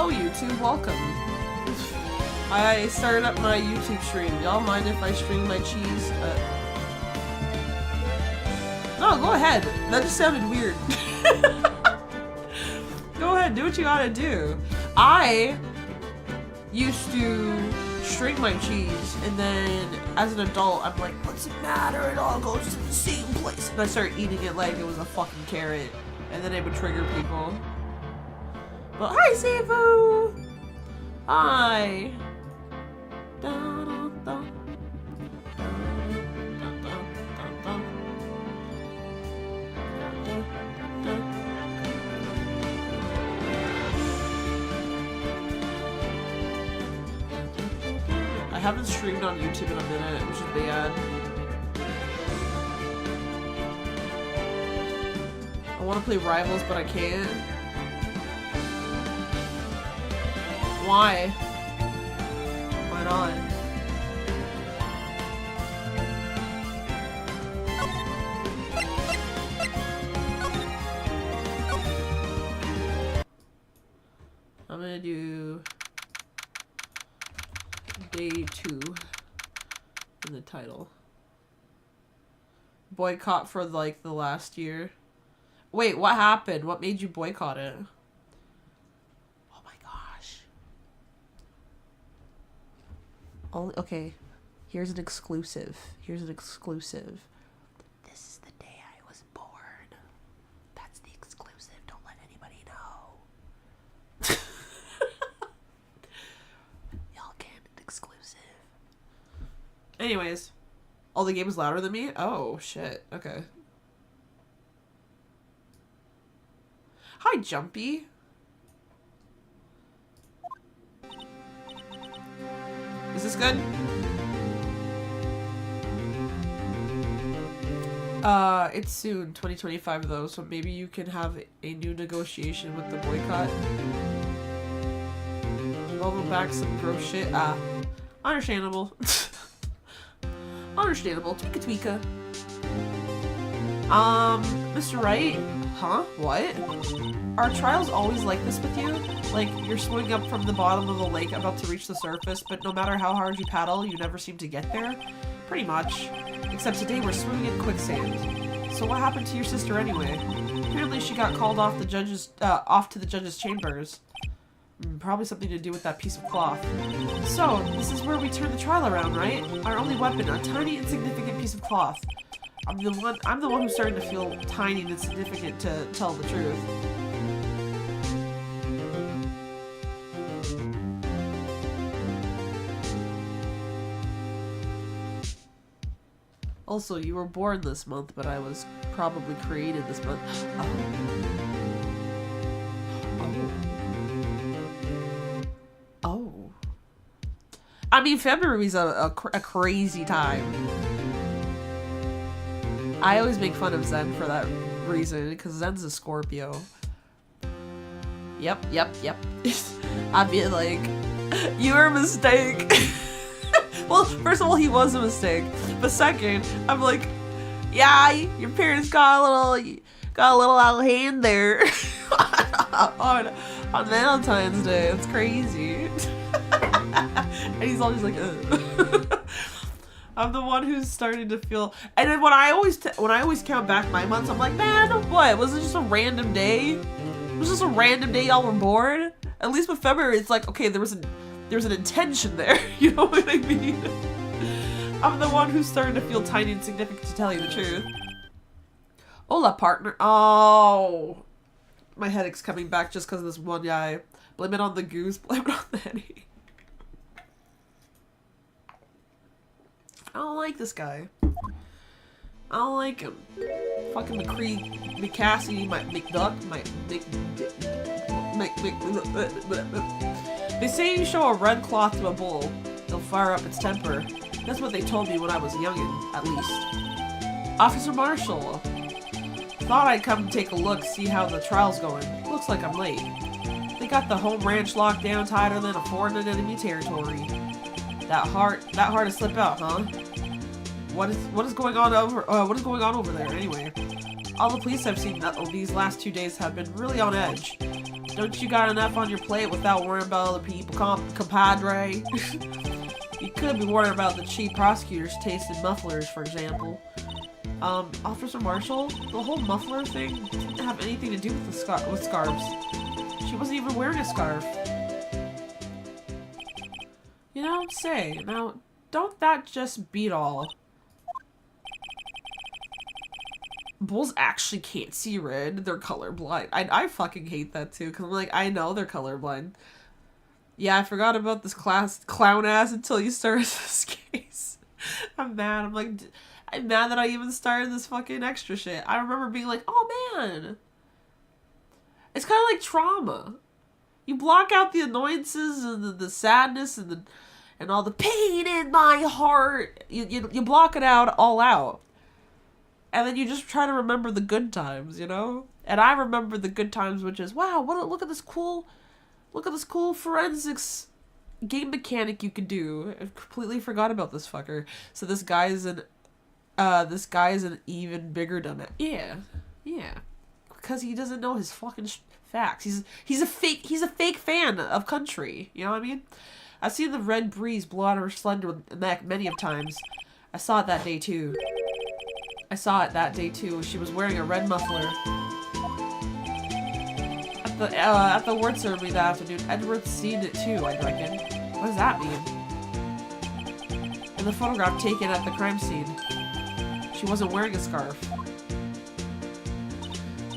hello YouTube, welcome. I started up my YouTube stream. Y'all mind if I stream my cheese? No, go ahead. That just sounded weird. Go ahead, do what you gotta do. I used to shrink my cheese, and then as an adult, I'm like, what's it matter? It all goes to the same place. And I started eating it like it was a fucking carrot, and then it would trigger people. But hi, Sifu! Hi! Da, da, da. I haven't streamed on YouTube in a minute, which is bad. I want to play Rivals, but I can't. Why? Why not? I'm gonna do day 2 in the title. Boycott for like the last year. Wait, what happened? What made you boycott it? Oh my gosh. Only, okay, here's an exclusive. Here's an exclusive. This is the day I was born. That's the exclusive. Don't let anybody know. Y'all can't exclusive. Anyways. Oh, the game is louder than me? Oh, shit. Okay. Hi, Jumpy. Is this good? It's soon, 2025 though, so maybe you can have a new negotiation with the boycott. Level back some gross shit. Understandable. Understandable. Tweaka tweaka. Mr. Wright? Huh? What? Are trials always like this with you? Like, you're swimming up from the bottom of the lake about to reach the surface, but no matter how hard you paddle, you never seem to get there? Pretty much. Except today we're swimming in quicksand. So what happened to your sister anyway? Apparently she got called off the judge's, off to the judge's chambers. Probably something to do with that piece of cloth. So, this is where we turn the trial around, right? Our only weapon, a tiny, insignificant piece of cloth. I'm the one who's starting to feel tiny and insignificant, to tell the truth. Also, you were born this month, but I was probably created this month. Oh. I mean, February's a crazy time. I always make fun of Zen for that reason, because Zen's a Scorpio. Yep. I'd be like, you were a mistake. Well, first of all, he was a mistake. But second, I'm like, yeah, your parents got a little out of hand there on Valentine's Day. It's crazy. And he's always like, ugh. I'm the one who's starting to feel, and then when I always count back my months, I'm like, man, what? Was it just a random day? It was just a random day y'all were born? At least with February, it's like, okay, there was an intention there. You know what I mean? I'm the one who's starting to feel tiny and significant, to tell you the truth. Hola, partner. Oh, my headache's coming back just because of this one guy. Blame it on the goose. Blame it on the headache. I don't like this guy. I don't like him. Fucking McCree, McCassie, McDuck, They say you show a red cloth to a bull, they'll fire up its temper. That's what they told me when I was a youngin', at least. Officer Marshall. Thought I'd come take a look, see how the trial's going. Looks like I'm late. They got the home ranch locked down tighter than a foreign and enemy territory. That hard to slip out, huh? What is going on over there anyway? All the police I've seen these last 2 days have been really on edge. Don't you got enough on your plate without worrying about other people, compadre? You could be worrying about the cheap prosecutors tasting mufflers, for example. Officer Marshall, the whole muffler thing didn't have anything to do with with scarves. She wasn't even wearing a scarf. You know, say, now, don't that just beat all? Bulls actually can't see red. They're colorblind. I fucking hate that too, because I'm like, I know they're colorblind. Yeah, I forgot about this clown ass until you started this case. I'm mad. I'm mad that I even started this fucking extra shit. I remember being like, oh man. It's kind of like trauma. You block out the annoyances and the sadness and all the pain in my heart. You block it out all out. And then you just try to remember the good times, you know? And I remember the good times, which is, wow, look at this cool forensics game mechanic you could do. I completely forgot about this fucker. So this guy is an even bigger dumbass. Yeah. Because he doesn't know his fucking facts. He's a fake fan of country. You know what I mean? I've seen the red breeze blow out of her slender neck many of times. I saw it that day too. She was wearing a red muffler. At the award ceremony that afternoon, Edgeworth's seen it too, I reckon. What does that mean? In the photograph taken at the crime scene, she wasn't wearing a scarf.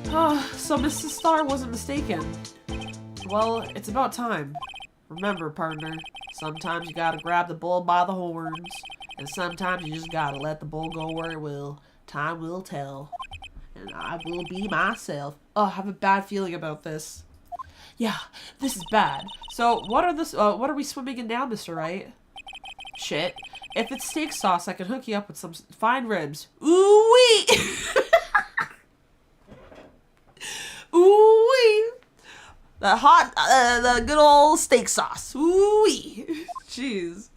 So Mrs. Starr wasn't mistaken. Well, it's about time. Remember, partner, sometimes you gotta grab the bull by the horns, and sometimes you just gotta let the bull go where it will. Time will tell. And I will be myself. Oh, I have a bad feeling about this. Yeah, this is bad. So, what are we swimming in now, Mr. Wright? Shit. If it's steak sauce, I can hook you up with some fine ribs. Ooh-wee! Ooh-wee! The good old steak sauce. Ooh-wee! Jeez.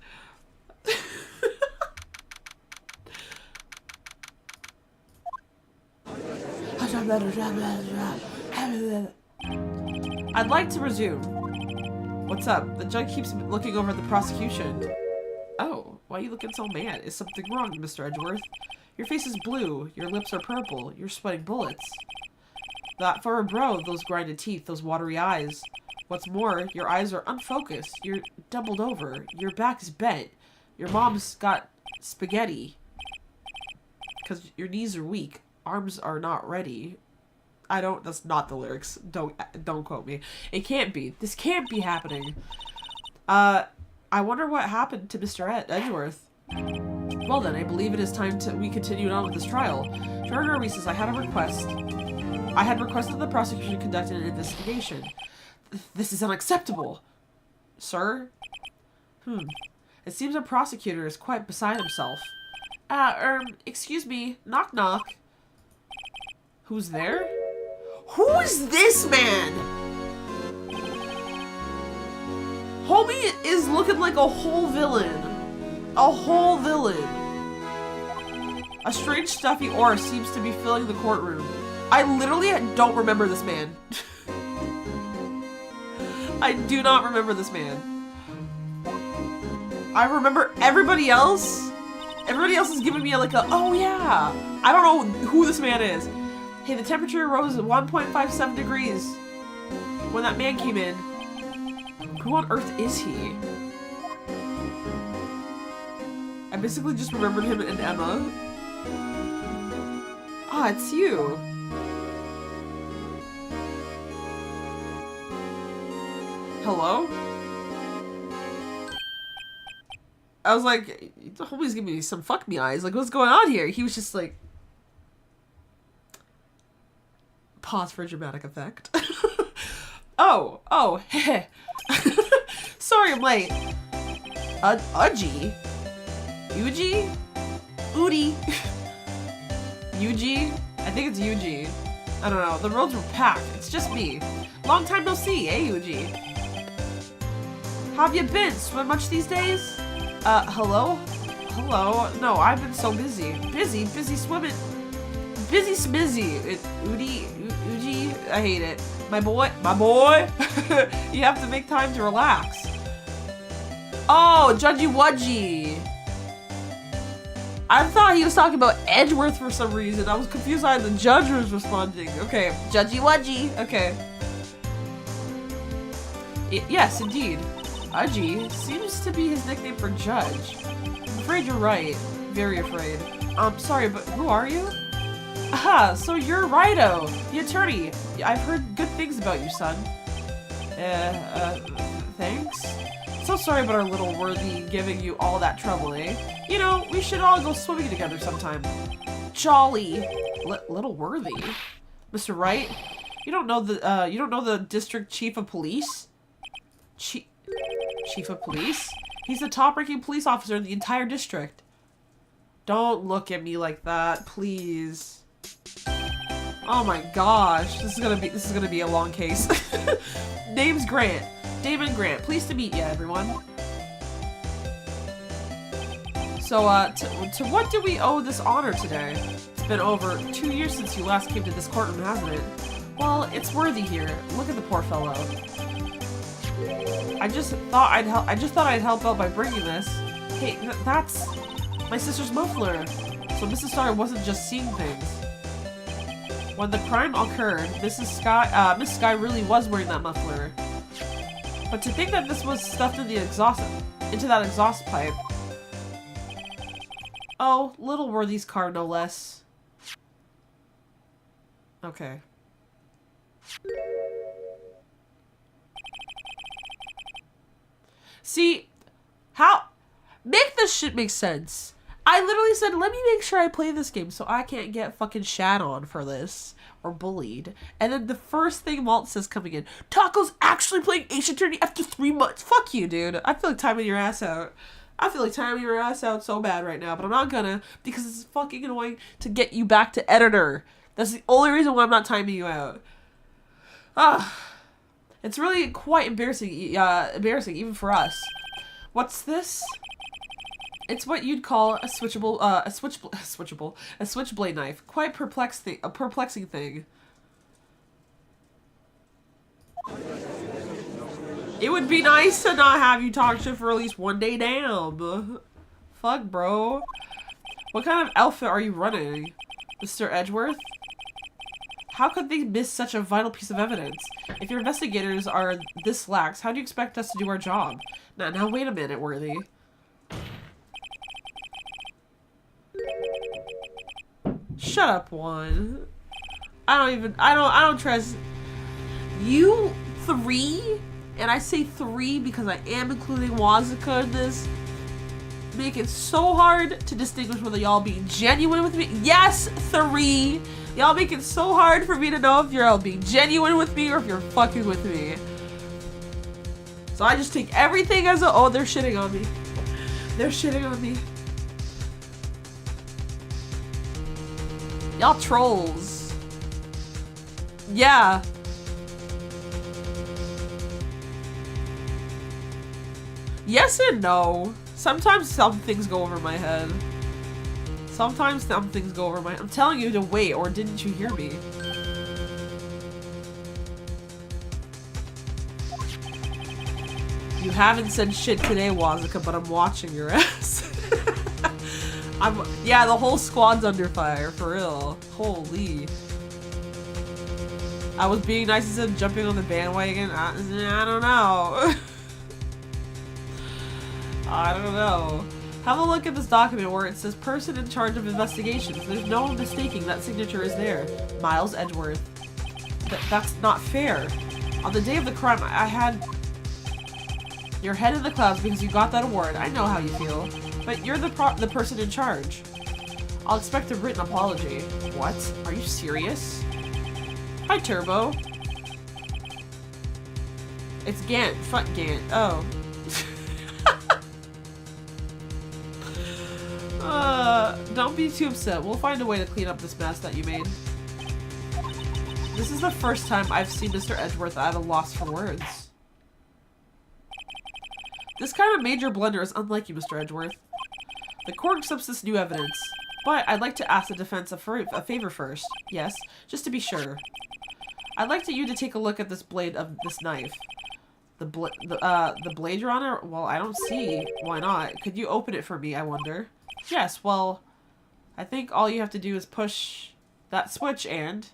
I'd like to resume. What's up? The judge keeps looking over at the prosecution. Oh, why are you looking so mad? Is something wrong, Mr. Edgeworth? Your face is blue, your lips are purple, you're sweating bullets. That for a bro, those grinded teeth, those watery eyes. What's more, your eyes are unfocused, you're doubled over, your back is bent, your mom's got spaghetti. Because your knees are weak. Arms are not ready. That's not the lyrics. Don't quote me. It can't be. This can't be happening. I wonder what happened to Mr. Edgeworth. Well then, I believe it is time we continued on with this trial. During our recess, I had requested the prosecution conduct an investigation. This is unacceptable. Sir? It seems our prosecutor is quite beside himself. Excuse me. Knock knock. Who's there? Who is this man? Homie is looking like a whole villain. A whole villain. A strange stuffy aura seems to be filling the courtroom. I literally don't remember this man. I do not remember this man. I remember everybody else. Everybody else is giving me like a, oh yeah. I don't know who this man is. Hey, the temperature rose 1.57 degrees when that man came in. Who on earth is he? I basically just remembered him and Emma. Ah, it's you. Hello? I was like, the homie's giving me some fuck me eyes. Like, what's going on here? He was just like... Pause for dramatic effect. oh, heh. Sorry I'm late. Udgy? Yuji? Udi? Yuji? I think it's Yuji. I don't know. The roads were packed. It's just me. Long time no see, eh, Yuji? How have you been? Swim much these days? Hello? Hello? No, I've been so busy. Busy swimming. Busy smizzy. Uji, I hate it. My boy. You have to make time to relax. Oh, Judgy Wudgy. I thought he was talking about Edgeworth for some reason. I was confused why the judge was responding. Okay, Judgy Wudgy. Okay. Yes, indeed. Udgy seems to be his nickname for judge. I'm afraid you're right. Very afraid. Sorry, but who are you? Aha, so you're Rido, the attorney. I've heard good things about you, son. Thanks? So sorry about our little worthy giving you all that trouble, eh? You know, we should all go swimming together sometime. Jolly. Little worthy? Mr. Wright? You don't know the district chief of police? Chief of police? He's the top-ranking police officer in the entire district. Don't look at me like that, please. Oh my gosh, this is gonna be a long case. Name's Grant. Damon Grant. Pleased to meet you, everyone. So, to what do we owe this honor today? It's been over 2 years since you last came to this courtroom, hasn't it? Well, it's worthy here. Look at the poor fellow. I just thought I'd help out by bringing this. Hey, that's my sister's muffler. So Mrs. Starr wasn't just seeing things. When the crime occurred, Miss Sky really was wearing that muffler. But to think that this was stuffed in into that exhaust pipe. Oh, little Worthy's car, no less. Okay. See, make this shit make sense. I literally said, let me make sure I play this game so I can't get fucking shat on for this. Or bullied. And then the first thing Walt says coming in, Taco's actually playing Ace Attorney after 3 months. Fuck you, dude. I feel like timing your ass out. I feel like timing your ass out so bad right now, but I'm not gonna because it's fucking annoying to get you back to editor. That's the only reason why I'm not timing you out. It's really quite embarrassing even for us. What's this? It's what you'd call a switchblade knife. Quite a perplexing thing. It would be nice to not have you talk shit for at least one day. Damn. Fuck, bro. What kind of outfit are you running, Mr. Edgeworth? How could they miss such a vital piece of evidence? If your investigators are this lax, how do you expect us to do our job? Now wait a minute, Worthy. Shut up, Juan. I don't trust you. 3, and I say 3 because I am including Wazuka in this. Make it so hard to distinguish whether y'all being genuine with me. Yes, 3. Y'all make it so hard for me to know if you're all being genuine with me or if you're fucking with me. So I just take everything as a, oh, they're shitting on me. They're shitting on me. Y'all trolls. Yeah. Yes and no. Sometimes some things go over my head. Sometimes some things go over my... I'm telling you to wait, or didn't you hear me? You haven't said shit today, Wazuka, but I'm watching your ass. Yeah, the whole squad's under fire, for real. Holy. I was being nice instead of jumping on the bandwagon. I don't know. I don't know. Have a look at this document where it says person in charge of investigations. There's no mistaking that signature is there. Miles Edgeworth. That's not fair. On the day of the crime, I had your head in the clouds because you got that award. I know how you feel. But you're the person in charge. I'll expect a written apology. What? Are you serious? Hi, Turbo. It's Gant. Fuck Gant. Oh. Don't be too upset. We'll find a way to clean up this mess that you made. This is the first time I've seen Mr. Edgeworth at a loss for words. This kind of major blunder is unlike you, Mr. Edgeworth. The court accepts this new evidence, but I'd like to ask the defense a favor first. Yes, just to be sure. I'd like you to take a look at this blade of this knife. The blade you're on it? Well, I don't see. Why not? Could you open it for me, I wonder? Yes, well, I think all you have to do is push that switch and...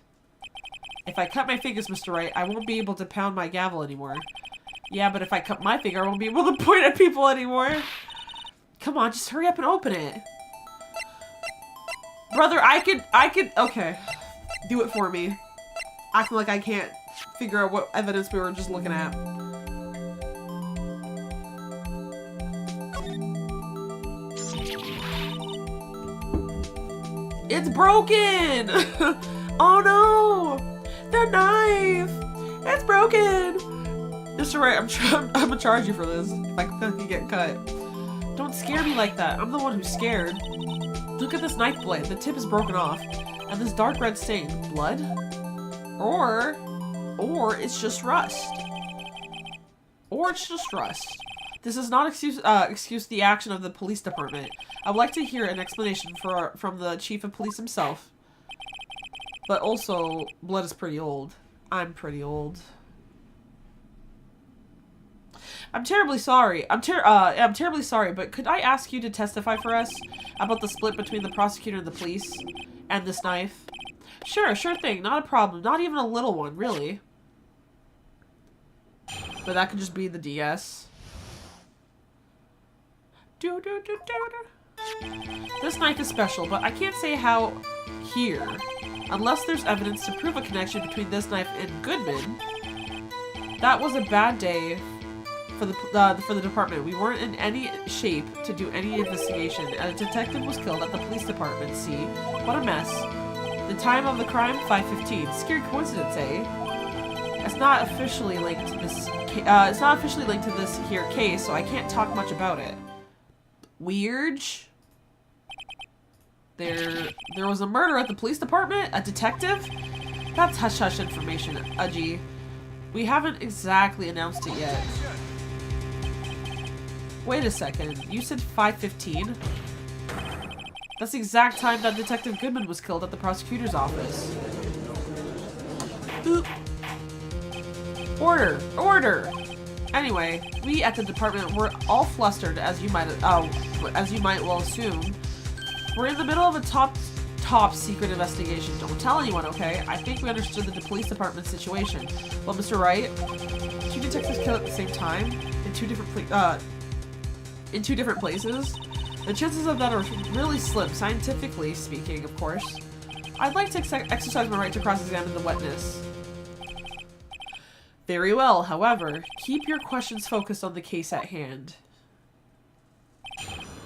If I cut my fingers, Mr. Wright, I won't be able to pound my gavel anymore. Yeah, but if I cut my finger, I won't be able to point at people anymore. Come on, just hurry up and open it. Brother, I could, okay. Do it for me. Acting like I can't figure out what evidence we were just looking at. It's broken! Oh no! The knife! It's broken! Mr. Wright, I'm gonna charge you for this if I can get cut. Don't scare me like that. I'm the one who's scared. Look at this knife blade. The tip is broken off. And this dark red stain. Blood? Or it's just rust. Or it's just rust. This does not excuse the action of the police department. I would like to hear an explanation from the chief of police himself. But also, blood is pretty old. I'm pretty old. I'm terribly sorry. I'm terribly sorry, but could I ask you to testify for us about the split between the prosecutor and the police and this knife? Sure thing. Not a problem. Not even a little one, really. But that could just be the DS. This knife is special, but I can't say how here. Unless there's evidence to prove a connection between this knife and Goodman. That was a bad day for the department. We weren't in any shape to do any investigation, and a detective was killed at the police department. See? What a mess. The time of the crime? 5:15. Scary coincidence, eh? It's not officially linked to this. It's not officially linked to this here case, so I can't talk much about it. Weird. There was a murder at the police department? A detective? That's hush-hush information, Udgy. We haven't exactly announced it yet. Wait a second. You said 5:15? That's the exact time that Detective Goodman was killed at the prosecutor's office. Oop. Order! Anyway, we at the department were all flustered, as you might well assume. We're in the middle of a top secret investigation. Don't tell anyone, okay? I think we understood the police department situation. Well, Mr. Wright, 2 detectives killed at the same time in two different places. The chances of that are really slim, scientifically speaking, of course. I'd like to exercise my right to cross-examine the witness. Very well. However, keep your questions focused on the case at hand.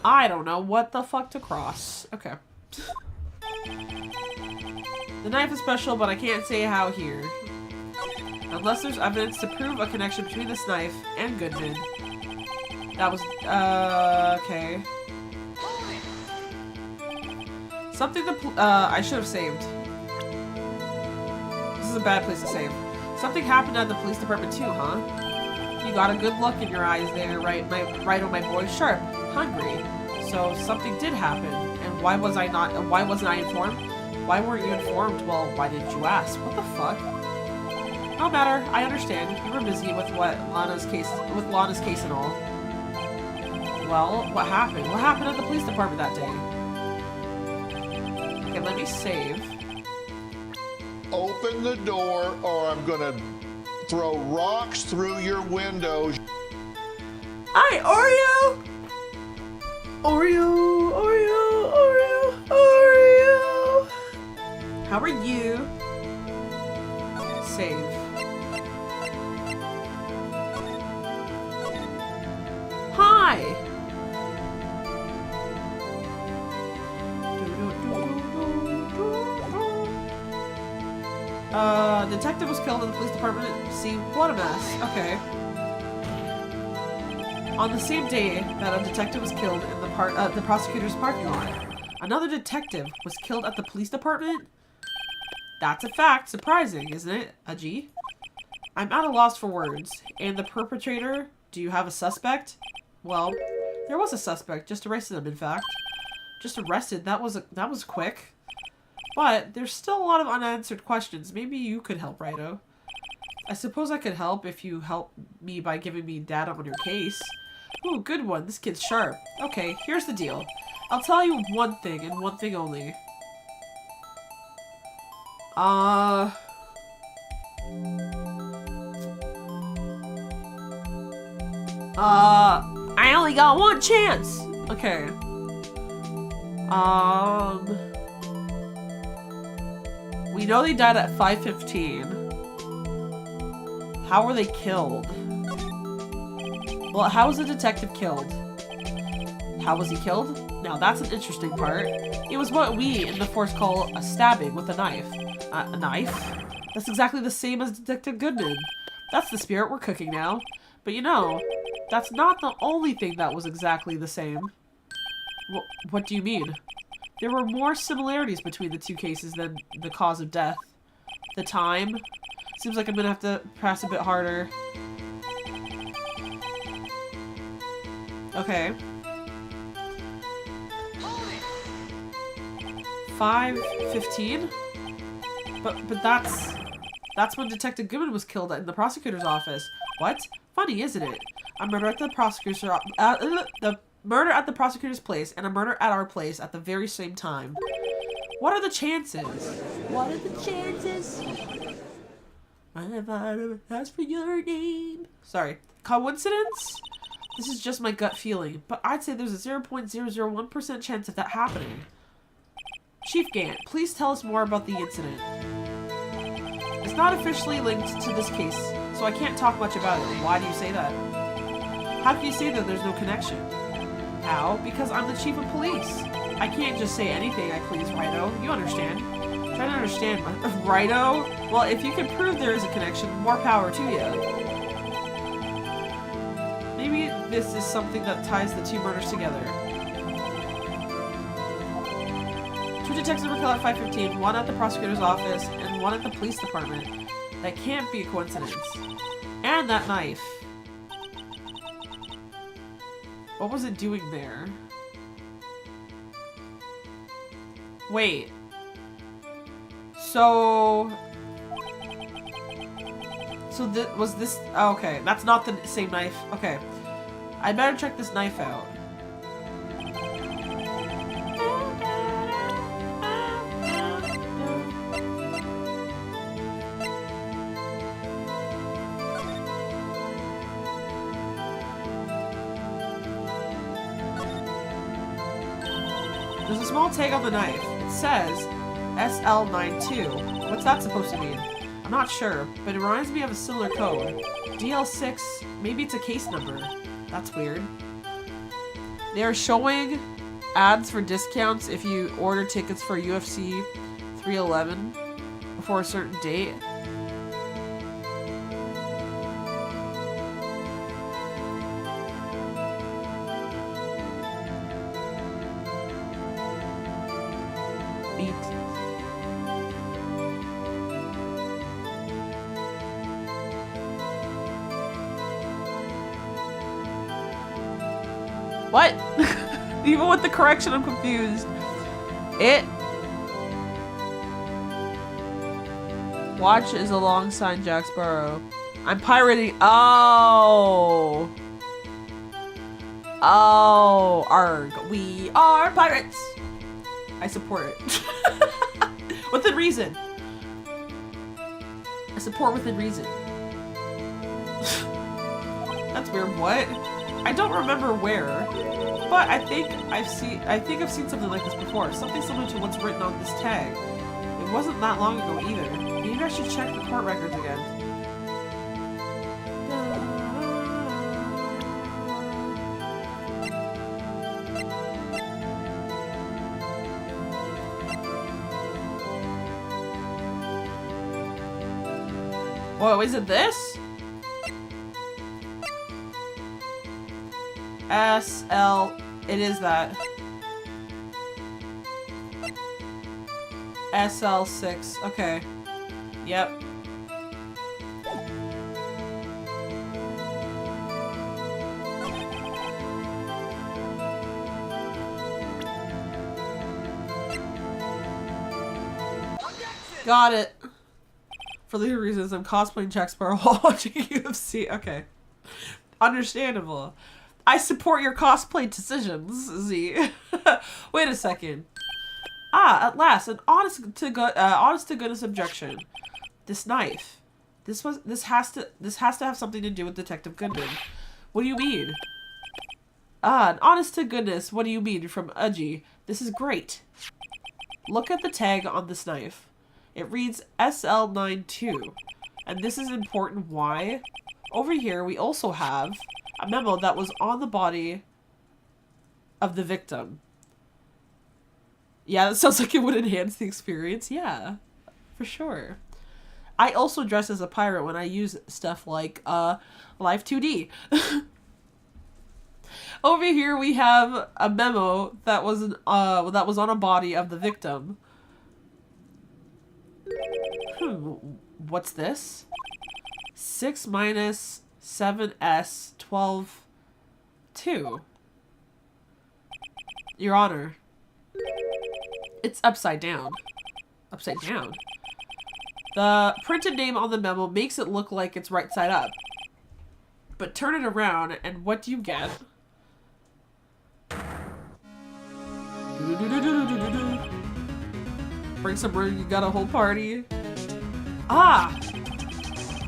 I don't know what the fuck to cross. Okay. The knife is special, but I can't say how here. Unless there's evidence to prove a connection between this knife and Goodman. That was, okay. Something I should have saved. This is a bad place to save. Something happened at the police department too, huh? You got a good look in your eyes there, right on my boy? Sharp. Hungry. So something did happen, and why wasn't I informed? Why weren't you informed? Well, why didn't you ask? What the fuck? No matter, I understand. You were busy with Lana's case and all. Well, what happened? What happened at the police department that day? Okay, let me save. Open the door or I'm gonna throw rocks through your windows. Hi, Oreo! Oreo! How are you? Save. Hi! Detective was killed in the police department. See, what a mess. Okay. On the same day that a detective was killed in the prosecutor's parking lot, another detective was killed at the police department? That's a fact. Surprising, isn't it, Udgy? I'm at a loss for words. And the perpetrator? Do you have a suspect? Well, there was a suspect. Just arrested him, in fact. Just arrested? That was quick. But there's still a lot of unanswered questions. Maybe you could help, Rido. I suppose I could help if you help me by giving me data on your case. Ooh, good one. This kid's sharp. Okay, here's the deal. I'll tell you one thing and one thing only. I only got one chance. Okay. We know they died at 5:15. How were they killed? Well, how was the detective killed? How was he killed? Now that's an interesting part. It was what we in the force call a stabbing with a knife. A knife? That's exactly the same as Detective Goodman. That's the spirit we're cooking now. But you know, that's not the only thing that was exactly the same. What do you mean? There were more similarities between the two cases than the cause of death. The time. Seems like I'm gonna have to press a bit harder. Okay. 5:15? But that's when Detective Goodman was killed in the prosecutor's office. What? Funny, isn't it? A murder at the murder at the prosecutor's place and a murder at our place at the very same time. What are the chances? What are the chances? I ask for your name. Sorry. Coincidence? This is just my gut feeling, but I'd say there's a 0.001% chance of that happening. Chief Gant, please tell us more about the incident. It's not officially linked to this case, so I can't talk much about it. Why do you say that? How can you say that there's no connection? How? Because I'm the chief of police. I can't just say anything I please, Rido. You understand? Try to understand, Rido? Well, if you can prove there is a connection, more power to you. Maybe this is something that ties the two murders together. Two detectives were killed at 5:15, one at the prosecutor's office and one at the police department. That can't be a coincidence. And that knife. What was it doing there? Wait. So was this... Oh, okay, that's not the same knife. Okay. I better check this knife out. There's a small tag on the knife. It says SL92. What's that supposed to mean? I'm not sure, but it reminds me of a similar code. DL6, maybe it's a case number. That's weird. They are showing ads for discounts if you order tickets for UFC 311 before a certain date. What? Even with the correction, I'm confused. Watch is alongside Jack Sparrow. I'm pirating. Oh. Oh. Arg. We are pirates. I support it. Within reason. I support within reason. That's weird. What? I don't remember where, but I think I've seen something like this before. Something similar to what's written on this tag. It wasn't that long ago either. Maybe I should check the court records again. Whoa, is it this? SL, it is that. SL6, okay. Yep. Got it. For legal reasons, I'm cosplaying Jack Sparrow while watching UFC. Okay. Understandable. I support your cosplay decisions, Z. Wait a second. Ah, at last, an honest to goodness objection. This knife. This has to have something to do with Detective Goodman. What do you mean? Ah, an honest to goodness, what do you mean? From Udgy. This is great. Look at the tag on this knife. It reads SL92. And this is important. Why? Over here, we also have a memo that was on the body of the victim. Yeah, that sounds like it would enhance the experience. Yeah, for sure. I also dress as a pirate when I use stuff like Live 2D. Over here we have a memo that was on a body of the victim. What's this? 6 minus 7s 12 2. Your Honor. It's upside down. Upside down? The printed name on the memo makes it look like it's right side up. But turn it around, and what do you get? Bring some room, you got a whole party. Ah!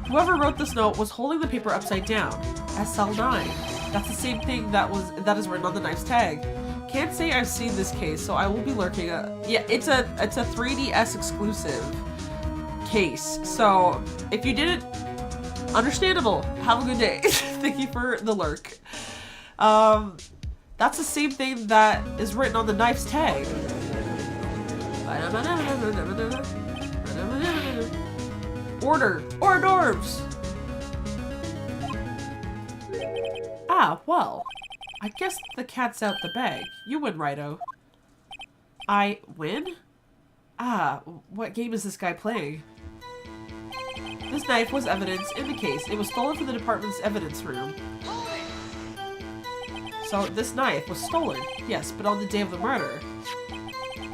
Whoever wrote this note was holding the paper upside down. SL9. That's the same thing that is written on the knife's tag. Can't say I've seen this case, so I will be lurking. Yeah, it's a 3DS exclusive case. So if you didn't, understandable. Have a good day. Thank you for the lurk. That's the same thing that is written on the knife's tag. Order! Hors d'oeuvres! Ah, well. I guess the cat's out the bag. You win, Righto. I win? Ah, what game is this guy playing? This knife was evidence in the case. It was stolen from the department's evidence room. So this knife was stolen. Yes, but on the day of the murder.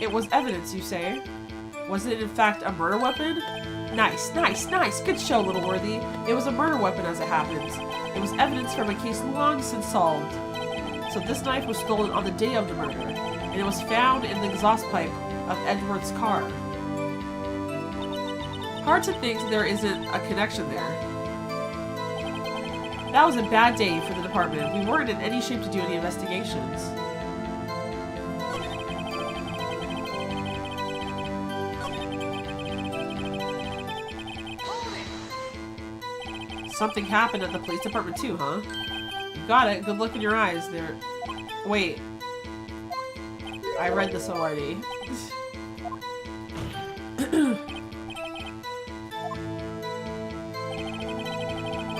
It was evidence, you say? Was it in fact a murder weapon? Nice, nice, nice. Good show, Little Worthy. It was a murder weapon as it happens. It was evidence from a case long since solved. So this knife was stolen on the day of the murder, and it was found in the exhaust pipe of Edward's car. Hard to think there isn't a connection there. That was a bad day for the department. We weren't in any shape to do any investigations. Something happened at the police department too, huh? You got it. Good look in your eyes there. Wait. I read this already. The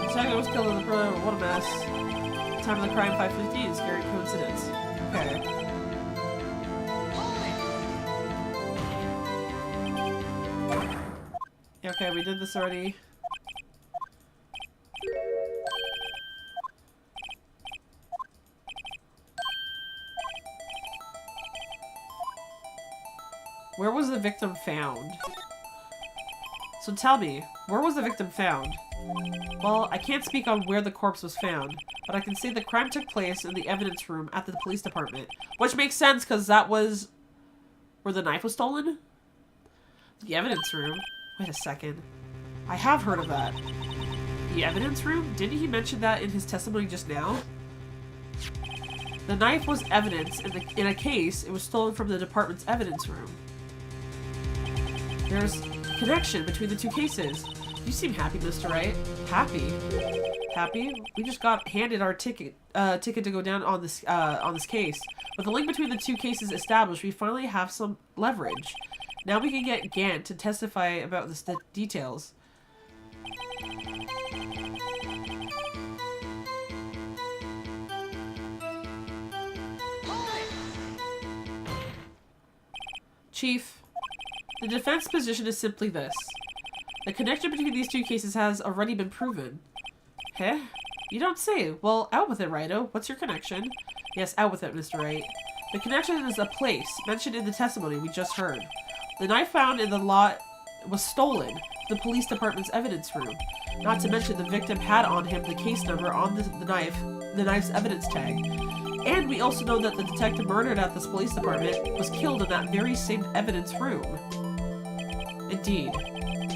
detective was killed in the program. What a mess. Time of the crime 5:15. Scary coincidence. Okay. Okay, we did this already. Where was the victim found? So tell me, where was the victim found? Well, I can't speak on where the corpse was found, but I can say the crime took place in the evidence room at the police department. Which makes sense, because that was where the knife was stolen? The evidence room? Wait a second. I have heard of that. The evidence room? Didn't he mention that in his testimony just now? The knife was evidence in a case. It was stolen from the department's evidence room. There's a connection between the two cases. You seem happy, Mr. Wright. Happy? Happy? We just got handed our ticket to go down on this case. With the link between the two cases established, we finally have some leverage. Now we can get Gant to testify about the details. Chief, the defense position is simply this. The connection between these two cases has already been proven. Heh? You don't say. Well, out with it, Righto. What's your connection? Yes, out with it, Mr. Wright. The connection is a place mentioned in the testimony we just heard. The knife found in the lot was stolen. The police department's evidence room. Not to mention the victim had on him the case number on the knife's evidence tag. And we also know that the detective murdered at this police department was killed in that very same evidence room. Indeed.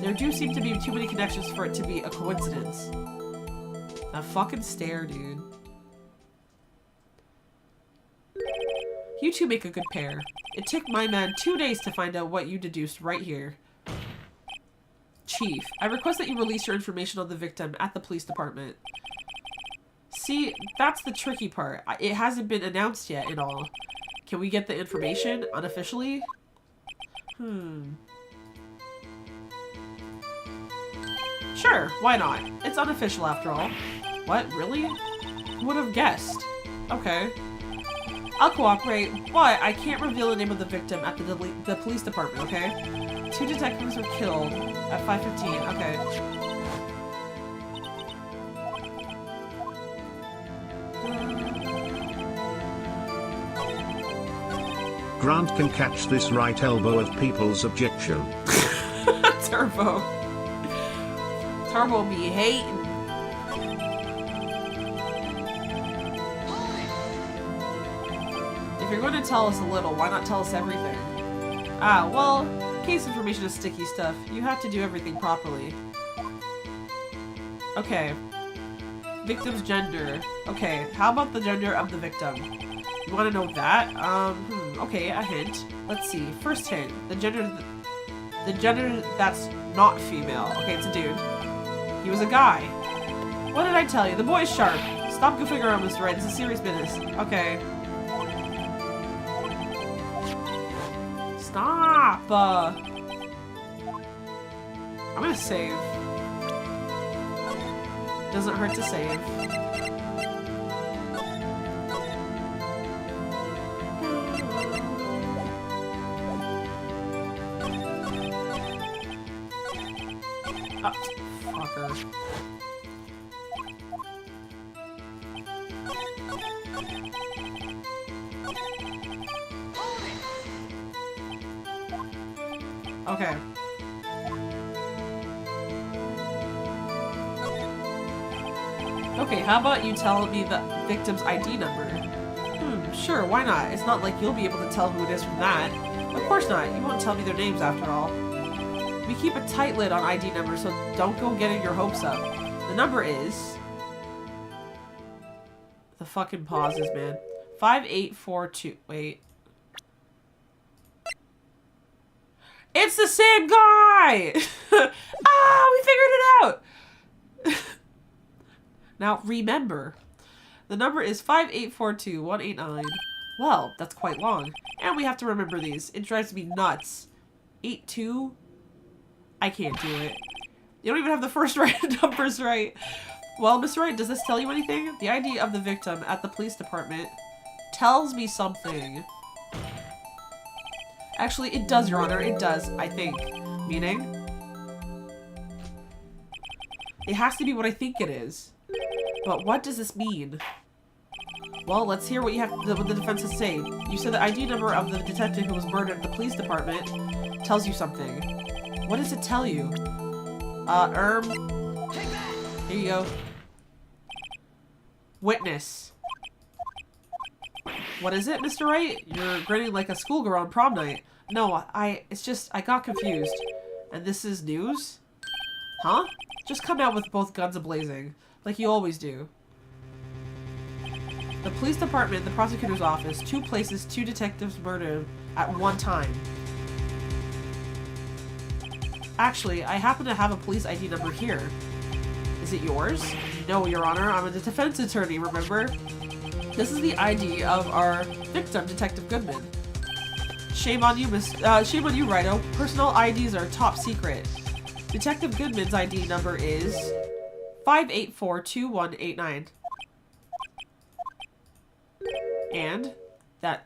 There do seem to be too many connections for it to be a coincidence. That fucking stare, dude. You two make a good pair. It took my man 2 days to find out what you deduced right here. Chief, I request that you release your information on the victim at the police department. See, that's the tricky part. It hasn't been announced yet and all. Can we get the information unofficially? Sure, why not? It's unofficial after all. What, really? Who would have guessed? Okay. I'll cooperate, but I can't reveal the name of the victim at the police department, okay? 2 detectives were killed at 5:15, okay. Grant can catch this right elbow of people's objection. Turbo. Turbo be hating. If you're going to tell us a little, why not tell us everything? Ah, well, case information is sticky stuff. You have to do everything properly. Okay. Victim's gender. Okay, how about the gender of the victim? You want to know that? Okay, a hint. Let's see. First hint. The gender that's not female. Okay, it's a dude. He was a guy. What did I tell you? The boy's sharp. Stop goofing around, Mr. Wright. This is serious business. Okay. Stop! I'm gonna save. Doesn't hurt to save. Oh, fucker. Okay. Okay, how about you tell me the victim's ID number? Sure, why not? It's not like you'll be able to tell who it is from that. Of course not. You won't tell me their names after all. We keep a tight lid on ID numbers, so don't go getting your hopes up. The number is... The fucking pauses, man. 5842. Wait. It's the same guy! Ah, we figured it out! Now, remember, the number is 5842189. Well, that's quite long. And we have to remember these. It drives me nuts. 82? I can't do it. You don't even have the first numbers right. Well, Mr. Wright, does this tell you anything? The ID of the victim at the police department tells me something. Actually, it does, Your Honor. It does, I think. Meaning? It has to be what I think it is. But what does this mean? Well, let's hear what you have what the defense has to say. You said the ID number of the detective who was murdered at the police department tells you something. What does it tell you? Here you go. Witness. What is it, Mr. Wright? You're grinning like a schoolgirl on prom night. No, it's just, I got confused. And this is news? Huh? Just come out with both guns a-blazing, like you always do. The police department, the prosecutor's office, 2 places, 2 detectives murdered at one time. Actually, I happen to have a police ID number here. Is it yours? No, Your Honor, I'm a defense attorney, remember? This is the ID of our victim, Detective Goodman. Shame on you, shame on you, Righto. Personal IDs are top secret. Detective Goodman's ID number is 5842189. And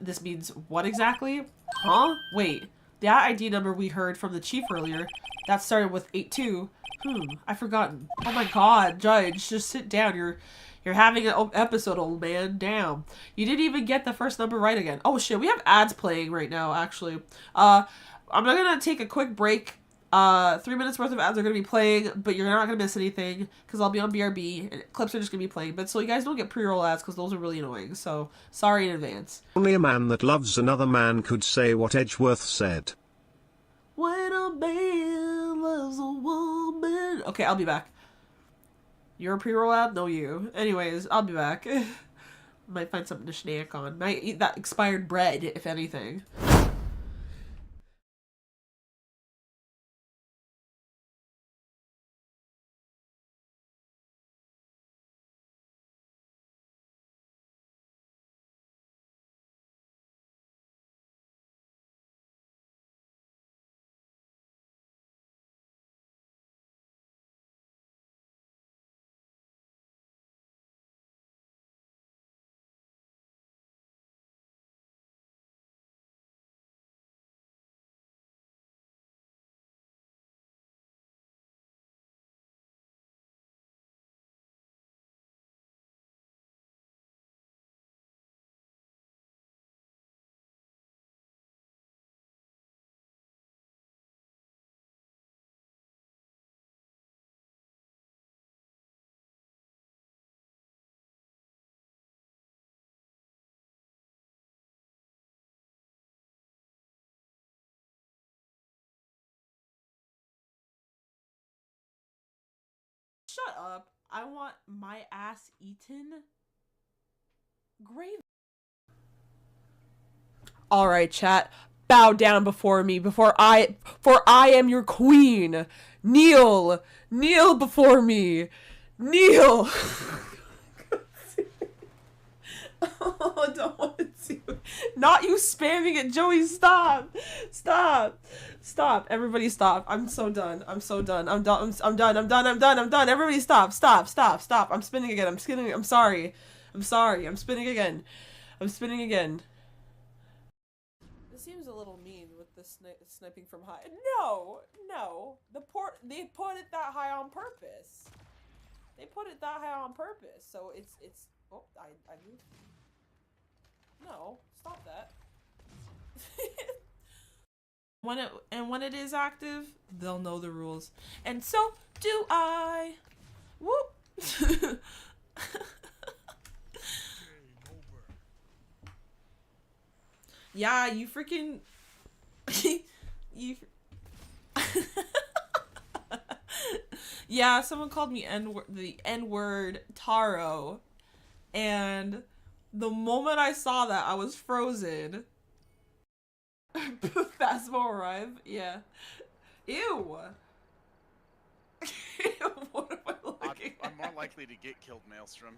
this means what exactly? Huh? Wait, that ID number we heard from the chief earlier, that started with 82. I've forgotten. Oh my god, Judge, just sit down. You're having an episode, old man. Damn. You didn't even get the first number right again. Oh shit, we have ads playing right now, actually. I'm gonna take a quick break. 3 minutes worth of ads are going to be playing, but you're not going to miss anything because I'll be on BRB and clips are just going to be playing. But so you guys don't get pre-roll ads because those are really annoying. So sorry in advance. Only a man that loves another man could say what Edgeworth said. When a man loves a woman. Okay, I'll be back. You're a pre-roll ad? No, you. Anyways, I'll be back. Might find something to snack on. Might eat that expired bread, if anything. Shut up. I want my ass eaten. Gravy. Alright, chat. Bow down before me, for I am your queen. Kneel. Kneel before me. Kneel. Oh, I don't want to see it. Not you spamming it, Joey. Stop. Stop. Stop. Everybody stop. I'm so done. I'm so done. I'm done. I'm done. I'm done. I'm done. I'm done. Everybody stop. Stop. Stop. Stop. I'm spinning again. I'm spinning. I'm sorry. I'm sorry. I'm spinning again. I'm spinning again. This seems a little mean with the sniping from high. No. No. They put it that high on purpose. They put it that high on purpose. So it's oh, I moved. No, stop that. when it is active, they'll know the rules. And so do I. Whoop. Yeah, you freaking you Yeah, someone called me the N-word Taro, and the moment I saw that, I was frozen. Phasmo arrive? Yeah. Ew. What am I looking I'm more likely to get killed, Maelstrom.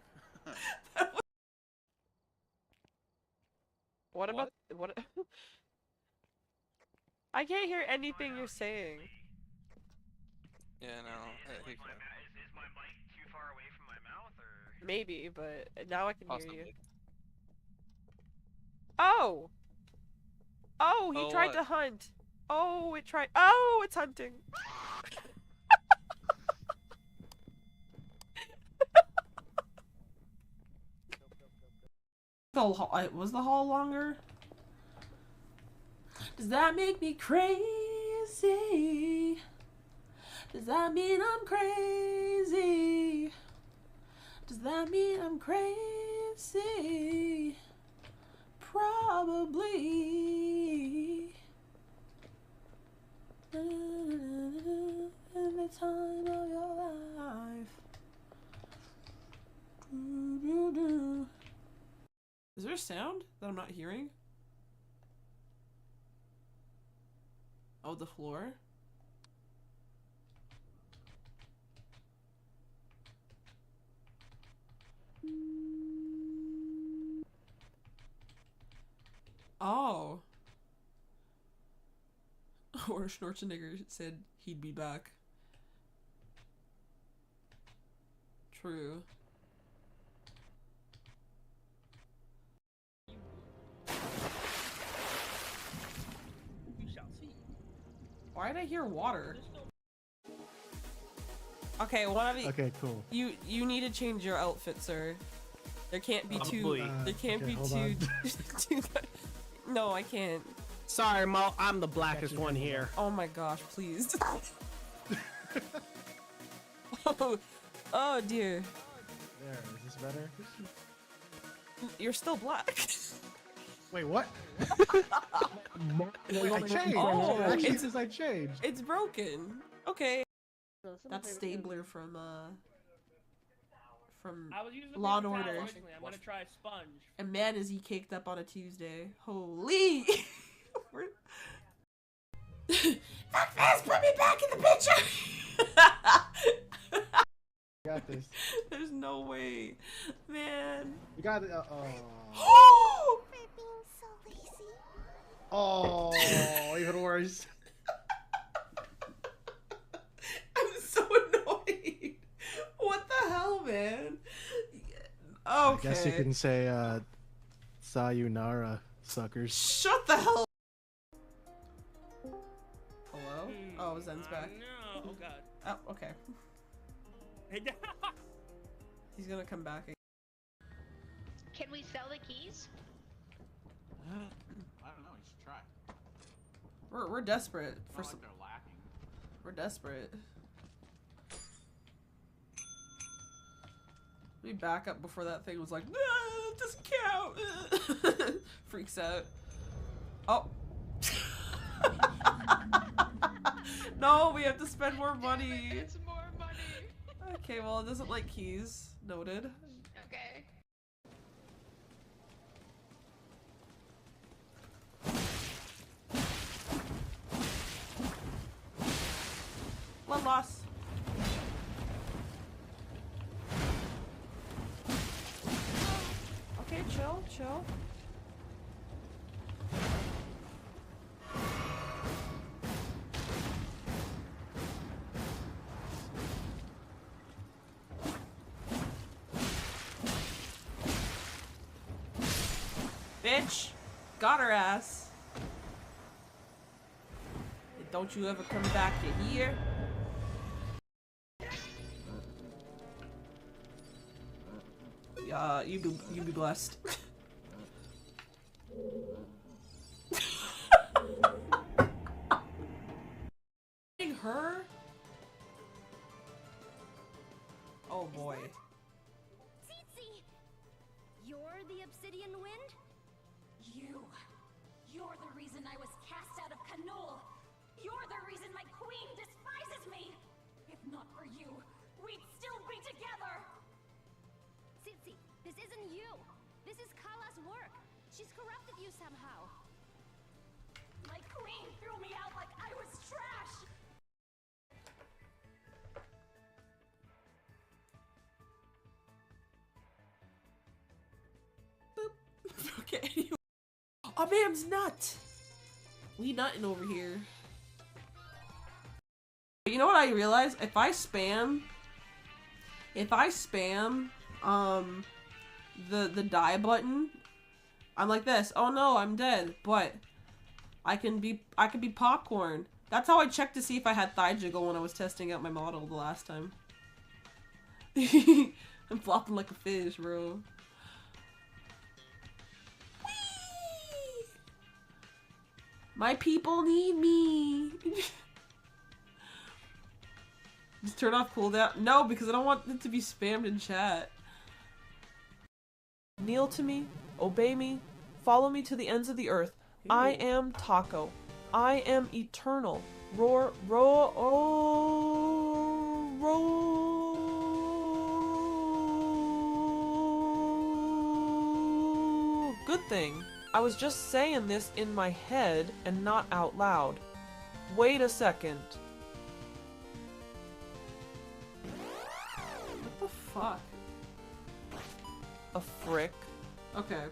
What about what? I can't hear anything you're saying. Yeah, no. Is my mic too far away from my mouth, or? Maybe, but now I can Possibly. hear you. Oh! Oh, he Oh, tried what? to hunt. Oh, it tried. Oh, it's hunting. Was the hall longer? Does that make me crazy? Does that mean I'm crazy? Does that mean I'm crazy? Probably. In the time of your life. Is there a sound that I'm not hearing? Oh, the floor? Oh. Or Schwarzenegger said he'd be back. True. Why did I hear water? Okay, one of you. Okay, cool. You need to change your outfit, sir. There can't be two. There can't okay, be hold two. on. No, I can't. Sorry, Mo, I'm the blackest one here. Oh my gosh, please. Oh dear. There, is this better? You're still black. Wait, what? Wait, I changed. Oh, Actually, it's- since I changed. It's broken. Okay. That's Stabler from I was using Law and paper towel Order. originally. I'm gonna try sponge. And man, is he caked up on a Tuesday. Holy! Fuck this! Put me back in the picture! Got this. There's no way. Man. We got it. Oh! Oh, even worse. I'm so annoyed. What the hell, man? Okay. I guess you can say, sayonara, suckers. Shut the hell. Hello? Oh, Zen's back. No. Oh god. Oh, okay. He's gonna come back again. Can we sell the keys? I don't know. You should try. We're desperate for Not some. like they're lacking. We're desperate. Let me back up before that thing was like, "Ah, it doesn't count." Freaks out. Oh. No, we have to spend more money. It's more money. Okay, well, it doesn't like keys. Noted. Okay. One loss. Okay, chill, chill. Bitch! Got her ass. Don't you ever come back to here? You be blessed. Her? Oh boy. Tsitsi! You're the obsidian wind? You're the reason I was cast out of Kanul. You're the reason my queen despises me. If not for you, we'd still be together. Tsitsi, this isn't you. This is Kala's work. She's corrupted you somehow. My queen threw me out like I was trash. Okay. Oh, man's nut. We nutting over here. You know what I realized? If I spam the die button, I'm like this. Oh no, I'm dead. But I can be popcorn. That's how I checked to see if I had thigh jiggle when I was testing out my model the last time. I'm flopping like a fish, bro. Whee! My people need me. Just turn off cooldown. No, because I don't want it to be spammed in chat. Kneel to me, obey me, follow me to the ends of the earth. I am Taco. I am eternal. Roar, roar, oh, roar. Good thing. I was just saying this in my head and not out loud. Wait a second. What the fuck? A frick. Okay.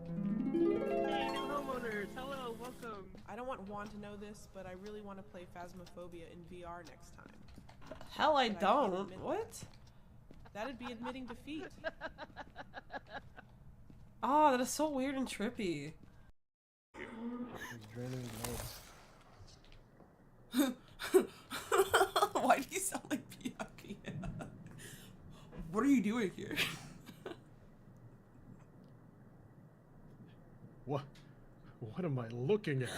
Hey, new homeowners. Hello, welcome. I don't want Juan to know this, but I really want to play Phasmophobia in VR next time. Hell, I But I can't don't. admit What? That'd be admitting defeat. Oh, that is so weird and trippy. He's draining the doing here? What? What am I looking at?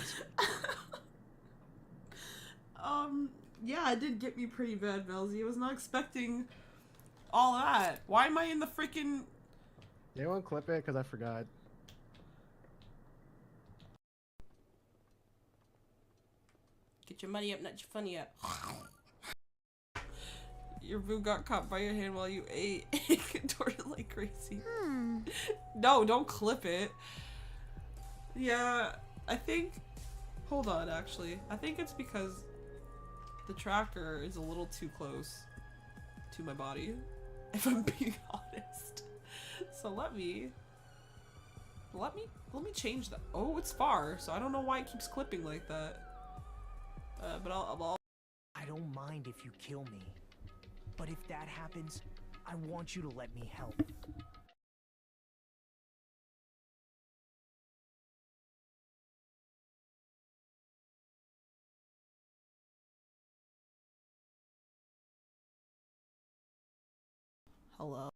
Yeah, it did get me pretty bad, Melzy. I was not expecting all that. Why am I in the freaking... They won't clip it because I forgot. Get your money up, not your funny up. Your boo got caught by your hand while you ate. It contorted like crazy. No, don't clip it. Yeah, I think... Hold on, actually. I think it's because the tracker is a little too close to my body, if I'm being honest. So let me change that. Oh, it's far, so I don't know why it keeps clipping like that. But I'll... I don't mind if you kill me, but if that happens, I want you to let me help. Hello.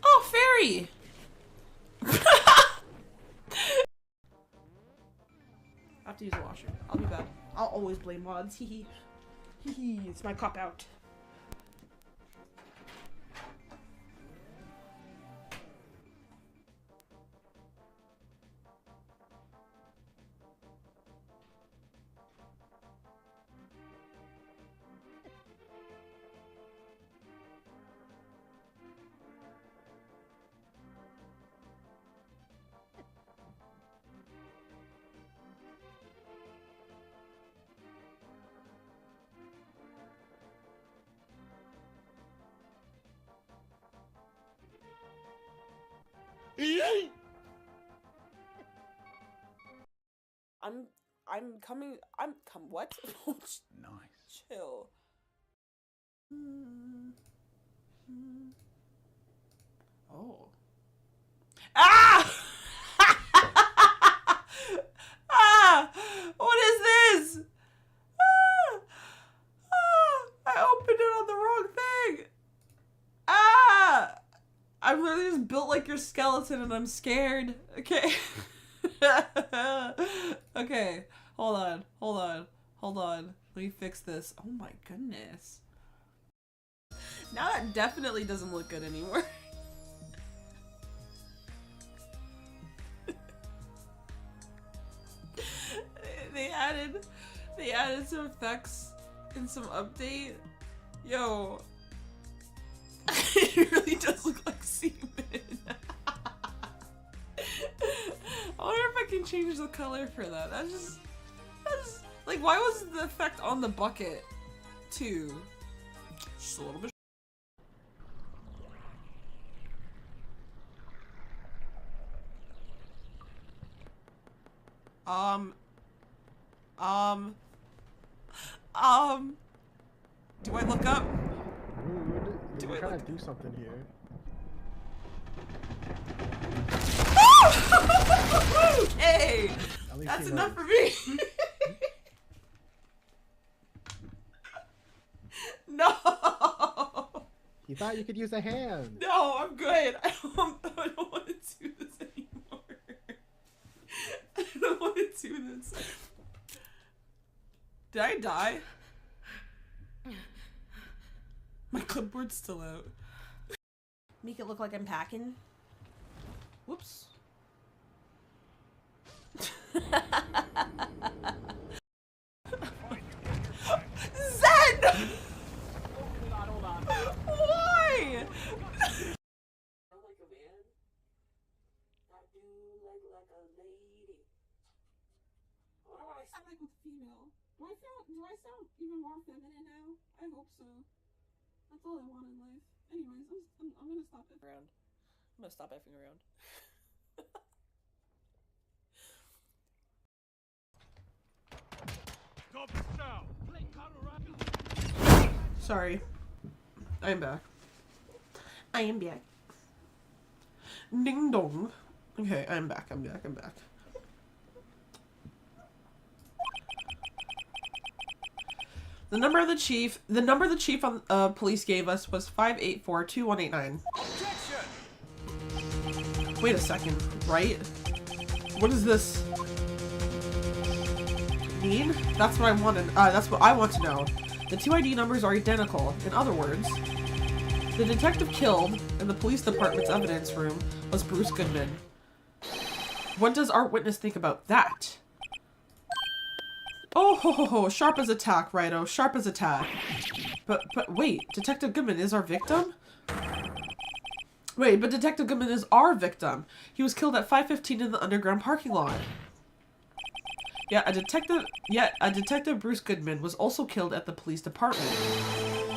Oh, fairy! I have to use the washer. I'll be back. I'll always blame mods. Hee hee. Hee hee. It's my cop out. I'm coming. What? Nice. Chill. Oh. Ah! Ah! What is this? Ah! Ah! I opened it on the wrong thing. Ah! I'm literally just built like your skeleton and I'm scared. Okay. Okay. Hold on. Let me fix this. Oh my goodness. Now that definitely doesn't look good anymore. They added some effects in some update. Yo. It really does look like semen. I wonder if I can change the color for that. That's just like, why was the effect on the bucket too? Just a little bit. Do I look up? Rude. Do You're I trying look... to do something here. Okay! At least That's you enough know. for me! No! You thought you could use a hand. No, I'm good. I don't want to do this anymore. I don't want to do this. Did I die? My clipboard's still out. Make it look like I'm packing. Whoops. Zen! Hold on. Why? Like a man. I do like a lady. What do I sound like with female? Do I sound even more feminine now? I hope so. That's all I want in life. Anyways, I'm gonna stop it around. I'm gonna stop effing around. Sorry. I am back. I am back. Ding dong. Okay, I'm back. The number the chief on police gave us was 584-2189. Wait a second, right? What does this mean? That's what I wanted. That's what I want to know. The two ID numbers are identical. In other words, the detective killed in the police department's evidence room was Bruce Goodman. What does our witness think about that? Oh, ho, ho, ho. Sharp as a tack, righto. Sharp as a tack. But wait, Detective Goodman is our victim? Wait, but Detective Goodman is our victim. He was killed at 5:15 in the underground parking lot. Yeah, a detective Bruce Goodman was also killed at the police department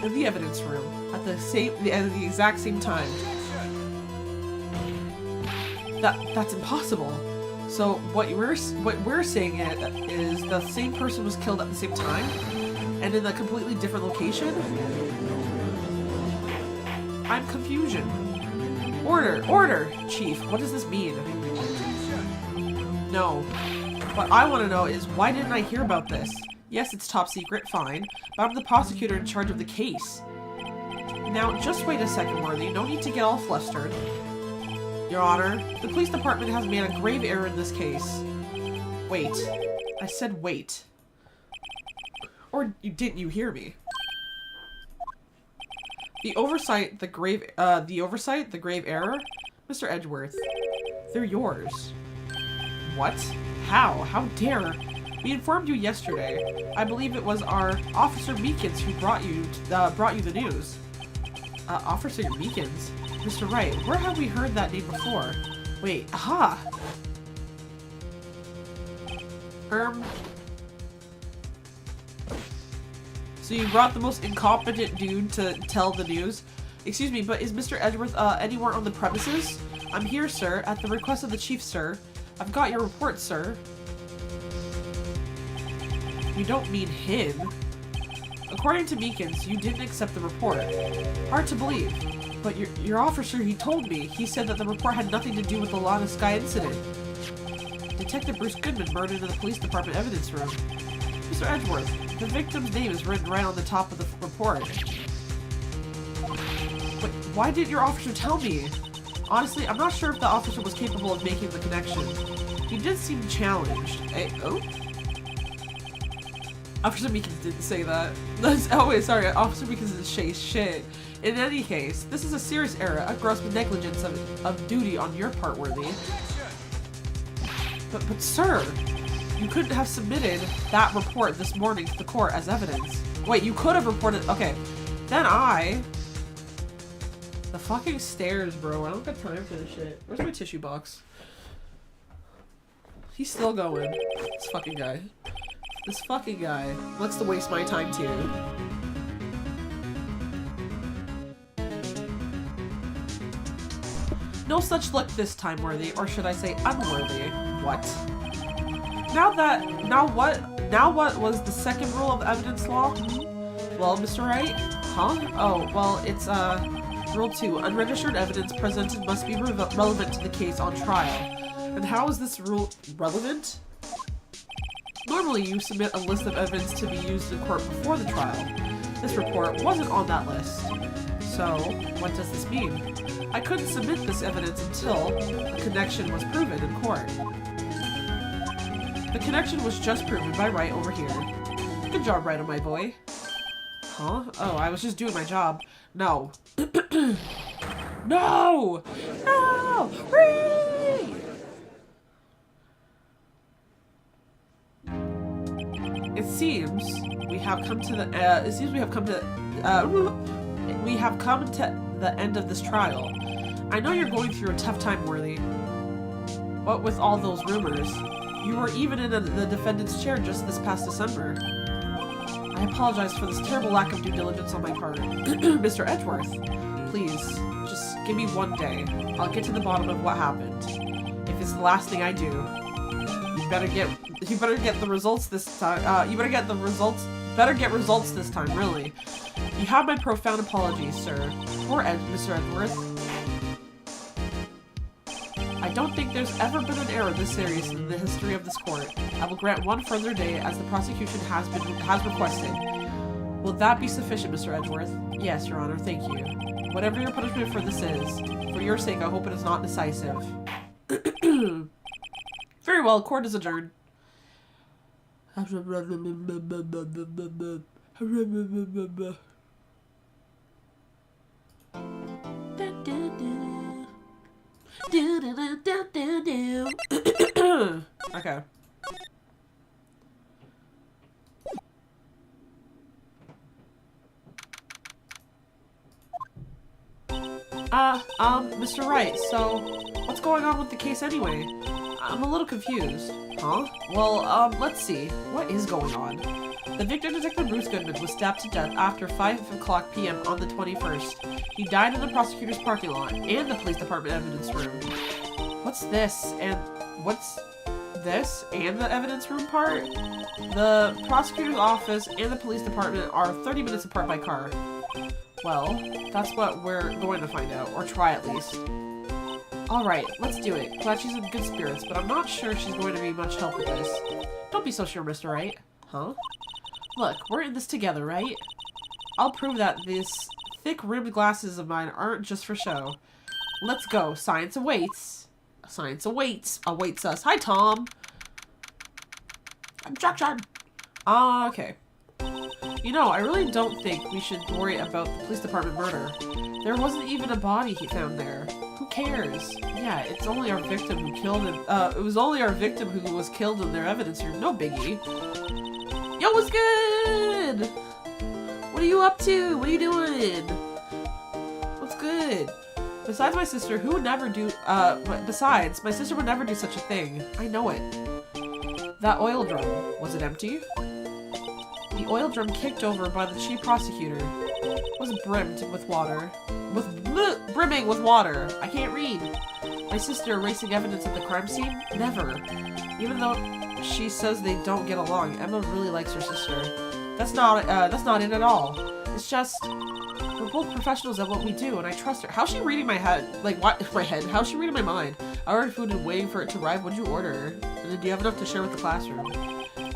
in the evidence room at the exact same time. That's impossible. So what we're saying is the same person was killed at the same time and in a completely different location? I'm confusion. Order, Chief. What does this mean? No. What I want to know is why didn't I hear about this? Yes, it's top secret, fine, but I'm the prosecutor in charge of the case. Now, just wait a second, Worthy. No need to get all flustered. Your Honor, the police department has made a grave error in this case. Wait. I said wait. Or didn't you hear me? The oversight, the grave error? Mr. Edgeworth, they're yours. What? How? How dare? We informed you yesterday. I believe it was our Officer Meekins who brought you the news. Officer Meekins? Mr. Wright, where have we heard that name before? Wait, aha! So you brought the most incompetent dude to tell the news? Excuse me, but is Mr. Edgeworth, anywhere on the premises? I'm here, sir, at the request of the chief, sir. I've got your report, sir. You don't mean him. According to Meekins, you didn't accept the report. Hard to believe. But your officer, he told me. He said that the report had nothing to do with the Lana Sky incident. Detective Bruce Goodman murdered in the police department evidence room. Mr. Edgeworth, the victim's name is written right on the top of the report. But why didn't your officer tell me? Honestly, I'm not sure if the officer was capable of making the connection. He did seem challenged. Oh? Officer Meekins didn't say that. Oh wait, sorry. Officer Meekins didn't say shit. In any case, this is a serious error, a gross negligence of duty on your part, Worthy. But sir, you couldn't have submitted that report this morning to the court as evidence. Wait, you could have reported. Okay, then the fucking stairs, bro. I don't got time for this shit. Where's my tissue box? He's still going. This fucking guy. This fucking guy likes to waste my time too. No such luck this time, Worthy, or should I say unworthy. What? Now what was the second rule of evidence law? Well, Mr. Wright? Huh? Oh, well, it's, Rule 2. Unregistered evidence presented must be relevant to the case on trial. And how is this rule relevant? Normally, you submit a list of evidence to be used in court before the trial. This report wasn't on that list. So, what does this mean? I couldn't submit this evidence until the connection was proven in court. The connection was just proven by Wright over here. Good job, Wright, my boy. Huh? Oh, I was just doing my job. No. No! No! Free! It seems we have come to the end of this trial. I know you're going through a tough time, Worthy. What with all those rumors? You were even in the defendant's chair just this past December. I apologize for this terrible lack of due diligence on my part. Mr. Edgeworth, please, just give me one day. I'll get to the bottom of what happened. If it's the last thing I do, you better get the results this time. Better get results this time, really. You have my profound apologies, sir. Poor Mr. Edgeworth. I don't think there's ever been an error this serious in the history of this court. I will grant one further day as the prosecution has requested. Will that be sufficient, Mr. Edgeworth? Yes, Your Honor, thank you. Whatever your punishment for this is, for your sake, I hope it is not decisive. Very well, court is adjourned. Okay. Mr. Wright, so what's going on with the case anyway? I'm a little confused. Huh? Well, let's see. What is going on? The victim, Detective Bruce Goodman, was stabbed to death after 5 o'clock p.m. on the 21st. He died in the prosecutor's parking lot and the police department evidence room. What's this? And what's this? And the evidence room part? The prosecutor's office and the police department are 30 minutes apart by car. Well, that's what we're going to find out, or try at least. Alright, let's do it. Glad she's in good spirits, but I'm not sure she's going to be much help with this. Don't be so sure, Mr. Wright. Huh? Look, we're in this together, right? I'll prove that these thick-rimmed glasses of mine aren't just for show. Let's go. Science awaits. Science awaits us. Hi, Tom. I'm Jackson. Okay. You know, I really don't think we should worry about the police department murder. There wasn't even a body he found there. Who cares? Yeah, it's only our victim who killed him. It was only our victim who was killed in their evidence room. No biggie. Yo, what's good? What are you up to? What are you doing? What's good? Besides my sister, who would never do, besides, my sister would never do such a thing. I know it. That oil drum, was it empty? The oil drum kicked over by the chief prosecutor was brimmed with water. Brimming with water. I can't read. My sister erasing evidence at the crime scene? Never. Even though she says they don't get along, Emma really likes her sister. That's not it at all. It's just, we're both professionals at what we do, and I trust her. How's she reading my head? Like, what? My head? How's she reading my mind? I ordered food and waiting for it to arrive. What'd you order? And then do you have enough to share with the classroom?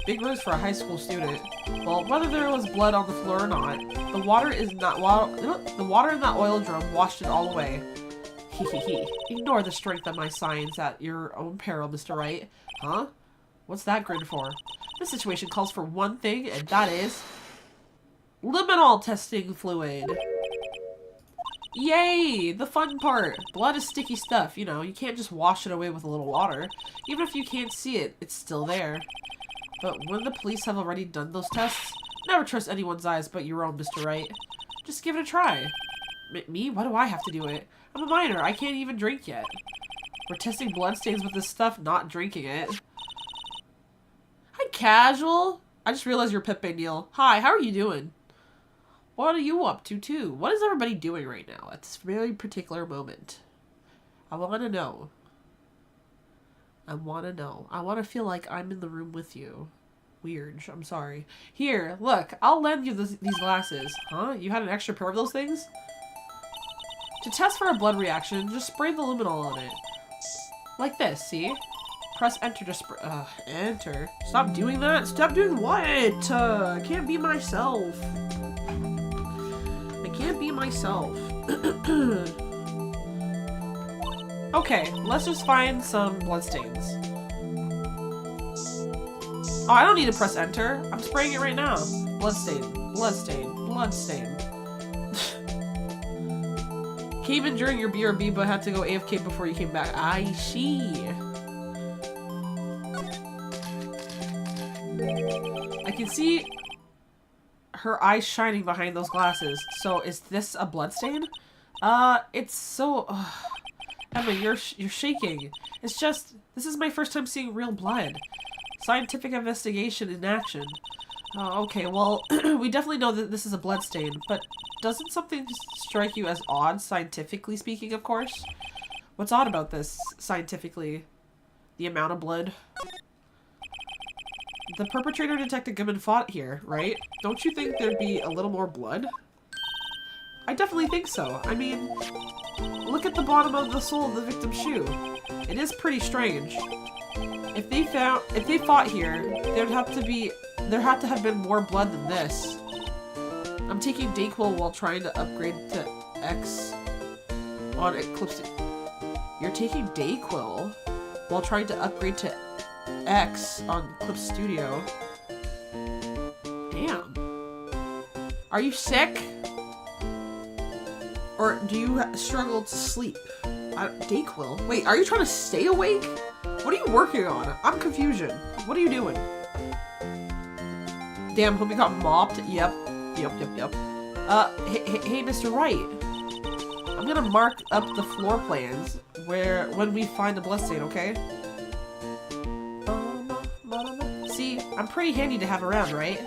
Big words for a high school student. Well, whether there was blood on the floor or not, the water in that oil drum washed it all away. Hehehe. Ignore the strength of my science at your own peril, Mr. Wright. Huh? What's that grin for? This situation calls for one thing, and that is liminal testing fluid. Yay! The fun part. Blood is sticky stuff, you know, you can't just wash it away with a little water. Even if you can't see it, it's still there. But when the police have already done those tests, never trust anyone's eyes but your own, Mr. Wright. Just give it a try. Me? Why do I have to do it? I'm a minor. I can't even drink yet. We're testing bloodstains with this stuff, not drinking it. Hi, Casual. I just realized you're Pepe Neal. Hi, how are you doing? What are you up to, too? What is everybody doing right now at this very particular moment? I want to know. I want to know. I want to feel like I'm in the room with you. Weird. I'm sorry. Here, look. I'll lend you these glasses. Huh? You had an extra pair of those things? To test for a blood reaction, just spray the luminol on it. Like this, see? Press enter to spray. Enter. Stop doing that. Stop doing what? I can't be myself. I can't be myself. Okay, let's just find some bloodstains. Oh, I don't need to press enter. I'm spraying it right now. Bloodstain. Bloodstain. Bloodstain. Came in during your BRB, but had to go AFK before you came back. I see. I can see her eyes shining behind those glasses. So, is this a bloodstain? It's so... Emma, you're shaking. It's just, this is my first time seeing real blood. Scientific investigation in action. Oh, okay, well, we definitely know that this is a bloodstain, but doesn't something strike you as odd, scientifically speaking, of course? What's odd about this, scientifically? The amount of blood? The perpetrator, Detective Goodman, fought here, right? Don't you think there'd be a little more blood? I definitely think so. I mean, look at the bottom of the sole of the victim's shoe. It is pretty strange. If they fought here, there had to have been more blood than this. I'm taking Dayquil while trying to upgrade to X on Eclipse. You're taking Dayquil while trying to upgrade to X on Eclipse Studio. Damn. Are you sick? Or do you struggle to sleep? Dayquil? Wait, are you trying to stay awake? What are you working on? I'm confusion. What are you doing? Damn, homie got mopped. Yep. Hey, Mr. Wright. I'm gonna mark up the floor plans when we find the bloodstain, okay? See, I'm pretty handy to have around, right?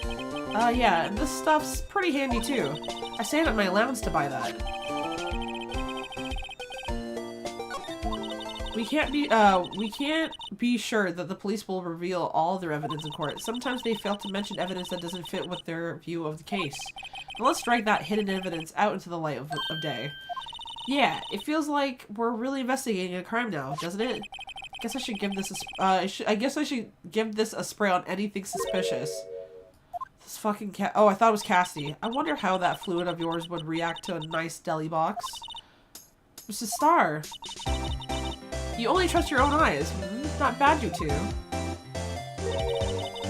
Yeah, this stuff's pretty handy too. I saved up my allowance to buy that. We can't be sure that the police will reveal all their evidence in court. Sometimes they fail to mention evidence that doesn't fit with their view of the case. But let's drag that hidden evidence out into the light of day. Yeah, it feels like we're really investigating a crime now, doesn't it? I guess I should give this I guess I should give this a spray on anything suspicious. This fucking cat. Oh, I thought it was Cassie. I wonder how that fluid of yours would react to a nice deli box. Mr. Star. You only trust your own eyes. Not bad, you two.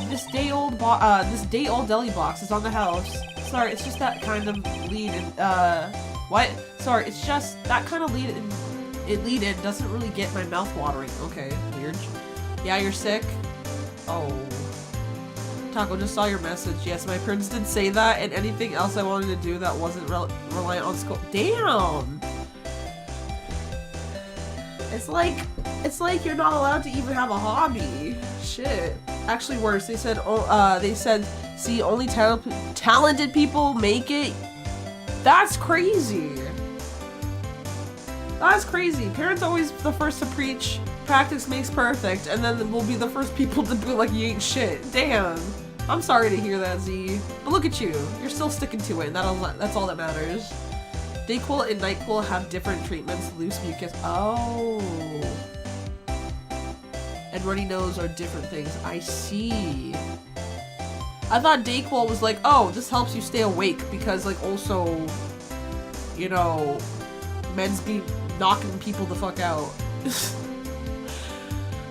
This day-old deli box is on the house. Sorry, it's just that kind of lead-in. What? Sorry, it's just that kind of lead-in doesn't really get my mouth watering. Okay, weird. Yeah, you're sick? Oh. Taco, just saw your message. Yes, my parents did say that, and anything else I wanted to do that wasn't reliant on school. Damn! It's like you're not allowed to even have a hobby. Shit. Actually worse, they said, see, only talented people make it. That's crazy. That's crazy. Parents always the first to preach, practice makes perfect, and then we'll be the first people to be like, you ain't shit. Damn. I'm sorry to hear that, Z. But look at you. You're still sticking to it, and that's all that matters. Dayquil and NyQuil have different treatments. Loose mucus. Oh. And runny nose are different things. I see. I thought Dayquil was like, oh, this helps you stay awake because, like, also, you know, men's be knocking people the fuck out.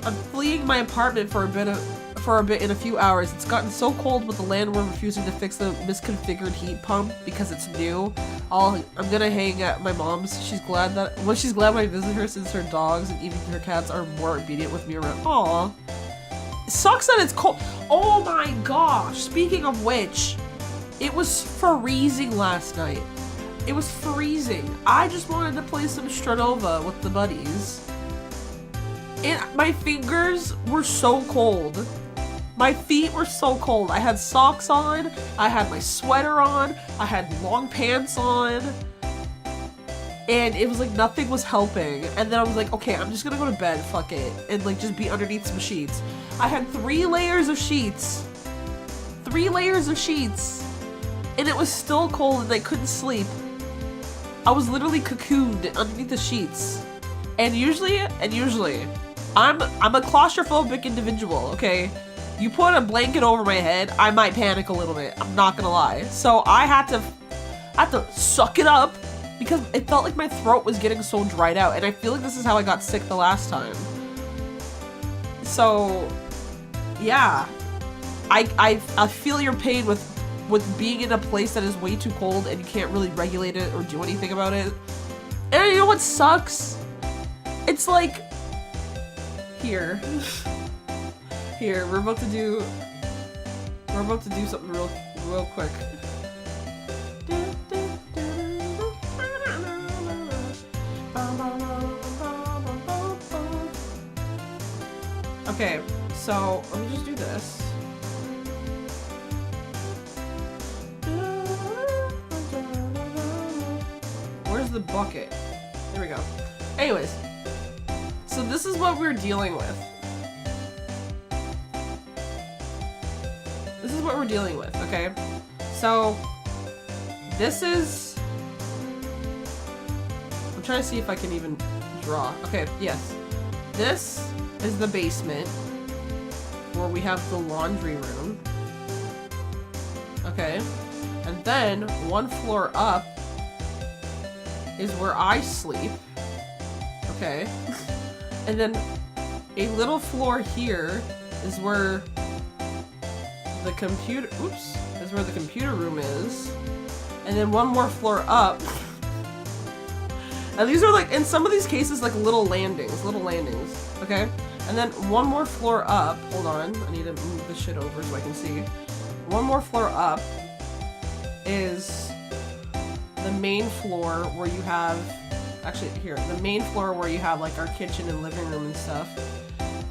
I'm fleeing my apartment for a bit in a few hours. It's gotten so cold with the landlord refusing to fix the misconfigured heat pump because it's new. I'm gonna hang at my mom's. She's glad when I visit her since her dogs and even her cats are more obedient with me around. Aw. It sucks that it's cold. Oh my gosh. Speaking of which, it was freezing last night. It was freezing. I just wanted to play some Stranova with the buddies. And my fingers were so cold. My feet were so cold. I had socks on, I had my sweater on, I had long pants on, and it was like nothing was helping. And then I was like, okay, I'm just gonna go to bed, fuck it, and like just be underneath some sheets. I had 3 layers of sheets. 3 layers of sheets. And it was still cold and I couldn't sleep. I was literally cocooned underneath the sheets. And usually, I'm a claustrophobic individual, okay? You put a blanket over my head, I might panic a little bit. I'm not gonna lie. So I had to suck it up because it felt like my throat was getting so dried out, and I feel like this is how I got sick the last time. So, yeah, I feel your pain with being in a place that is way too cold and you can't really regulate it or do anything about it. And you know what sucks? It's like here. Here, we're about to do something real quick. Okay, so let me just do this. Where's the bucket? There we go. Anyways, so this is what we're dealing with. This is what we're dealing with, okay? So, this is... I'm trying to see if I can even draw. Okay, yes. This is the basement, where we have the laundry room. Okay. And then one floor up is where I sleep. Okay. And then a little floor here is where the computer, oops, is where the computer room is. And then one more floor up. And these are like, in some of these cases, like little landings, okay? And then one more floor up, hold on, I need to move this shit over so I can see. One more floor up is the main floor where you have, actually here, the main floor where you have like our kitchen and living room and stuff.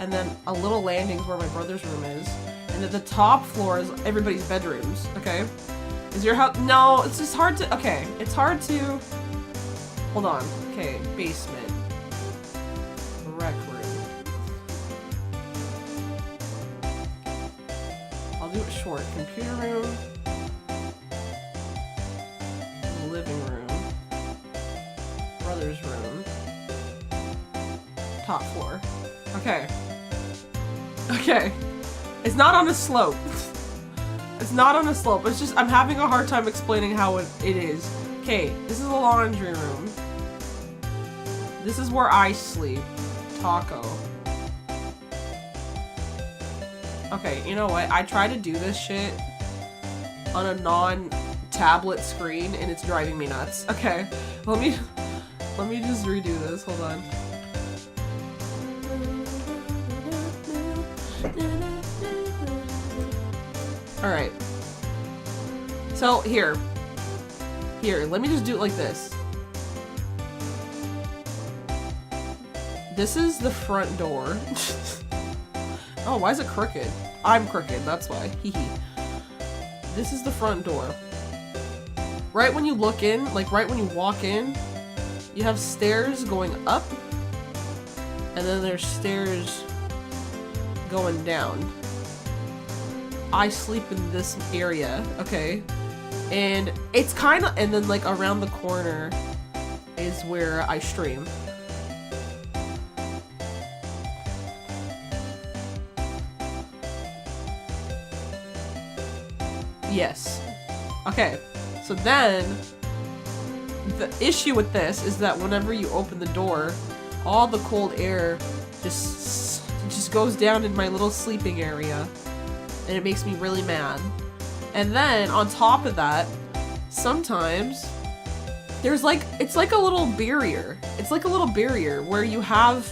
And then a little landings where my brother's room is. And at the top floor is everybody's bedrooms, okay? Is your house, no, it's just hard to, okay, it's hard to, hold on, okay, basement, rec room. I'll do it short, computer room, living room, brother's room, top floor, okay, okay, it's not on a slope. It's not on a slope, it's just, I'm having a hard time explaining how it is. Okay, this is a laundry room. This is where I sleep. Taco. Okay, you know what? I try to do this shit on a non-tablet screen and it's driving me nuts. Okay, let me just redo this, hold on. Alright. So, here, let me just do it like this. This is the front door. Oh, why is it crooked? I'm crooked, that's why. Hehe. This is the front door. Right when you look in, like right when you walk in, you have stairs going up, and then there's stairs going down. I sleep in this area, okay? And it's kind of, and then like around the corner is where I stream. Yes. Okay, so then the issue with this is that whenever you open the door, all the cold air just goes down in my little sleeping area, and it makes me really mad. And then on top of that, sometimes there's like, it's like a little barrier. It's like a little barrier where you have,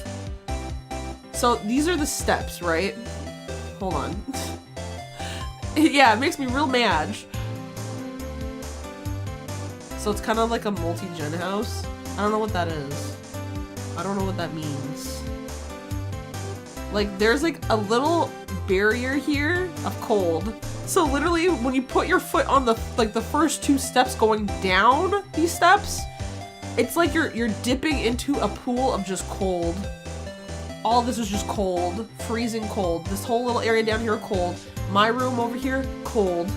so these are the steps, right? Hold on. Yeah, it makes me real mad. So it's kind of like a multi-gen house. I don't know what that is. I don't know what that means. Like, there's like a little barrier here of cold. So literally, when you put your foot on the, like the first two steps going down these steps, it's like you're dipping into a pool of just cold. All this is just cold, freezing cold. This whole little area down here, cold. My room over here, cold.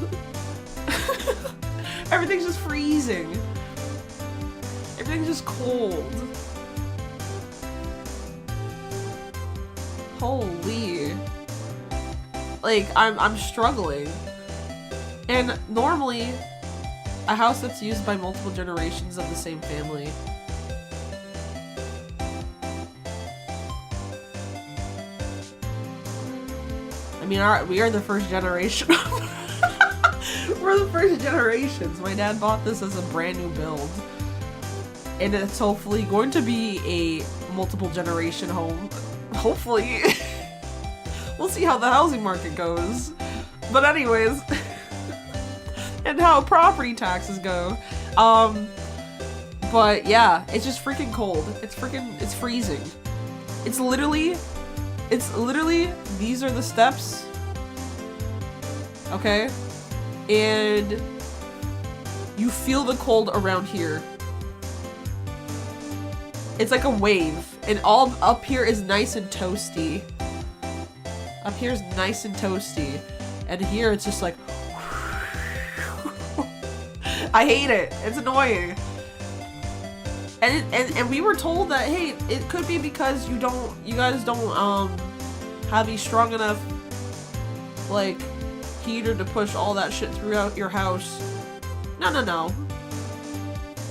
Everything's just freezing. Everything's just cold. Holy. Like, I'm struggling. And normally, a house that's used by multiple generations of the same family. I mean, we are the first generation. We're the first generations. My dad bought this as a brand new build. And it's hopefully going to be a multiple generation home. Hopefully. We'll see how the housing market goes. But anyways. And how property taxes go. But yeah, it's just freaking cold. It's freezing. It's literally, these are the steps. Okay? And you feel the cold around here. It's like a wave. And all up here is nice and toasty. Up here is nice and toasty. And here it's just like... I hate it. It's annoying. And we were told that, hey, it could be because you guys don't have a strong enough like heater to push all that shit throughout your house. No.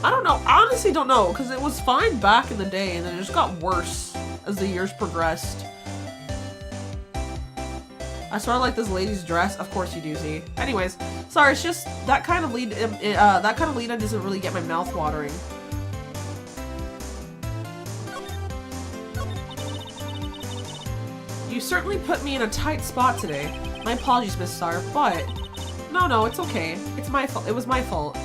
I don't know. I honestly don't know, because it was fine back in the day, and then it just got worse as the years progressed. I sort of like this lady's dress. Of course you do, see. Anyways, sorry, it's just that kind of lead. That kind of lead-in doesn't really get my mouth watering. You certainly put me in a tight spot today. My apologies, Miss Star, but no, it's okay. It's my fault. It was my fault.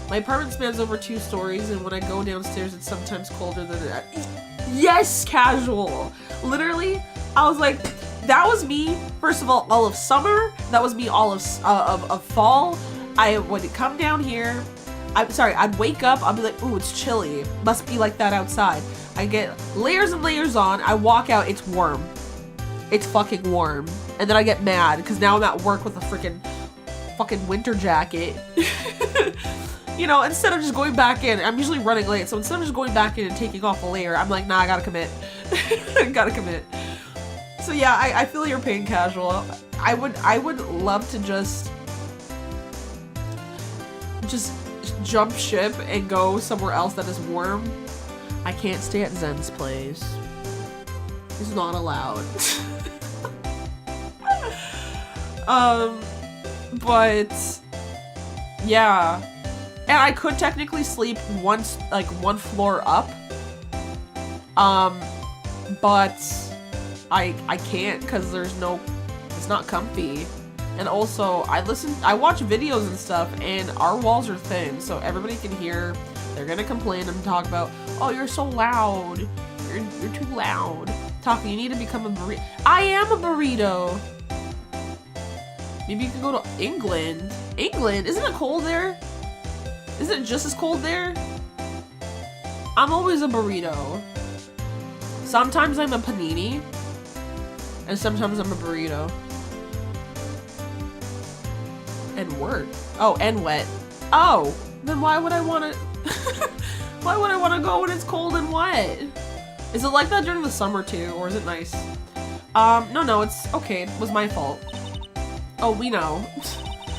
My apartment spans over 2 stories, and when I go downstairs, it's sometimes colder than that. Yes, casual. Literally, I was like, that was me. First of all of summer. That was me all of fall. I would come down here. I'm sorry. I'd wake up. I'd be like, ooh, it's chilly. Must be like that outside. I get layers and layers on. I walk out. It's warm. It's fucking warm. And then I get mad because now I'm at work with a fucking winter jacket. You know, instead of just going back in, I'm usually running late, so instead of just going back in and taking off a layer, I'm like, nah, I gotta commit. Gotta commit. So yeah, I feel your pain, casual. I would love to just jump ship and go somewhere else that is warm. I can't stay at Zen's place. It's not allowed. But yeah. And I could technically sleep one floor up. But I can't because it's not comfy. And also I watch videos and stuff, and our walls are thin, so everybody can hear. They're gonna complain and talk about, oh, you're so loud. You're too loud. Talking, you need to become a burrito. I am a burrito. Maybe you can go to England. England? Isn't it cold there? Isn't it just as cold there? I'm always a burrito. Sometimes I'm a panini. And sometimes I'm a burrito. And word. Oh, and wet. Oh, then why would I want to... why would I want to go when it's cold and wet? Is it like that during the summer too, or is it nice? No, it's okay. It was my fault. Oh, we know.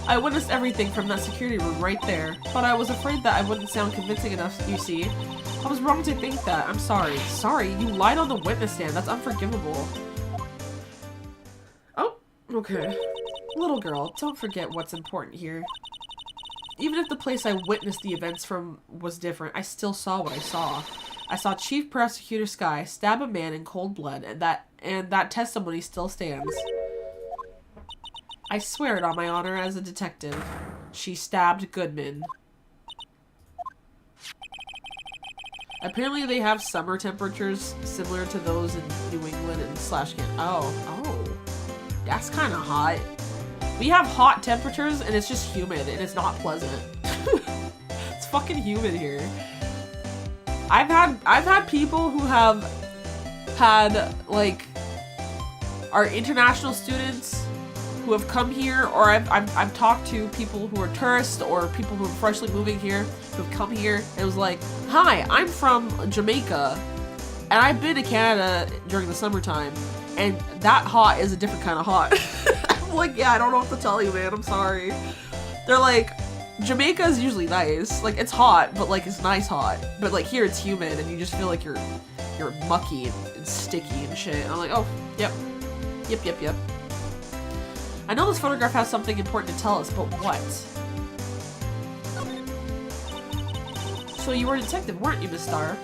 I witnessed everything from that security room right there, but I was afraid that I wouldn't sound convincing enough, you see. I was wrong to think that. I'm sorry. Sorry, you lied on the witness stand. That's unforgivable. Oh, okay. Little girl, don't forget what's important here. Even if the place I witnessed the events from was different, I still saw what I saw. I saw Chief Prosecutor Sky stab a man in cold blood, and that testimony still stands. I swear it on my honor as a detective. She stabbed Goodman. Apparently they have summer temperatures similar to those in New England and /Canada. Oh. That's kind of hot. We have hot temperatures and it's just humid and it's not pleasant. It's fucking humid here. I've had people who have had, like, our international students who have come here, or I've talked to people who are tourists or people who are freshly moving here who have come here and it was like, hi, I'm from Jamaica and I've been to Canada during the summertime and that hot is a different kind of hot. I'm like, yeah, I don't know what to tell you, man. I'm sorry. They're like, Jamaica is usually nice. Like, it's hot, but like it's nice hot. But like here it's humid and you just feel like you're mucky and sticky and shit. And I'm like, oh, yep. Yep. I know this photograph has something important to tell us, but what? So you were a detective, weren't you, Miss Star?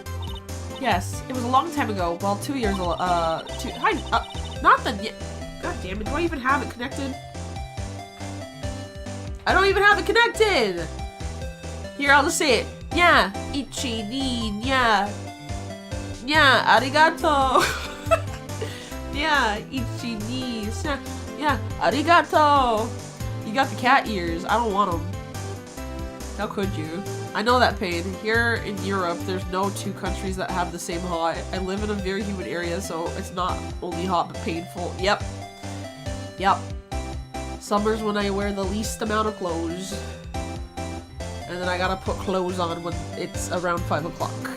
Yes, it was a long time ago. Well, 2 years, not the, god damn it, do I even have it connected? I don't even have it connected! Here, I'll just say it. Yeah, ichi ni, yeah. Yeah, arigato. Yeah, ichi ni, yeah, arigato! You got the cat ears. I don't want them. How could you? I know that pain. Here in Europe, there's no 2 countries that have the same hot. I live in a very humid area, so it's not only hot but painful. Yep. Summer's when I wear the least amount of clothes. And then I gotta put clothes on when it's around 5 o'clock.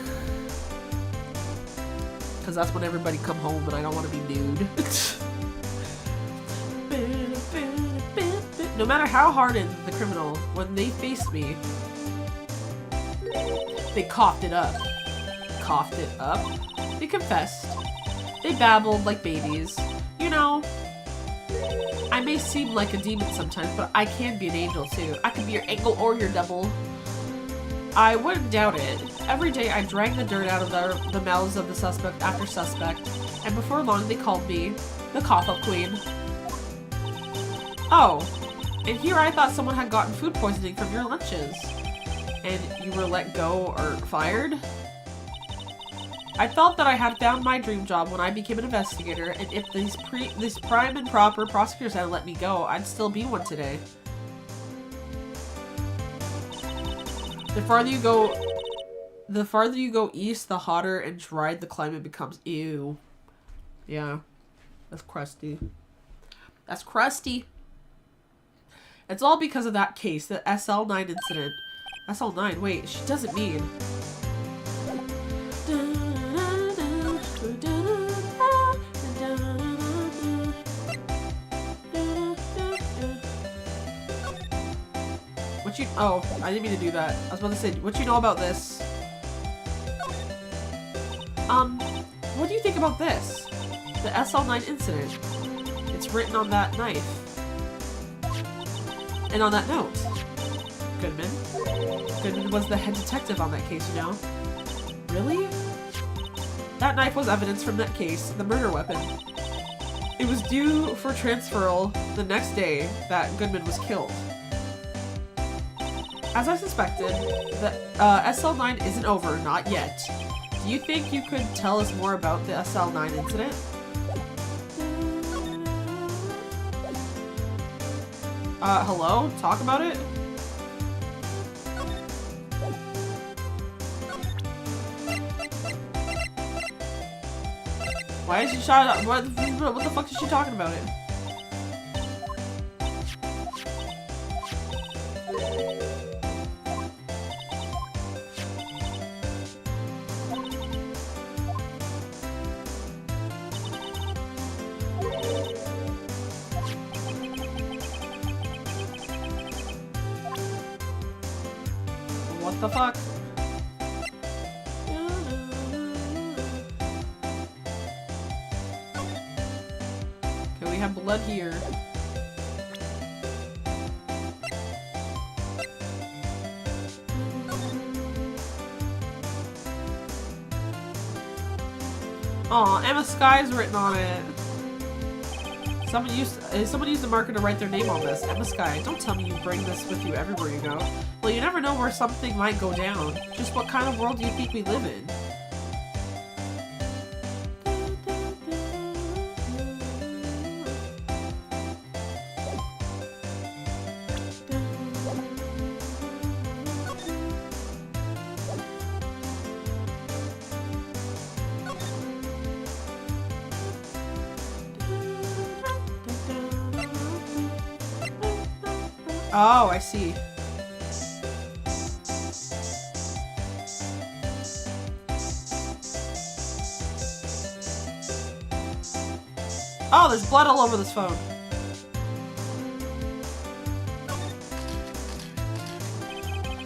Because that's when everybody come home and I don't want to be nude. no matter how hardened the criminal, when they faced me, they coughed it up. Coughed it up? They confessed. They babbled like babies. You know, I may seem like a demon sometimes, but I can be an angel too. I can be your angel or your devil. I wouldn't doubt it. Every day I drag the dirt out of the mouths of the suspect after suspect, and before long they called me the cough-up queen. Oh, and here I thought someone had gotten food poisoning from your lunches. And you were let go or fired? I felt that I had found my dream job when I became an investigator, and if these prime and proper prosecutors had let me go, I'd still be one today. The farther you go east, the hotter and dry the climate becomes. Ew. Yeah. That's crusty. That's crusty. It's all because of that case, the SL9 incident. SL9, wait, she doesn't mean. What you, oh, I didn't mean to do that. I was about to say, what you know about this? What do you think about this? The SL9 incident. It's written on that knife. And on that note. Goodman. Goodman was the head detective on that case, you know? Really? That knife was evidence from that case, the murder weapon. It was due for transferal the next day that Goodman was killed. As I suspected, the SL9 isn't over, not yet. Do you think you could tell us more about the SL9 incident? Hello? Talk about it? Why is she shot? What the fuck is she talking about it? What the fuck? Okay, we have blood here. Aw, Emma Sky's written on it. Someone used the marker to write their name on this. Emma Sky, don't tell me you bring this with you everywhere you go. Well, you never know where something might go down. Just what kind of world do you think we live in? Oh, I see. Oh, there's blood all over this phone.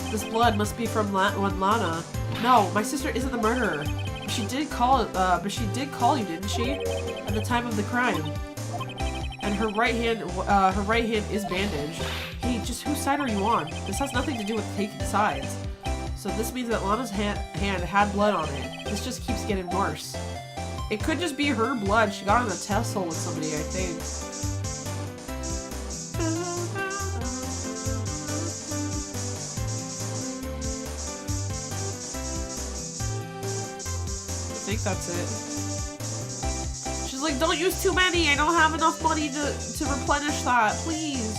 This blood must be from Lana. No, my sister isn't the murderer. She did call, but she did call you, didn't she? At the time of the crime. And her right hand is bandaged. Hey, just whose side are you on? This has nothing to do with taking sides. So this means that Lana's hand had blood on it. This just keeps getting worse. It could just be her blood. She got in a tussle with somebody, I think. I think that's it. She's like, don't use too many. I don't have enough money to replenish that. Please.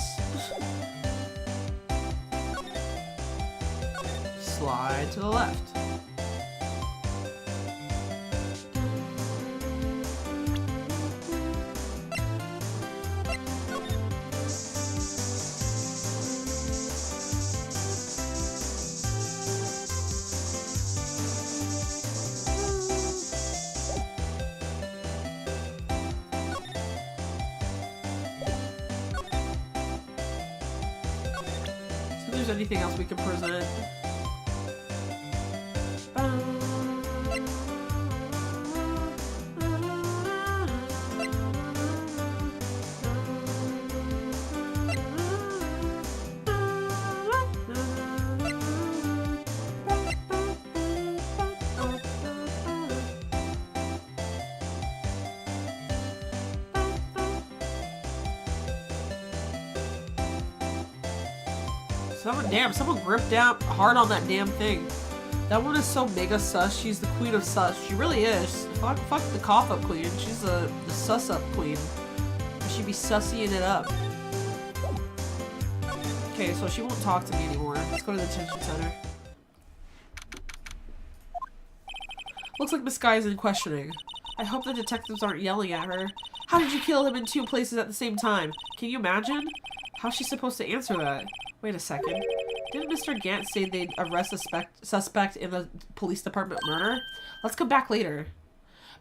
Slide to the left. there's anything else we can present. Someone gripped down hard on that damn thing. That one is so mega sus. She's the queen of sus. She really is. Fuck the cough up queen. She's the sus up queen. She'd be sussying it up. Okay, so she won't talk to me anymore. Let's go to the detention center. Looks like Miss Guy is in questioning. I hope the detectives aren't yelling at her. How did you kill him in 2 places at the same time? Can you imagine? How's she supposed to answer that? Wait a second. Didn't Mr. Gant say they'd arrest a suspect in the police department murder? Let's come back later.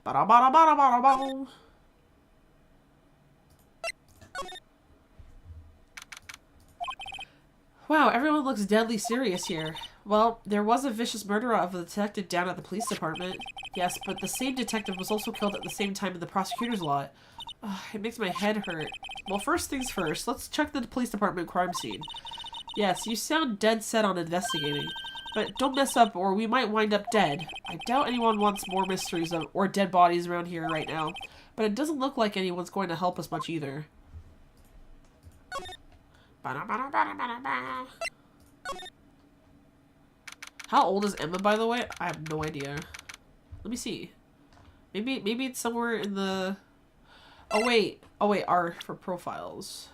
Ba-da-ba-da-ba-da-ba-da-ba. Wow, everyone looks deadly serious here. Well, there was a vicious murder of a detective down at the police department. Yes, but the same detective was also killed at the same time in the prosecutor's lot. Ugh, it makes my head hurt. Well, first things first, let's check the police department crime scene. Yes, you sound dead set on investigating. But don't mess up or we might wind up dead. I doubt anyone wants more mysteries or dead bodies around here right now. But it doesn't look like anyone's going to help us much either. How old is Emma, by the way? I have no idea. Let me see. Maybe it's somewhere in the... Oh wait, R for profiles.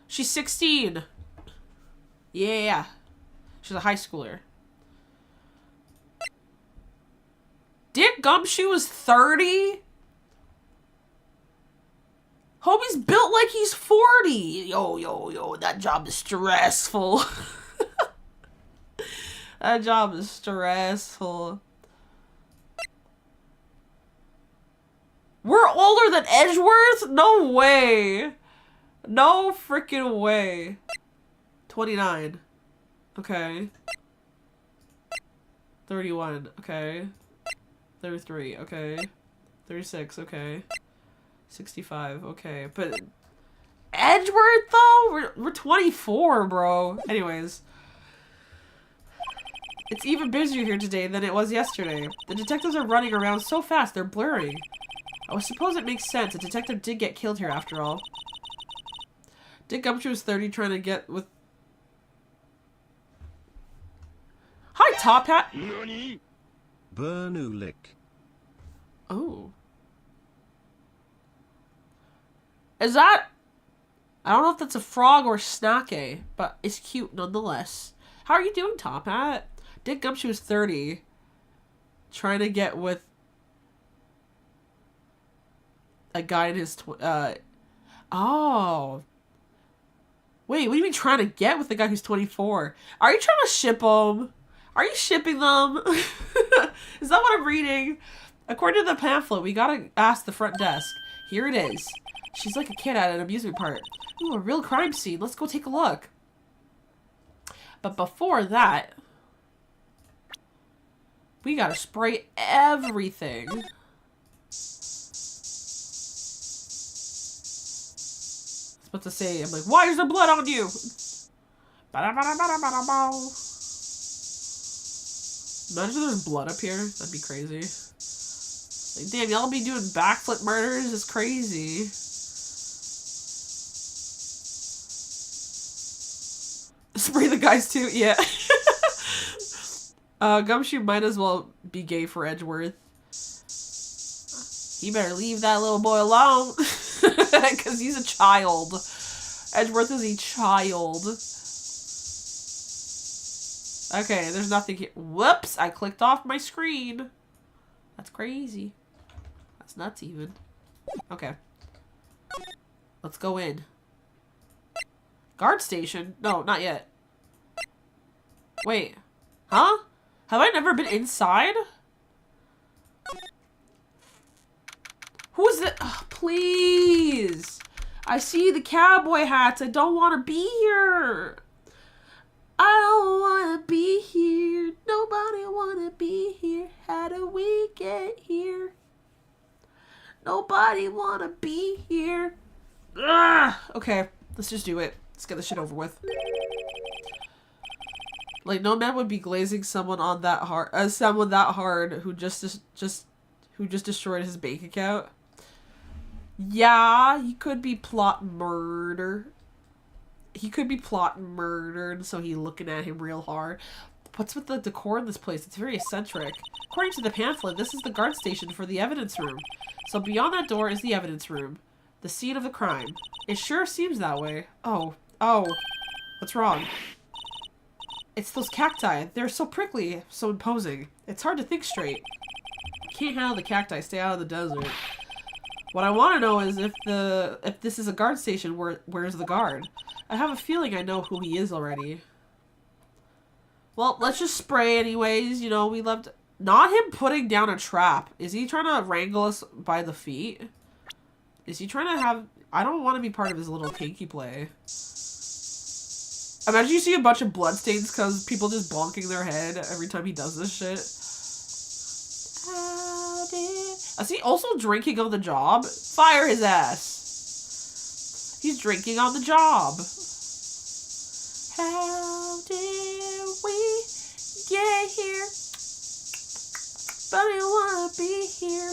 She's 16! Yeah. She's a high schooler. Dick Gumshoe was 30? Homie's built like he's 40! Yo, that job is stressful. That job is stressful. We're older than Edgeworth? No way. No freaking way. 29. Okay. 31. Okay. 33. Okay. 36. Okay. 65. Okay. But Edgeworth though? We're 24, bro. Anyways. It's even busier here today than it was yesterday. The detectives are running around so fast they're blurring. I suppose it makes sense. A detective did get killed here after all. Dick Gumshoe was 30 trying to get with... Hi, Top Hat! Bernulik. Oh. Is that... I don't know if that's a frog or snake, but it's cute nonetheless. How are you doing, Top Hat? Dick Gumshoe was 30. Trying to get with... a guy in his... Oh... Wait, what do you mean trying to get with the guy who's 24? Are you trying to ship them? Are you shipping them? Is that what I'm reading? According to the pamphlet, we gotta ask the front desk. Here it is. She's like a kid at an amusement park. Ooh, a real crime scene. Let's go take a look. But before that, we gotta spray everything. What to say? I'm like, why is there blood on you? Imagine there's blood up here. That'd be crazy. Like, damn, y'all be doing backflip murders? It's crazy. Spray the guys too? Yeah. Gumshoe might as well be gay for Edgeworth. He better leave that little boy alone. Because he's a child. Edgeworth is a child. Okay, there's nothing here. Whoops! I clicked off my screen. That's crazy. That's nuts even. Okay. Let's go in. Guard station? No, not yet. Wait. Huh? Have I never been inside? Who is it? Oh, please. I see the cowboy hats. I don't want to be here. we get here? Nobody wanna be here. Ugh! Okay, let's just do it. Let's get this shit over with. Like, no man would be glazing someone on that hard, someone that hard who just destroyed his bank account. Yeah, he could be plotting murder. He could be plotting murder, and so he's looking at him real hard. What's with the decor in this place? It's very eccentric. According to the pamphlet, this is the guard station for the evidence room. So beyond that door is the evidence room. The scene of the crime. It sure seems that way. Oh. What's wrong? It's those cacti. They're so prickly, so imposing. It's hard to think straight. Can't handle the cacti. Stay out of the desert. What I want to know is if this is a guard station, where's the guard? I have a feeling I know who he is already. Well, let's just spray anyways. You know, we left... Not him putting down a trap. Is he trying to wrangle us by the feet? Is he trying to have... I don't want to be part of his little kinky play. Imagine you see a bunch of bloodstains because people just bonking their head every time he does this shit. Is he also drinking on the job? Fire his ass. He's drinking on the job. How did we get here? But I wanna be here.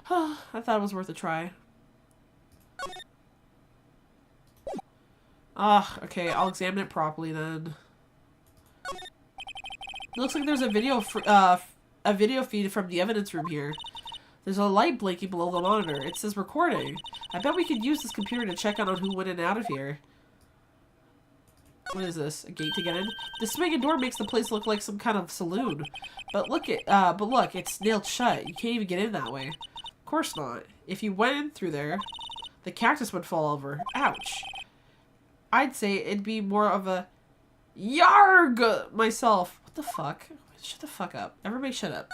I thought it was worth a try. Okay, I'll examine it properly then. Looks like there's a video feed from the evidence room here. There's a light blinking below the monitor. It says recording. I bet we could use this computer to check out on who went in and out of here. What is this? A gate to get in? The swinging door makes the place look like some kind of saloon. But look, it's nailed shut. You can't even get in that way. Of course not. If you went in through there, the cactus would fall over. Ouch. I'd say it'd be more of a yarg myself. What the fuck? Shut the fuck up. Everybody shut up.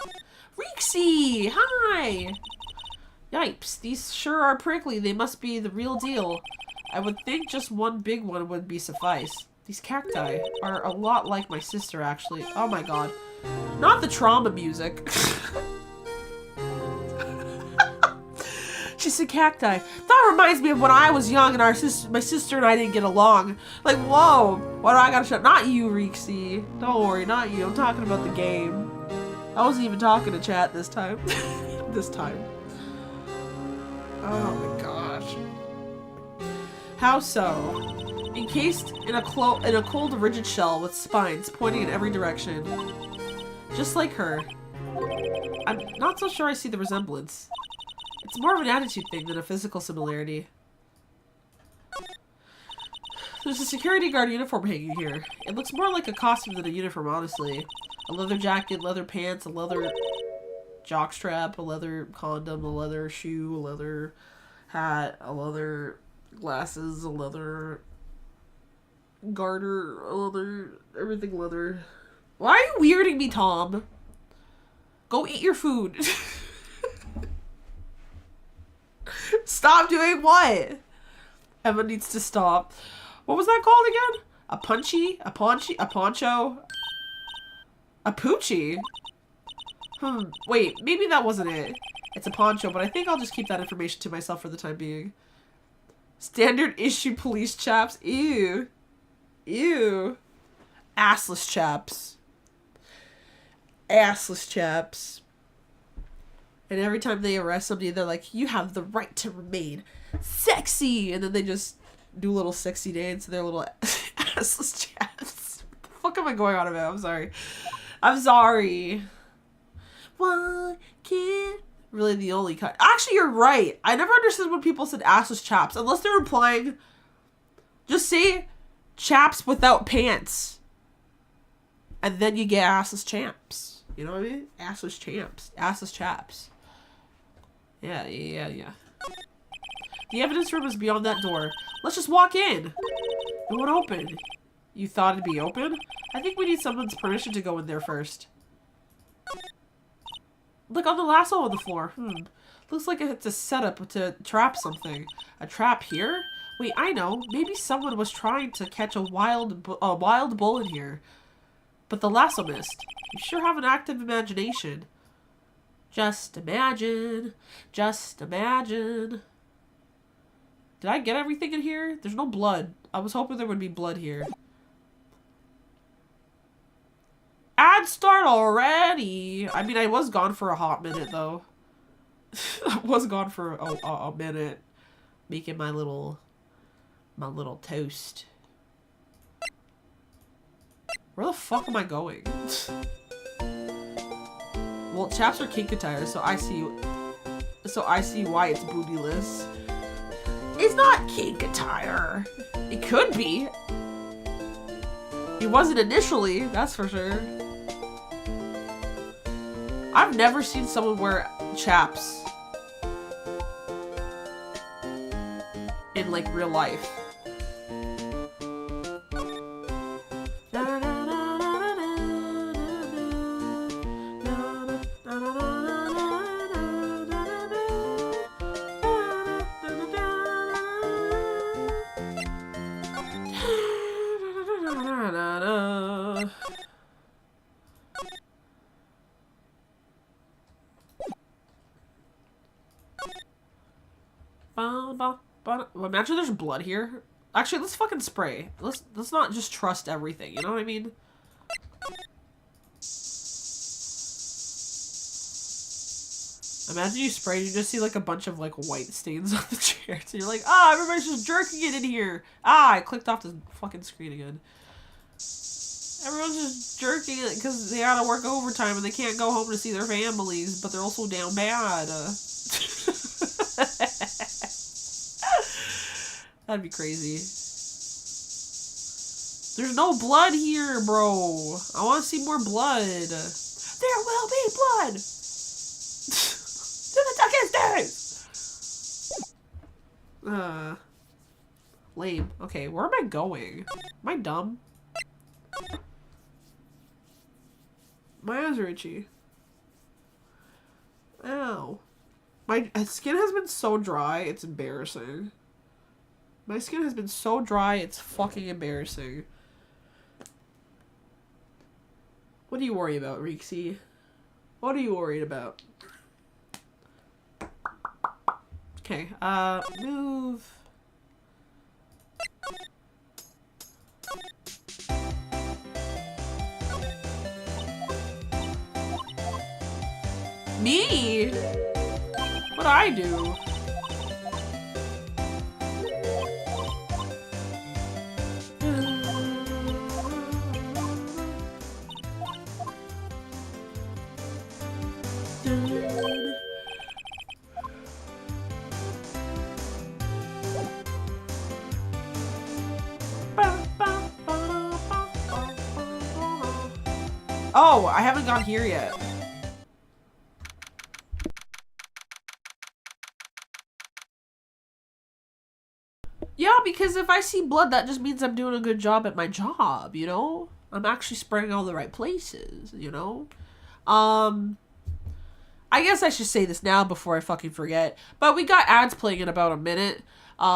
Reeksy! Hi! Yipes, these sure are prickly. They must be the real deal. I would think just one big one would be suffice. These cacti are a lot like my sister, actually. Oh my god. Not the trauma music. She said cacti. That reminds me of when I was young and my sister and I didn't get along. Like, whoa. Why do I gotta shut? Not you, Reeksy. Don't worry, not you. I'm talking about the game. I wasn't even talking to chat this time. This time. Oh my gosh. How so? Encased in a cold, rigid shell with spines pointing in every direction. Just like her. I'm not so sure I see the resemblance. It's more of an attitude thing than a physical similarity. There's a security guard uniform hanging here. It looks more like a costume than a uniform, honestly. A leather jacket, leather pants, a leather jockstrap, a leather condom, a leather shoe, a leather hat, a leather glasses, a leather garter, a leather... everything leather. Why are you weirding me, Tom? Go eat your food. Stop doing what? Emma needs to stop. What was that called again? A punchy? A paunchy? A poncho? A poochie? Wait, maybe that wasn't it. It's a poncho, but I think I'll just keep that information to myself for the time being. Standard issue police chaps. Ew. Ew. Assless chaps. Assless chaps. And every time they arrest somebody, they're like, you have the right to remain sexy. And then they just do a little sexy dance to their little assless chaps. What the fuck am I going on about? I'm sorry. I'm sorry. One kid. Really the only kind. Actually, you're right. I never understood when people said assless chaps. Unless they're implying, just say chaps without pants. And then you get assless champs. You know what I mean? Assless champs. Assless chaps. Yeah. The evidence room is beyond that door. Let's just walk in. It won't open. You thought it'd be open? I think we need someone's permission to go in there first. Look on the lasso on the floor. Looks like it's a setup to trap something. A trap here? Wait, I know. Maybe someone was trying to catch a wild bull in here. But the lasso missed. You sure have an active imagination. Just imagine. Just imagine. Did I get everything in here? There's no blood. I was hoping there would be blood here. Ad start already! I mean, I was gone for a hot minute, though. I was gone for a minute. Making my little toast. Where the fuck am I going? Well, chaps are kink attire, so I see why it's bootyless. It's not kink attire. It could be. It wasn't initially, that's for sure. I've never seen someone wear chaps in like real life. Imagine there's blood here. Actually, let's fucking spray. Let's not just trust everything. You know what I mean? Imagine you spray and you just see like a bunch of like white stains on the chair. So you're like, ah, everybody's just jerking it in here. Ah, I clicked off the fucking screen again. Everyone's just jerking it because they gotta work overtime and they can't go home to see their families, but they're also down bad. That'd be crazy. There's no blood here, bro. I want to see more blood. There will be blood. To the darkest days. Lame. Okay, where am I going? Am I dumb? My eyes are itchy. Ow. My skin has been so dry, it's embarrassing. My skin has been so dry, it's fucking embarrassing. What are you worried about, Reeksy? What are you worried about? Okay, move. Me? What'd I do? Oh, I haven't gone here yet. Yeah, because if I see blood, that just means I'm doing a good job at my job, you know? I'm actually spraying all the right places, you know? I guess I should say this now before I fucking forget. But we got ads playing in about a minute.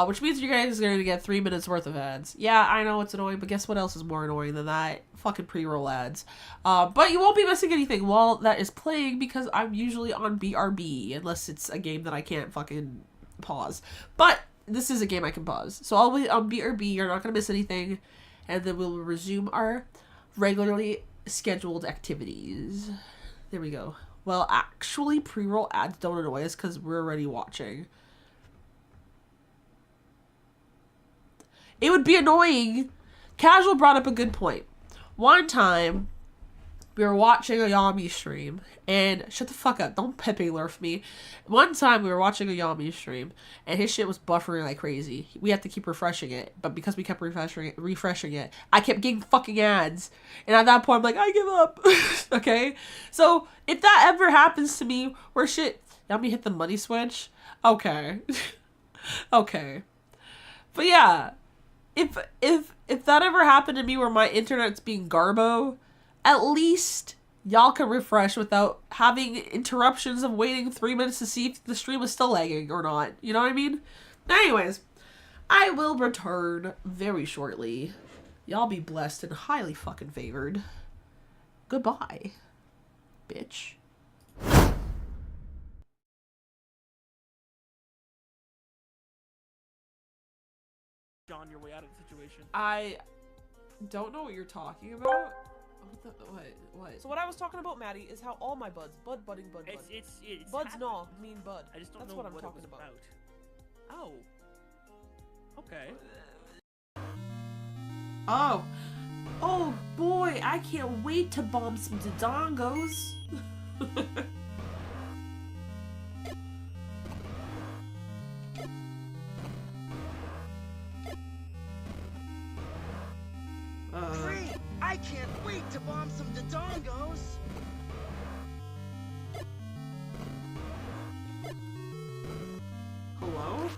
Which means you guys are going to get 3 minutes worth of ads. Yeah, I know it's annoying, but guess what else is more annoying than that? Fucking pre-roll ads. But you won't be missing anything while that is playing because I'm usually on BRB, unless it's a game that I can't fucking pause. But this is a game I can pause. So I'll be on BRB, you're not going to miss anything, and then we'll resume our regularly scheduled activities. There we go. Well, actually, pre-roll ads don't annoy us because we're already watching. It would be annoying. Casual brought up a good point. One time, we were watching a Yami stream, and shut the fuck up, don't Pepe Lurf me. One time, we were watching a Yami stream, and his shit was buffering like crazy. We had to keep refreshing it, but because we kept refreshing it, I kept getting fucking ads. And at that point, I'm like, I give up. Okay? So, if that ever happens to me, where shit, Yami hit the money switch, okay. Okay. But yeah. If that ever happened to me where my internet's being garbo, at least y'all can refresh without having interruptions of waiting 3 minutes to see if the stream is still lagging or not. You know what I mean? Anyways, I will return very shortly. Y'all be blessed and highly fucking favored. Goodbye, bitch. On your way out of the situation. I don't know what you're talking about. What? So what I was talking about, Maddie, is how all my buds, budding. It's Buds happened. no mean bud. I just don't That's know what I'm what talking it was about. Oh. Okay. Oh. Oh boy, I can't wait to bomb some dodongos. Great! I can't wait to bomb some dodongos! Hello?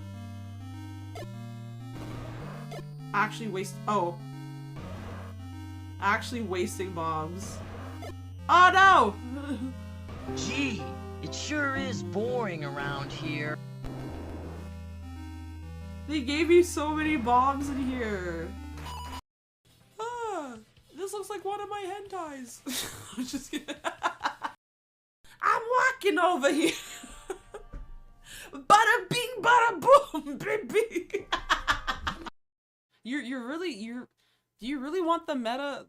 Actually wasting bombs. Oh no! Gee, it sure is boring around here. They gave me so many bombs in here. Ah, this looks like one of my hentais. I'm just kidding. I'm walking over here. Bada bing, bada boom, baby. Do you really want the meta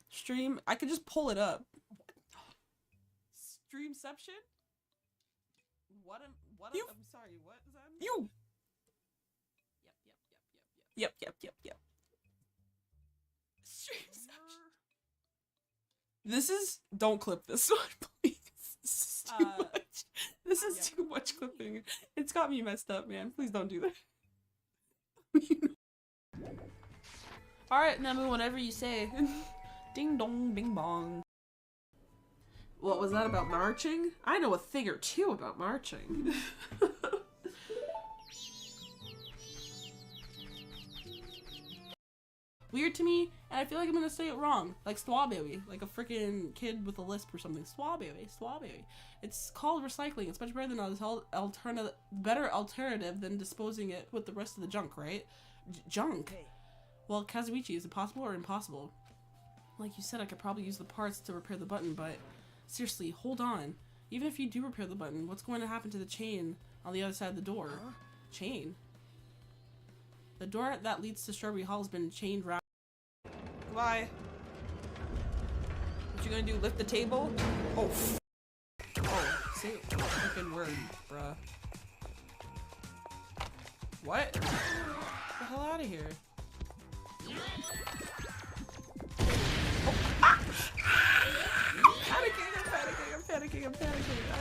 stream? I could just pull it up. Streamception? I'm sorry, what is that? You. Yep. Streamception. This is, don't clip this one, please. This is too much. This is too much clipping. It's got me messed up, man. Please don't do that. Alright, Nemu, whatever you say. Ding dong, bing bong. What was that about marching? I know a thing or two about marching. Weird to me, and I feel like I'm gonna say it wrong. Like strawberry, like a freaking kid with a lisp or something. Strawberry. It's called recycling. It's much better than better alternative than disposing it with the rest of the junk, right? Junk. Well, Kazuichi, is it possible or impossible? Like you said, I could probably use the parts to repair the button, but seriously, hold on. Even if you do repair the button, what's going to happen to the chain on the other side of the door? Huh? Chain? The door that leads to Strawberry Hall has been chained round. Goodbye. What you gonna do? Lift the table? Oh. Oh, say a freaking word, bruh. What? Get the hell out of here. Oh, ah! I'm panicking. I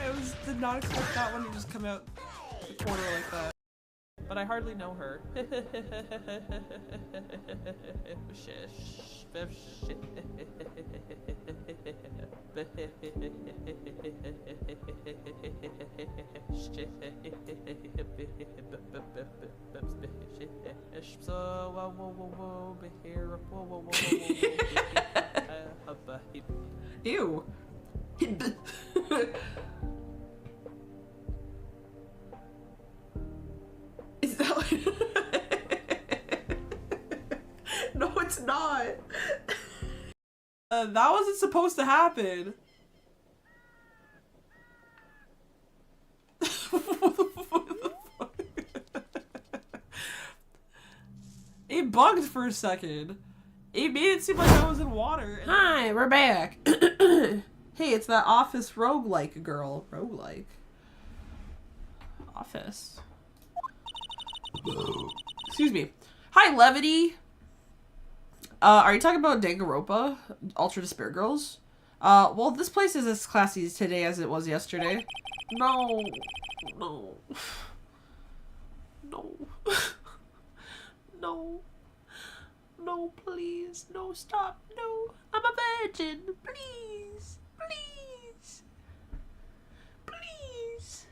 did not expect that one to just come out the corner like that. But I hardly know her. Ew. Is that what... No, it's not. That wasn't supposed to happen. It bugged for a second. It made it seem like I was in water. Hi, we're back. Hey, it's that Office roguelike girl. Roguelike. Office. Excuse me. Hi, Levity. Are you talking about Danganronpa? Ultra Despair Girls? Well, this place is as classy today as it was yesterday. No. No. No. No. No, please. No, stop. No. I'm a virgin. Please. Please. Please.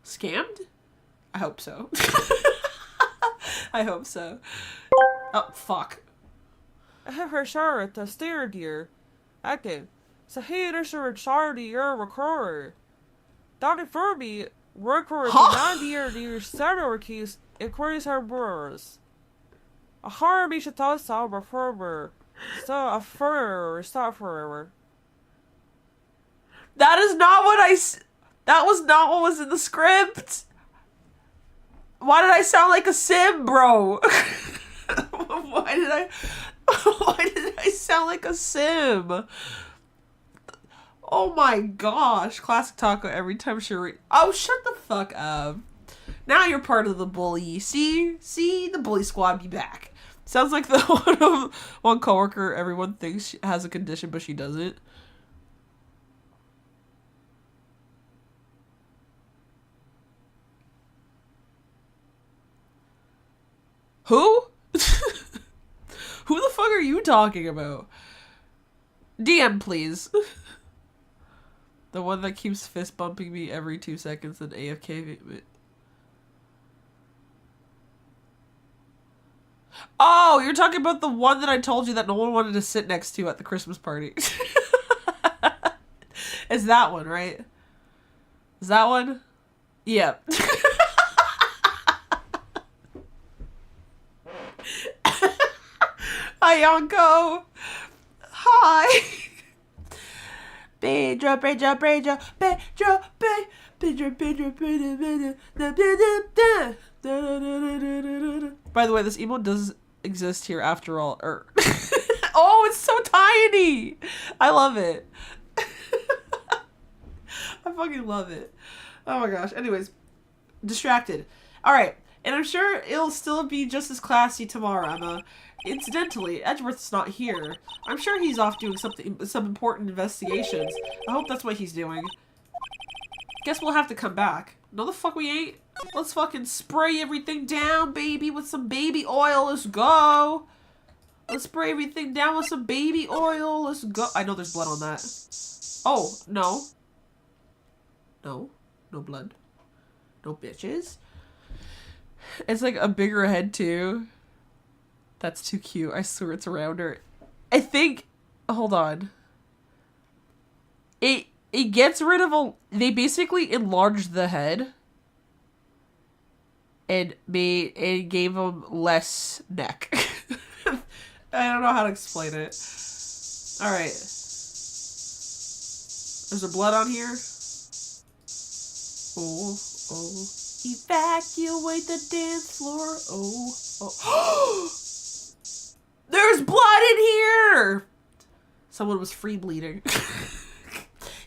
Scammed? I hope so. I hope so. Oh, fuck. Her shirt the steer dear. Okay. So here is a child year recorder. Dr. Furby records the dear several keys increase her words. A harm should also refer Start forever. That is not what that was not what was in the script. Why did I sound like a sim, bro? Why did I sound like a sim? Oh my gosh. Classic Taco every time she oh, shut the fuck up. Now you're part of the bully. See, the bully squad be back. Sounds like the one coworker everyone thinks she has a condition, but she doesn't. Who? Who the fuck are you talking about? DM, please. The one that keeps fist bumping me every 2 seconds and AFK. Oh, you're talking about the one that I told you that no one wanted to sit next to at the Christmas party. It's that one, right? Is that one? Yep. Hi, Yonko. Hi. Pedro. By the way, this emote does exist here after all. Oh, it's so tiny. I love it. I fucking love it. Oh my gosh. Anyways, distracted. All right, and I'm sure it'll still be just as classy tomorrow, Emma. Incidentally, Edgeworth's not here. I'm sure he's off doing some important investigations. I hope that's what he's doing. Guess we'll have to come back. No, the fuck we ain't. Let's fucking spray everything down, baby, with some baby oil. Let's go. Let's spray everything down with some baby oil. Let's go. I know there's blood on that. Oh, no. No. No blood. No bitches. It's like a bigger head, too. That's too cute. I swear it's around her. I think... Hold on. It gets rid of they basically enlarged the head. And gave him less neck. I don't know how to explain it. Alright. Is there blood on here? Oh. Evacuate the dance floor. Oh. There's blood in here! Someone was free bleeding.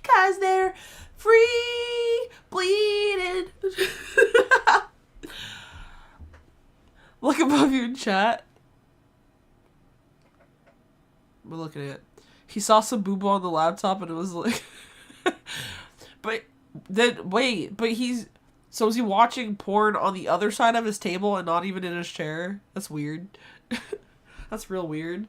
Cause they're free bleeding. Look above you in chat. We're looking at it. He saw some boo-boo on the laptop and it was like... But then, wait, but so is he watching porn on the other side of his table and not even in his chair? That's weird. That's real weird.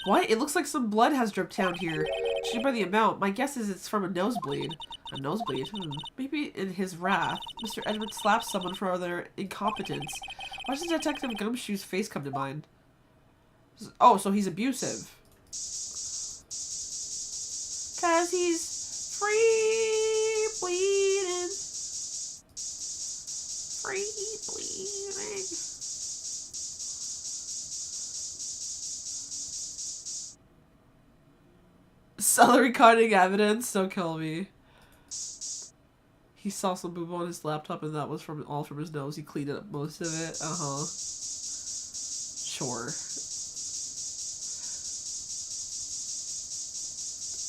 What? It looks like some blood has dripped down here. Judging by the amount, my guess is it's from a nosebleed. A nosebleed? Maybe in his wrath, Mr. Edward slaps someone for their incompetence. Why does Detective Gumshoe's face come to mind? Oh, so he's abusive. Cause he's free bleeding. Free bleeding. Celery cutting evidence, don't kill me. He saw some boo-boo on his laptop and that was all from his nose. He cleaned up most of it. Uh-huh. Sure.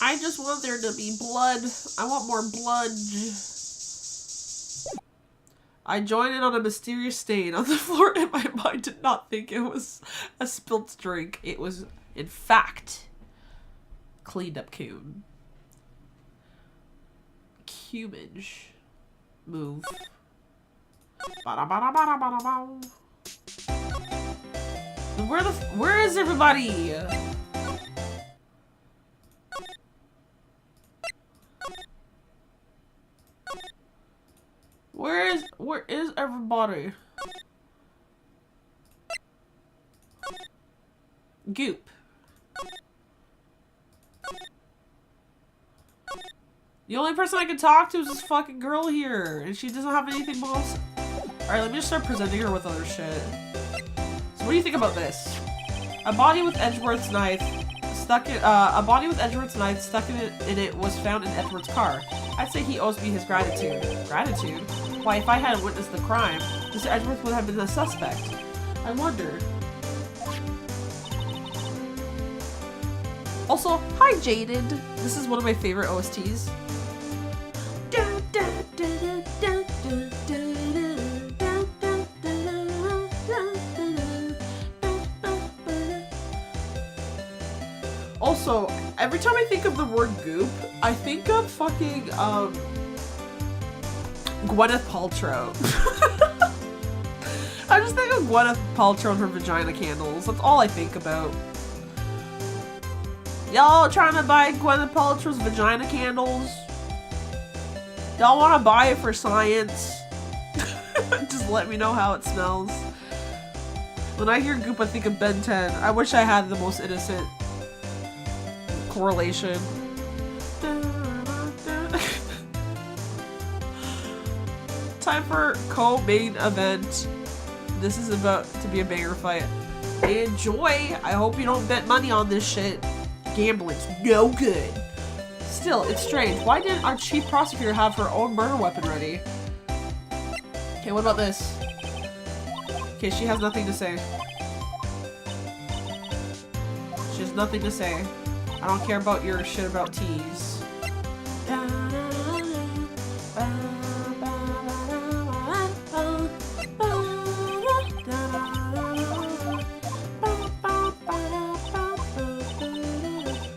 I just want there to be blood. I want more blood. I joined in on a mysterious stain on the floor and my mind did not think it was a spilt drink. It was, in fact, cleaned up cum. Cumage. Move. Where is everybody? Where is everybody? Goop. The only person I can talk to is this fucking girl here, and she doesn't have anything else. Alright, let me just start presenting her with other shit. So what do you think about this? A body with Edgeworth's knife stuck in it was found in Edward's car. I'd say he owes me his gratitude. Gratitude? Why, if I hadn't witnessed the crime, Mr. Edgeworth would have been the suspect. I wonder. Also, hi Jaded. This is one of my favorite OSTs. Also, every time I think of the word goop, I think of fucking, Gwyneth Paltrow. I just think of Gwyneth Paltrow and her vagina candles. That's all I think about. Y'all trying to buy Gwyneth Paltrow's vagina candles? Y'all want to buy it for science? Just let me know how it smells. When I hear goop, I think of Ben 10. I wish I had the most innocent correlation. Time for co-main event. This is about to be a banger fight. Enjoy! I hope you don't bet money on this shit. Gambling's no good. Still, it's strange. Why didn't our chief prosecutor have her own murder weapon ready? Okay, what about this? Okay, she has nothing to say. She has nothing to say. I don't care about your shit about teas.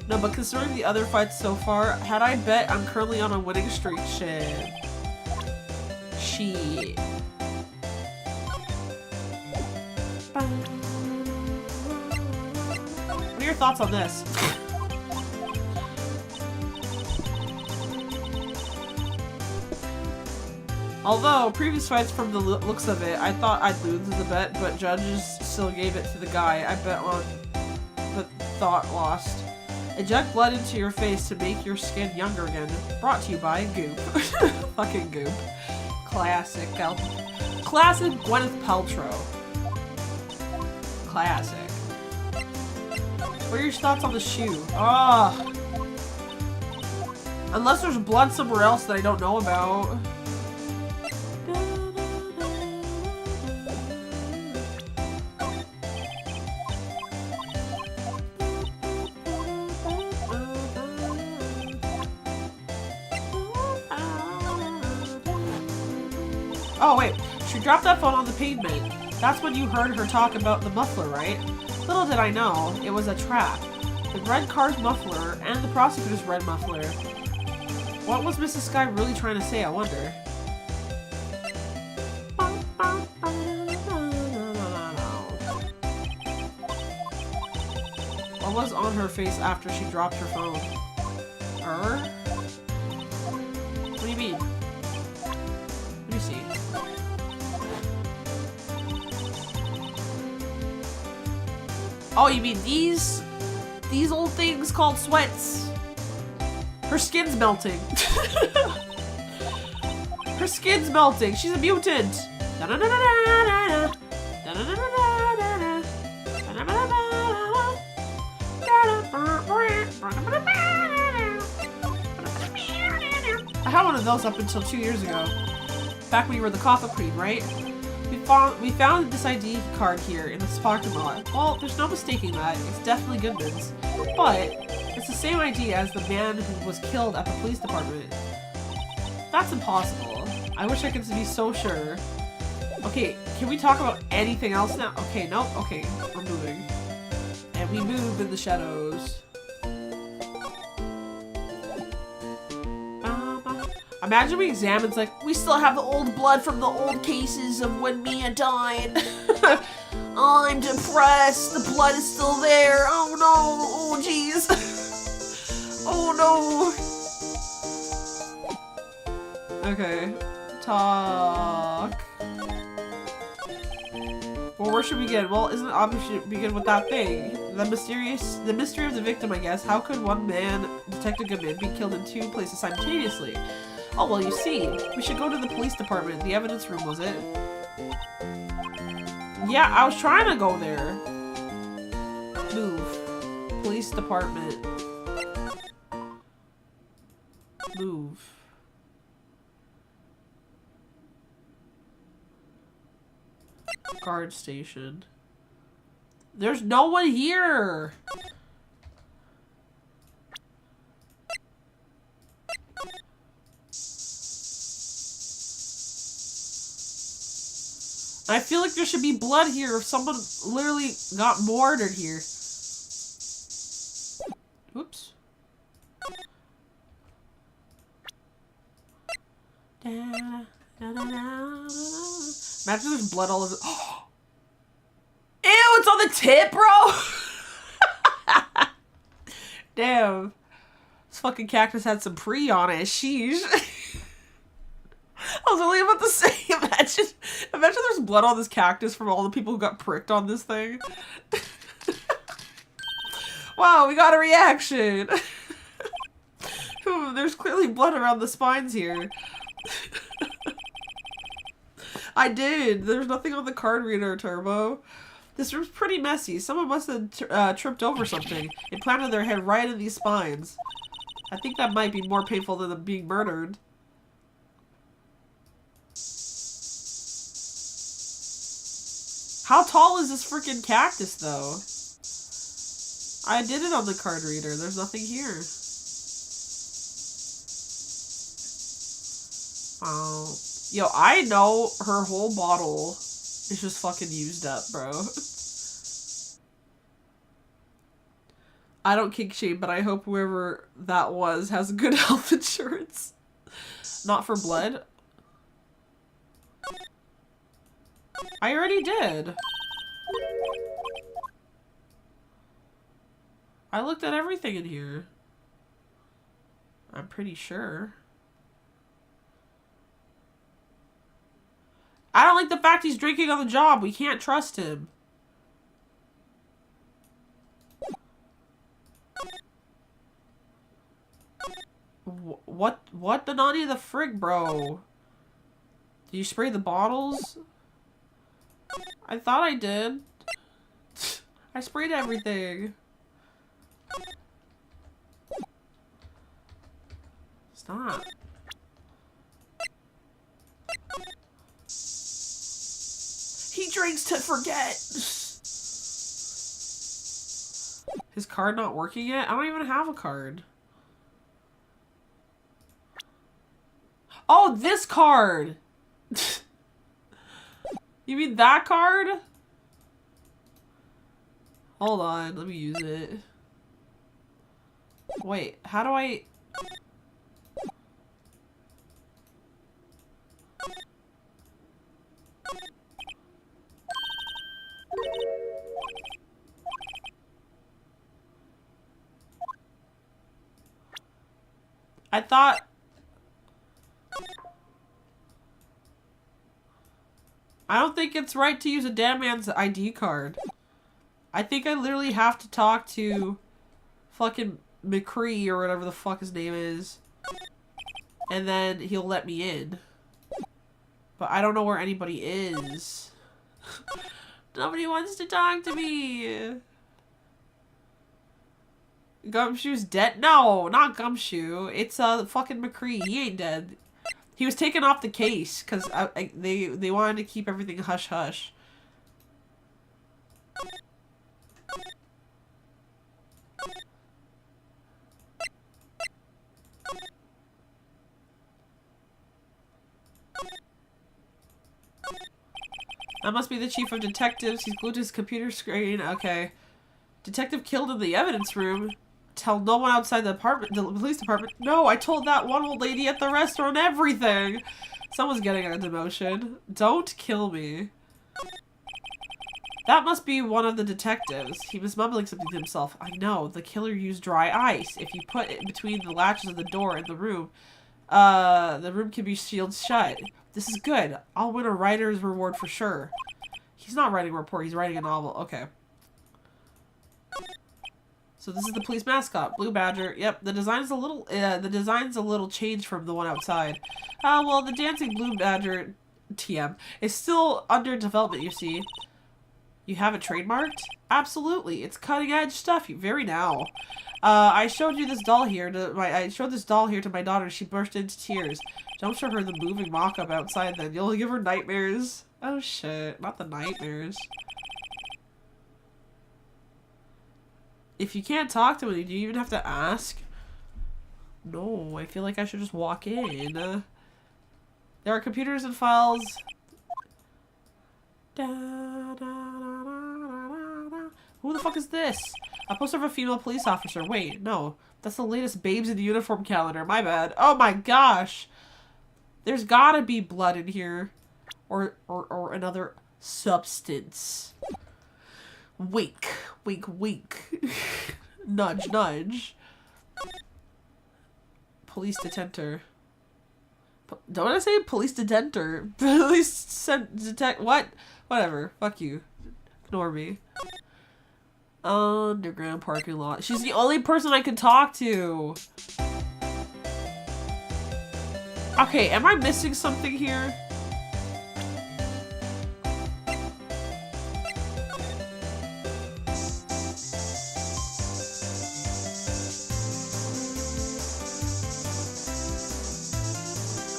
No, but considering the other fights so far, had I bet I'm currently on a winning streak. Shit. Shit. What are your thoughts on this? Although, previous fights from the looks of it, I thought I'd lose the bet, but judges still gave it to the guy I bet on but thought lost. Inject blood into your face to make your skin younger again. Brought to you by Goop. Fucking Goop. Classic. Classic Gwyneth Paltrow. Classic. What are your thoughts on the shoe? Ah. Unless there's blood somewhere else that I don't know about. Oh wait, she dropped that phone on the pavement. That's when you heard her talk about the muffler, right? Little did I know, it was a trap. The red car's muffler and the prosecutor's red muffler. What was Mrs. Sky really trying to say, I wonder? What was on her face after she dropped her phone? What do you mean? Let me see. Oh, you mean these old things called sweats? Her skin's melting. Her skin's melting. She's a mutant. I had one of those up until 2 years ago. Back when you were the Coffee Queen, right? We found this ID card here in this parking lot. Well, there's no mistaking that. It's definitely Goodman's. But it's the same ID as the man who was killed at the police department. That's impossible. I wish I could be so sure. Okay, can we talk about anything else now? Okay, nope. Okay, we're moving. And we move in the shadows. Imagine we examine, like, we still have the old blood from the old cases of when Mia died. I'm depressed. The blood is still there. Oh no. Oh jeez. Oh no. Okay. Talk. Well, where should we begin? Well, isn't it obvious we should begin with that thing? The mystery of the victim, I guess. How could one man, Detective Goodman, be killed in 2 places simultaneously? Oh, well, you see. We should go to the police department. The evidence room, was it? Yeah, I was trying to go there. Move. Police department. Move. Guard station. There's no one here! I feel like there should be blood here if someone literally got mortared here. Oops. Imagine there's blood all over. Ew, it's on the tip, bro! Damn. This fucking cactus had some pre on it. Sheesh. I was only about to say, imagine there's blood on this cactus from all the people who got pricked on this thing. Wow, we got a reaction. Ooh, there's clearly blood around the spines here. I did. There's nothing on the card reader, Turbo. This room's pretty messy. Someone must have tripped over something and planted their head right in these spines. I think that might be more painful than them being murdered. How tall is this freaking cactus, though? I did it on the card reader. There's nothing here. Oh. Yo, I know her whole bottle is just fucking used up, bro. I don't kink shame, but I hope whoever that was has good health insurance. Not for blood. I already did. I looked at everything in here. I'm pretty sure. I don't like the fact he's drinking on the job. We can't trust him. What the naughty the frig, bro? Did you spray the bottles? I thought I did. I sprayed everything. Stop. He drinks to forget. His card not working yet? I don't even have a card. Oh, this card! You mean that card? Hold on, let me use it. Wait, how do I... I thought... I don't think it's right to use a damn man's ID card. I think I literally have to talk to fucking McCree or whatever the fuck his name is. And then he'll let me in. But I don't know where anybody is. Nobody wants to talk to me. Gumshoe's dead? No, not Gumshoe. It's fucking McCree. He ain't dead. He was taken off the case because they wanted to keep everything hush hush. That must be the chief of detectives. He's glued to his computer screen. Okay. Detective killed in the evidence room. Tell no one outside the police department. No, I told that one old lady at the restaurant everything. Someone's getting a demotion. Don't kill me. That must be one of the detectives. He was mumbling something to himself. I know, the killer used dry ice. If you put it between the latches of the door in the room can be sealed shut. This is good. I'll win a writer's reward for sure. He's not writing a report, he's writing a novel. Okay. So this is the police mascot, Blue Badger. Yep, the design's a little changed from the one outside. Well, the dancing Blue Badger TM is still under development, you see. You have it trademarked? Absolutely. It's cutting edge stuff. Very now. I showed you this doll here I showed this doll here to my daughter. She burst into tears. Don't show her the moving mock-up outside then. You'll give her nightmares. Oh shit. Not the nightmares. If you can't talk to me, do you even have to ask? No, I feel like I should just walk in. There are computers and files. Who the fuck is this? A poster of a female police officer. Wait, no. That's the latest Babes in Uniform calendar. My bad. Oh my gosh. There's gotta be blood in here. Or another substance. Wink. Wink, wink. Nudge, nudge. Police detentor. Don't I say police detentor? Police detect what? Whatever. Fuck you. Ignore me. Underground parking lot. She's the only person I can talk to. Okay, am I missing something here?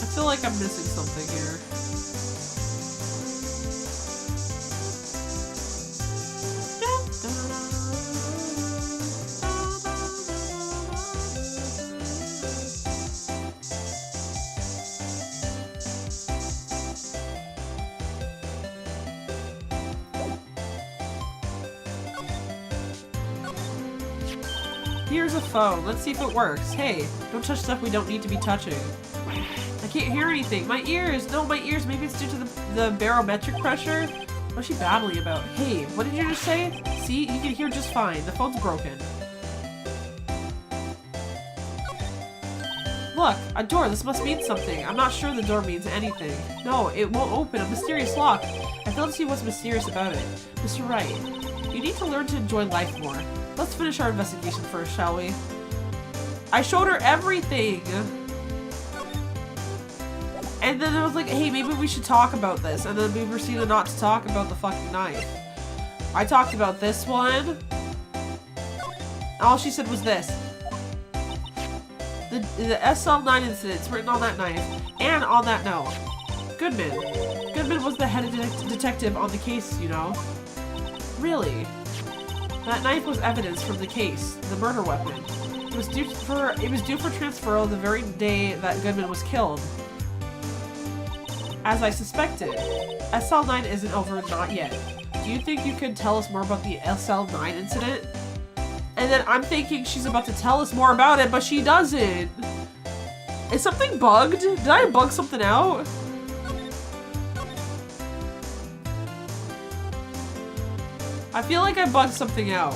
I feel like I'm missing something here. Here's a phone. Let's see if it works. Hey, don't touch stuff we don't need to be touching. I can't hear anything. My ears! No, my ears. Maybe it's due to the barometric pressure? What's she babbling about? Hey, what did you just say? See? You can hear just fine. The phone's broken. Look, a door. This must mean something. I'm not sure the door means anything. No, it won't open. A mysterious lock. I fail to see what's mysterious about it. Mr. Wright, you need to learn to enjoy life more. Let's finish our investigation first, shall we? I showed her everything! And then I was like, hey, maybe we should talk about this. And then we proceeded not to talk about the fucking knife. I talked about this one. All she said was this. The SL9 incident, it's written on that knife. And on that note. Goodman. Goodman was the head detective on the case, you know. Really? That knife was evidence from the case, the murder weapon. It was due for transferal the very day that Goodman was killed. As I suspected. SL9 isn't over, not yet. Do you think you could tell us more about the SL9 incident? And then I'm thinking she's about to tell us more about it, but she doesn't. Is something bugged? Did I bug something out? I feel like I bugged something out.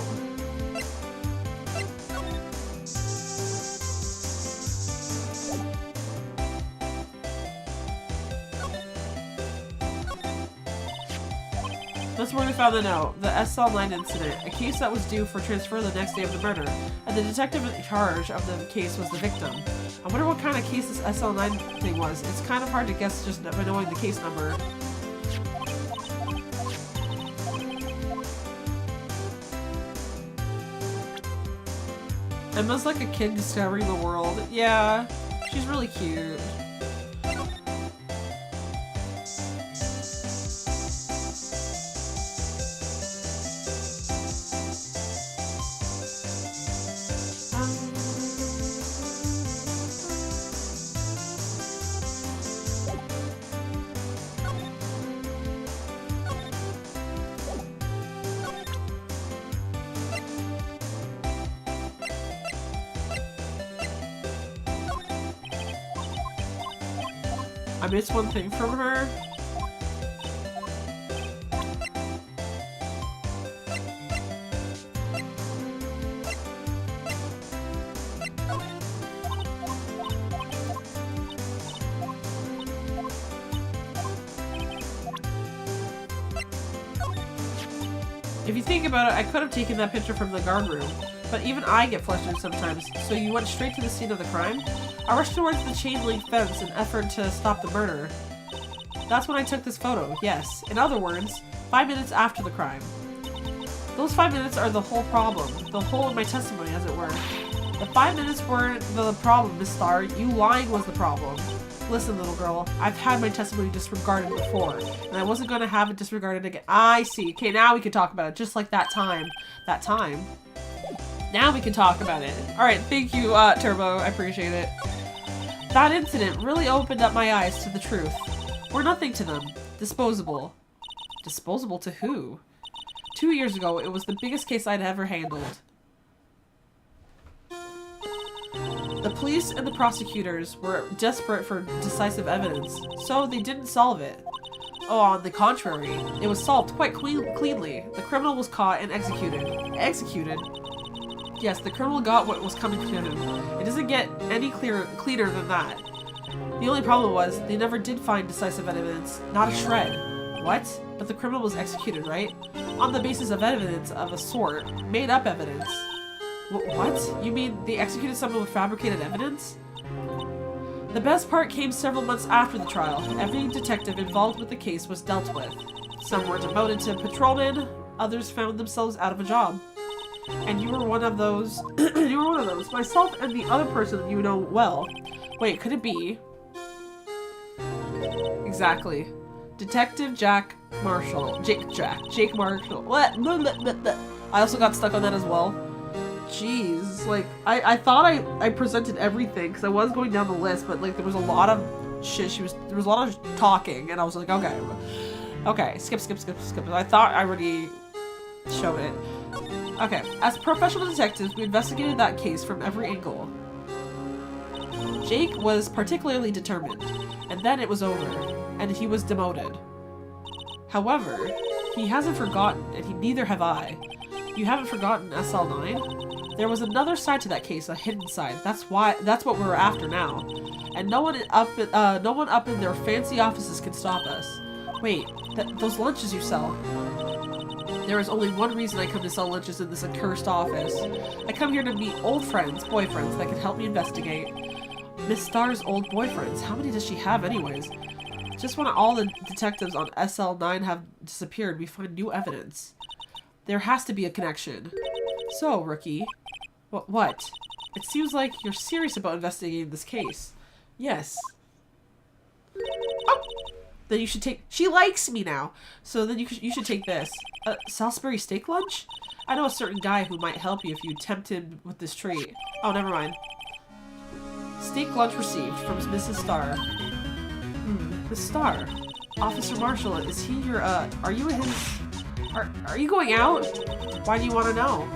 That's where we found the note. The SL9 incident. A case that was due for transfer the next day of the murder. And the detective in charge of the case was the victim. I wonder what kind of case this SL9 thing was. It's kind of hard to guess just by knowing the case number. Emma's like a kid discovering the world. Yeah, she's really cute. I missed one thing from her. If you think about it, I could have taken that picture from the guard room, but even I get flustered sometimes, so you went straight to the scene of the crime? I rushed towards the chain link fence in an effort to stop the murder. That's when I took this photo, yes. In other words, 5 minutes after the crime. Those 5 minutes are the whole problem. The whole of my testimony, as it were. The 5 minutes weren't the problem, Miss Starr. You lying was the problem. Listen, little girl, I've had my testimony disregarded before, and I wasn't going to have it disregarded again. I see. Okay, now we can talk about it, just like that time. That time. Now we can talk about it. Alright, thank you, Turbo. I appreciate it. That incident really opened up my eyes to the truth. We're nothing to them. Disposable. Disposable to who? 2 years ago, it was the biggest case I'd ever handled. The police and the prosecutors were desperate for decisive evidence, so they didn't solve it. Oh, on the contrary, it was solved quite cleanly. The criminal was caught and executed. Executed? Yes, the criminal got what was coming to him. It doesn't get any cleaner than that. The only problem was, they never did find decisive evidence. Not a shred. What? But the criminal was executed, right? On the basis of evidence of a sort. Made up evidence. What? You mean they executed someone with fabricated evidence? The best part came several months after the trial. Every detective involved with the case was dealt with. Some were demoted to patrolmen, others found themselves out of a job. And you were one of those. You were one of those. Myself and the other person you know well. Wait, could it be? Exactly. Detective Jack Marshall. Jake Marshall. What? I also got stuck on that as well. Jeez, like, I thought I presented everything, because I was going down the list, but, like, there was a lot of shit, there was a lot of talking, and I was like, okay, skip. I thought I already showed it. Okay, as professional detectives, we investigated that case from every angle. Jake was particularly determined, and then it was over, and he was demoted. However, he hasn't forgotten, and neither have I. You haven't forgotten SL9? There was another side to that case, a hidden side. That's what we're after now. And no one up in their fancy offices can stop us. Wait, those lunches you sell. There is only one reason I come to sell lunches in this accursed office. I come here to meet old friends, boyfriends, that can help me investigate. Miss Starr's old boyfriends. How many does she have anyways? Just when all the detectives on SL9 have disappeared, we find new evidence. There has to be a connection. So, Rookie. What? It seems like you're serious about investigating this case. Yes. Oh! Then you should take— She likes me now! So then you should take this. Salisbury steak lunch? I know a certain guy who might help you if you tempt him with this treat. Oh, never mind. Steak lunch received from Mrs. Starr. Miss Starr. Officer Marshall, is he your, are you his— Are you going out? Why do you want to know?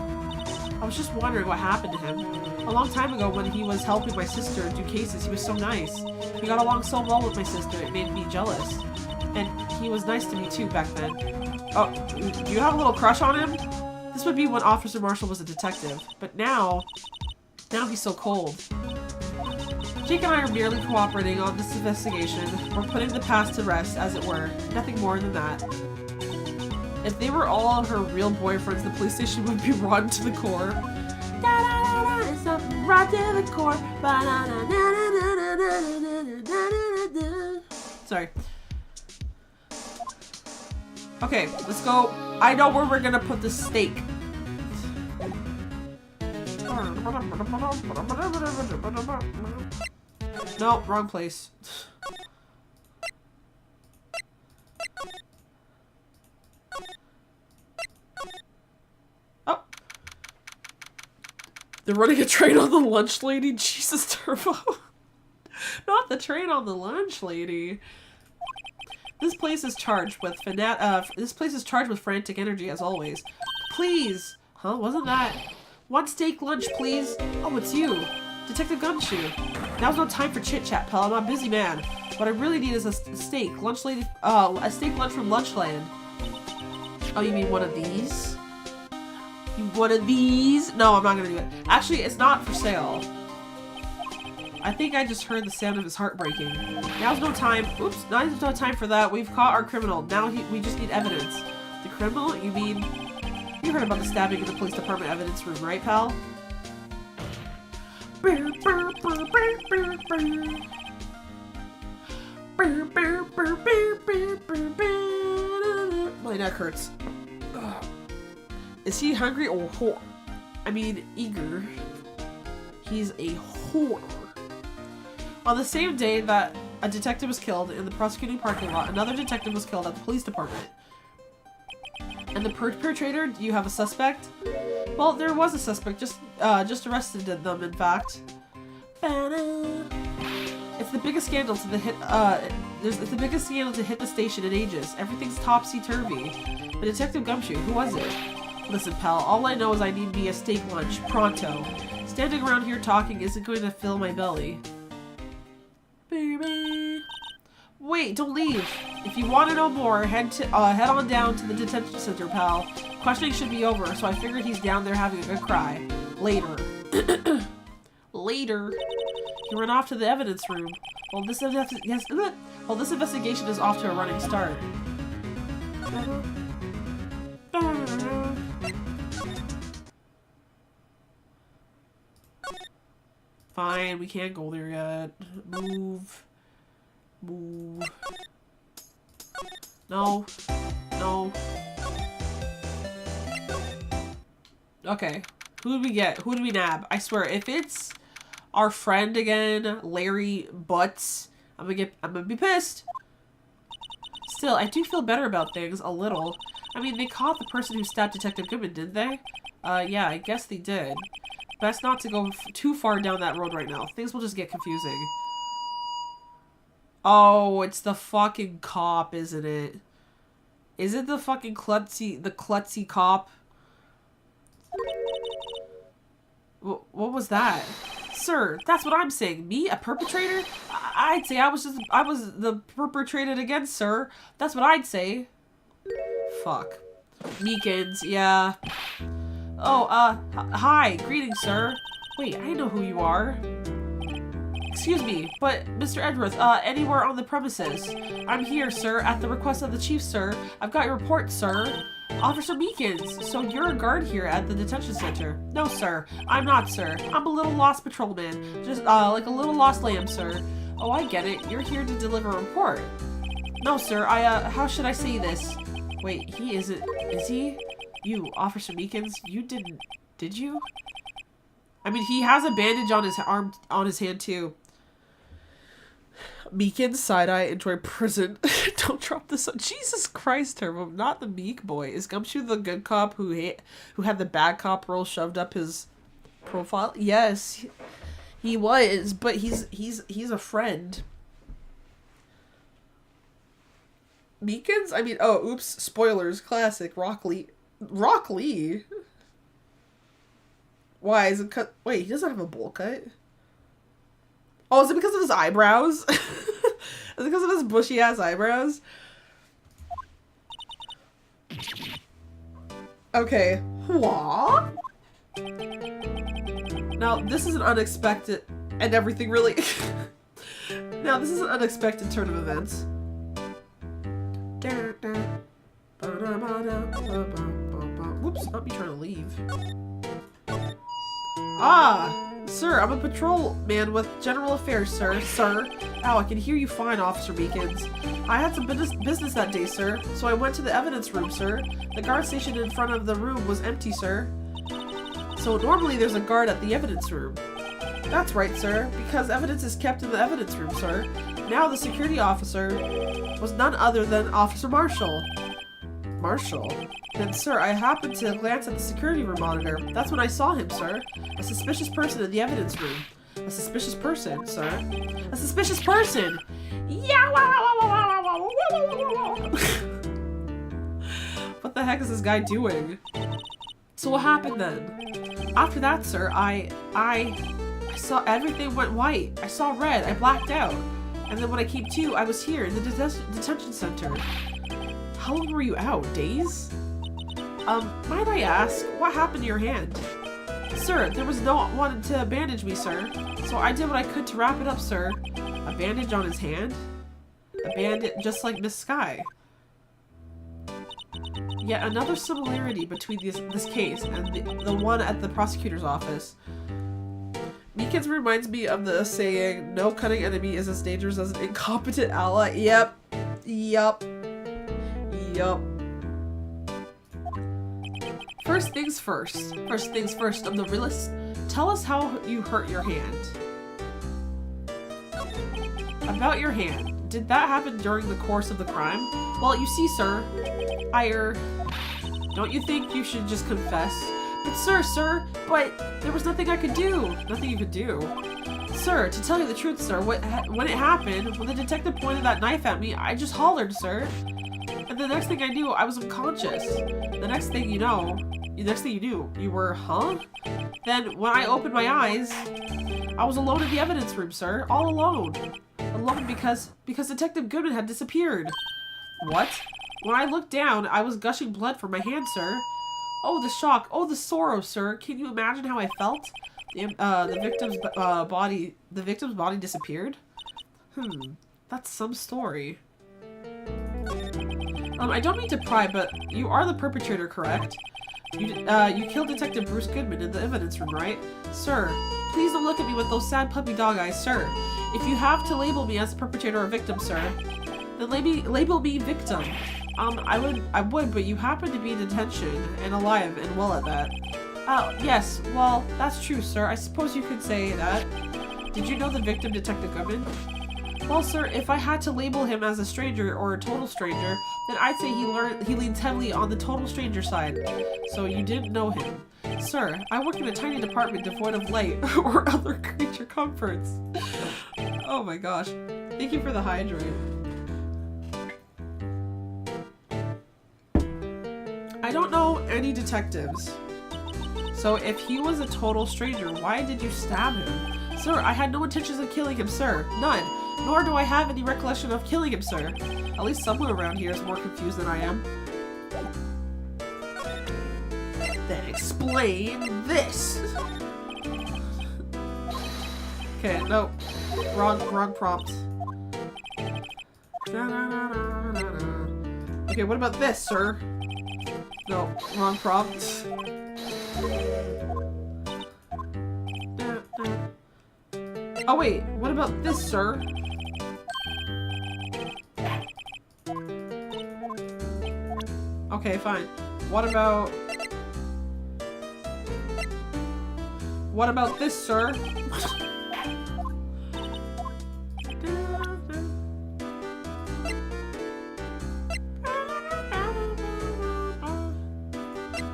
I was just wondering what happened to him. A long time ago when he was helping my sister do cases, he was so nice. We got along so well with my sister, it made me jealous. And he was nice to me too back then. Oh, do you have a little crush on him? This would be when Officer Marshall was a detective. But now he's so cold. Jake and I are merely cooperating on this investigation. We're putting the past to rest, as it were. Nothing more than that. If they were all her real boyfriends, the police station would be rotten to the core. It's rotten to the core. Sorry. Okay, let's go. I know where we're gonna put the steak. No, wrong place. Oh. They're running a train on the lunch lady? Jesus, Turbo. Not the train on the lunch lady. This place is charged with frantic energy as always. Please. Huh? Wasn't that? One steak lunch, please. Oh, it's you. Detective Gumshoe. Now's no time for chit-chat, pal. I'm a busy man. What I really need is a steak. Lunch lady. A steak lunch from Lunchland. Oh, you mean one of these? You one of these? No, I'm not gonna do it. Actually, it's not for sale. I think I just heard the sound of his heart breaking. Now's no time. Oops, now's no time for that. We've caught our criminal. Now we just need evidence. The criminal? You mean? You heard about the stabbing in the police department evidence room, right, pal? My neck hurts. Ugh. Is he hungry or eager? He's a whore. On the same day that a detective was killed in the prosecuting parking lot, another detective was killed at the police department. And the perpetrator, do you have a suspect? Well, there was a suspect, just arrested them, in fact. It's the biggest scandal to hit the station in ages. Everything's topsy-turvy. But Detective Gumshoe, who was it? Listen, pal, all I know is I need me a steak lunch, pronto. Standing around here talking isn't going to fill my belly. Baby. Wait, don't leave. If you want to know more, head on down to the detention center, pal. Questioning should be over, so I figured he's down there having a good cry. Later. Later. He ran off to the evidence room. Well, this investigation is off to a running start. Fine, we can't go there yet. Move. Move. No. No. Okay. Who did we get? Who did we nab? I swear, if it's our friend again, Larry Butts, I'm gonna be pissed. Still, I do feel better about things, a little. I mean, they caught the person who stabbed Detective Goodman, didn't they? Yeah, I guess they did. Best not to go too far down that road right now. Things will just get confusing. Oh, it's the fucking cop, isn't it? Is it the fucking klutzy cop? What was that? Sir, that's what I'm saying. Me, a perpetrator? I'd say I was the perpetrated against, sir. That's what I'd say. Fuck. Meekins, yeah. Oh, hi. Greetings, sir. Wait, I know who you are. Excuse me, but Mr. Edgeworth, anywhere on the premises? I'm here, sir, at the request of the chief, sir. I've got your report, sir. Officer Meekins, so you're a guard here at the detention center? No, sir. I'm not, sir. I'm a little lost patrolman. Just, like a little lost lamb, sir. Oh, I get it. You're here to deliver a report. No, sir. How should I say this? Wait, he isn't. Is he? You, Officer Meekins, you didn't. Did you? I mean, he has a bandage on his arm, on his hand, too. Meekins, side-eye, enjoy prison. Don't drop this on. Jesus Christ, Turbo. Not the meek boy. Is Gumshoe the good cop who had the bad cop role shoved up his profile? Yes, he was, but he's a friend. Meekins? I mean, oh, oops. Spoilers. Classic. Rock Lee. Rock Lee? Why? Is it cut? Wait, he doesn't have a bowl cut. Oh, is it because of his eyebrows? Is it because of his bushy-ass eyebrows? Okay. What? Now, this is an unexpected... And everything really... Now, this is an unexpected turn of events. Whoops, not me trying to leave. Ah! Sir, I'm a patrolman with general affairs, sir. Sir. Ow, I can hear you fine, Officer Meekins. I had some business that day, sir, so I went to the evidence room, sir. The guard station in front of the room was empty, sir. So normally there's a guard at the evidence room. That's right, sir, because evidence is kept in the evidence room, sir. Now the security officer was none other than Officer Marshall. Marshall? Then, sir, I happened to glance at the security room monitor. That's when I saw him, sir. A suspicious person in the evidence room. A suspicious person, sir. A suspicious person! Yeah! What the heck is this guy doing? So what happened then? After that, sir, I saw everything went white. I saw red. I blacked out. And then when I came to, I was here in the detention center. How long were you out? Days? Might I ask, what happened to your hand? Sir, there was no one to bandage me, sir. So I did what I could to wrap it up, sir. A bandage on his hand? A bandage just like Miss Sky. Yet another similarity between this case and the one at the prosecutor's office. Meekins reminds me of the saying, no cunning enemy is as dangerous as an incompetent ally. Yep. Yup. Yup. First things first. First things first, I'm the realist. Tell us how you hurt your hand. About your hand. Did that happen during the course of the crime? Well, you see, sir, don't you think you should just confess? But sir, but there was nothing I could do. Nothing you could do. Sir, to tell you the truth, sir, when it happened, when the detective pointed that knife at me, I just hollered, sir. And the next thing I knew, I was unconscious. The next thing you knew, you were, huh? Then, when I opened my eyes, I was alone in the evidence room, sir. All alone. Alone because Detective Goodman had disappeared. What? When I looked down, I was gushing blood from my hand, sir. Oh, the shock. Oh, the sorrow, sir. Can you imagine how I felt? The victim's body disappeared? That's some story. I don't mean to pry, but you are the perpetrator, correct? You killed Detective Bruce Goodman in the evidence room, right? Sir, please don't look at me with those sad puppy dog eyes, sir. If you have to label me as a perpetrator or victim, sir, then label me victim. I would, but you happen to be in detention and alive and well at that. Yes, well, that's true, sir. I suppose you could say that. Did you know the victim, Detective Goodman? Well, sir, if I had to label him as a stranger or a total stranger, then I'd say he leans heavily on the total stranger side. So you didn't know him. Sir, I work in a tiny department devoid of light or other creature comforts. Oh my gosh. Thank you for the hydrate. I don't know any detectives. So if he was a total stranger, why did you stab him? Sir, I had no intentions of killing him, sir. None. Nor do I have any recollection of killing him, sir. At least someone around here is more confused than I am. Then explain this. Okay, no. Wrong prompt. Okay, what about this, sir? No, wrong prompt. Oh wait, what about this, sir? Okay, fine. What about this, sir?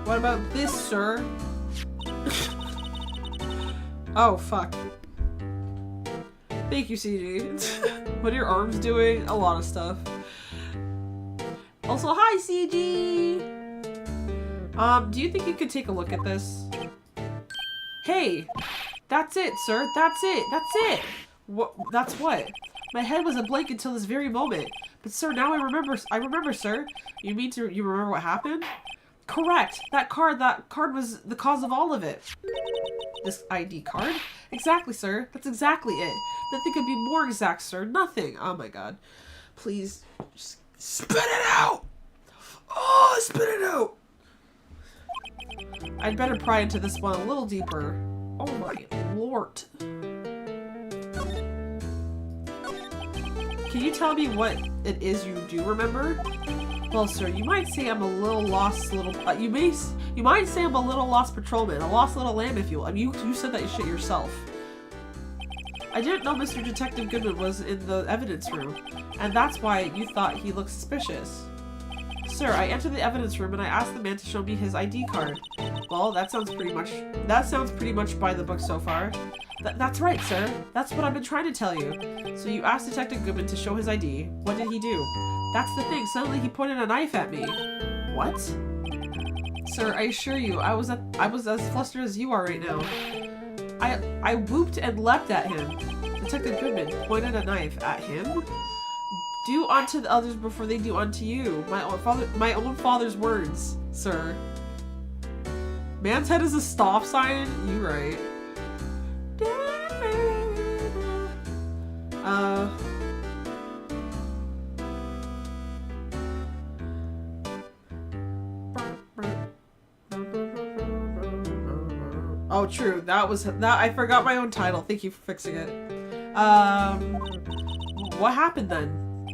What about this, sir? Oh, fuck. Thank you, CG. What are your arms doing? A lot of stuff. Also, hi, CG! Do you think you could take a look at this? Hey! That's it, sir. That's it. That's it! What? That's what? My head was a blank until this very moment. But sir, now I remember, sir. You remember what happened? Correct! That card was the cause of all of it. This ID card? Exactly, sir. That's exactly it. Nothing could be more exact, sir. Nothing. Oh my god. Please, just spit it out! Oh, spit it out! I'd better pry into this one a little deeper. Oh my lord. Can you tell me what it is you do remember? Well, sir, you might say I'm a little lost you might say I'm a little lost patrolman, a lost little lamb if you will. I mean, you said that shit yourself. I didn't know Mr. Detective Goodman was in the evidence room, and that's why you thought he looked suspicious. Sir, I entered the evidence room and I asked the man to show me his ID card. Well, that sounds pretty much by the book so far. That's right, sir. That's what I've been trying to tell you. So you asked Detective Goodman to show his ID. What did he do? That's the thing. Suddenly he pointed a knife at me. What? Sir, I assure you, I was as flustered as you are right now. I whooped and leapt at him. Detective Goodman pointed a knife at him. Do unto the others before they do unto you. My own father's words, sir. Man's head is a stop sign? You right. Oh, true. That I forgot my own title. Thank you for fixing it. What happened then?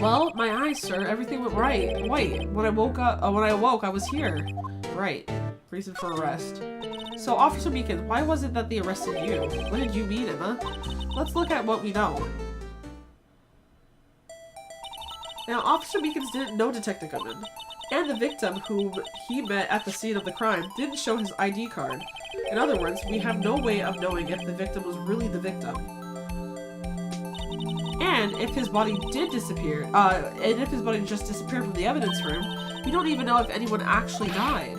Well, my eyes, sir. Everything went right. Wait, when I woke, I was here. Right. Reason for arrest. So, Officer Meekins, why was it that they arrested you? What did you mean, Emma? Let's look at what we know. Now, Officer Meekins didn't know Detective Goodman, and the victim whom he met at the scene of the crime didn't show his ID card. In other words, we have no way of knowing if the victim was really the victim. And if his body did disappear, and if his body just disappeared from the evidence room, we don't even know if anyone actually died.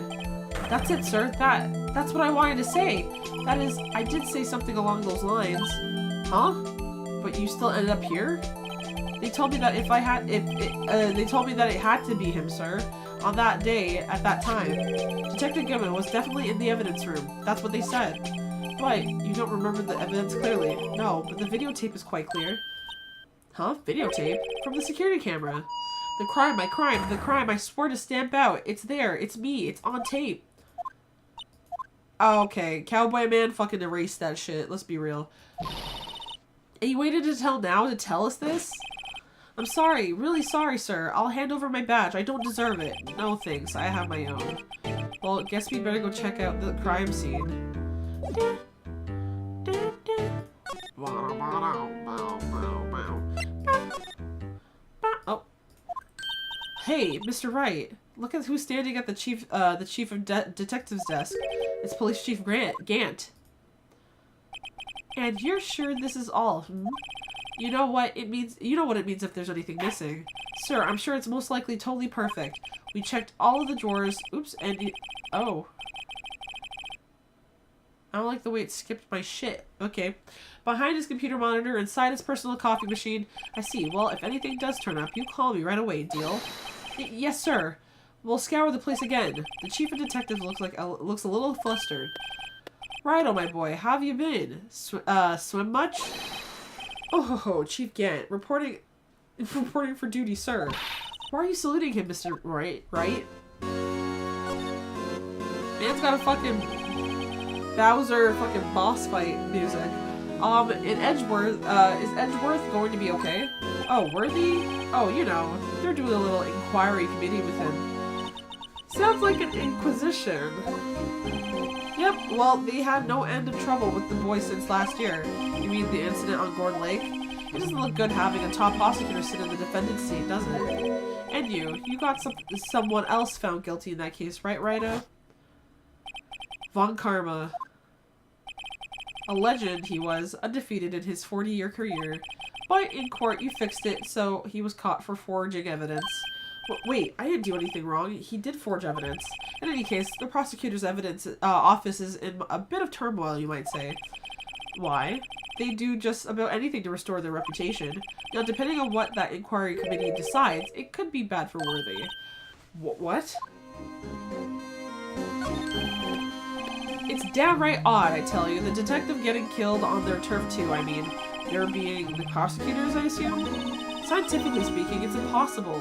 That's it, sir. That's what I wanted to say. That is, I did say something along those lines. Huh? But you still ended up here? They told me that they told me that it had to be him, sir. On that day, at that time. Detective Goodman was definitely in the evidence room. That's what they said. But you don't remember the evidence clearly. No, but the videotape is quite clear. Huh? Videotape? From the security camera. The crime, the crime, I swore to stamp out. It's there. It's me. It's on tape. Oh, okay. Cowboy Man fucking erased that shit. Let's be real. And you waited until now to tell us this? I'm sorry. Really sorry, sir. I'll hand over my badge. I don't deserve it. No thanks. I have my own. Well, guess we better go check out the crime scene. Oh. Hey, Mr. Wright. Look at who's standing at the chief of detective's desk. It's Police Chief Gant. And you're sure this is all, hmm? You know what it means. You know what it means if there's anything missing. Sir, I'm sure it's most likely totally perfect. We checked all of the drawers. Oops, and oh. I don't like the way it skipped my shit. Okay. Behind his computer monitor, inside his personal coffee machine. I see. Well, if anything does turn up, you call me right away, deal? Yes, sir. We'll scour the place again. The chief of detectives looks a little flustered. Righto, my boy. How have you been? Swim much? Oh, Chief Gant. Reporting for duty, sir. Why are you saluting him, Mr. Right? Man's got a fucking Bowser fucking boss fight music. In Edgeworth, is Edgeworth going to be okay? Oh, Worthy? Oh, you know, they're doing a little inquiry committee with him. Sounds like an inquisition. Yep, well, they had no end of trouble with the boy since last year. You mean the incident on Gordon Lake? It doesn't look good having a top prosecutor sit in the defendant's seat, does it? And you got someone else found guilty in that case, right, Righto? Von Karma. A legend he was, undefeated in his 40-year career. But in court you fixed it, so he was caught for forging evidence. Wait, I didn't do anything wrong. He did forge evidence. In any case, the prosecutor's evidence office is in a bit of turmoil, you might say. Why? They do just about anything to restore their reputation. Now, depending on what that inquiry committee decides, it could be bad for Worthy. What? It's downright odd, I tell you. The detective getting killed on their turf too, I mean. There being the prosecutors, I assume? Scientifically speaking, it's impossible.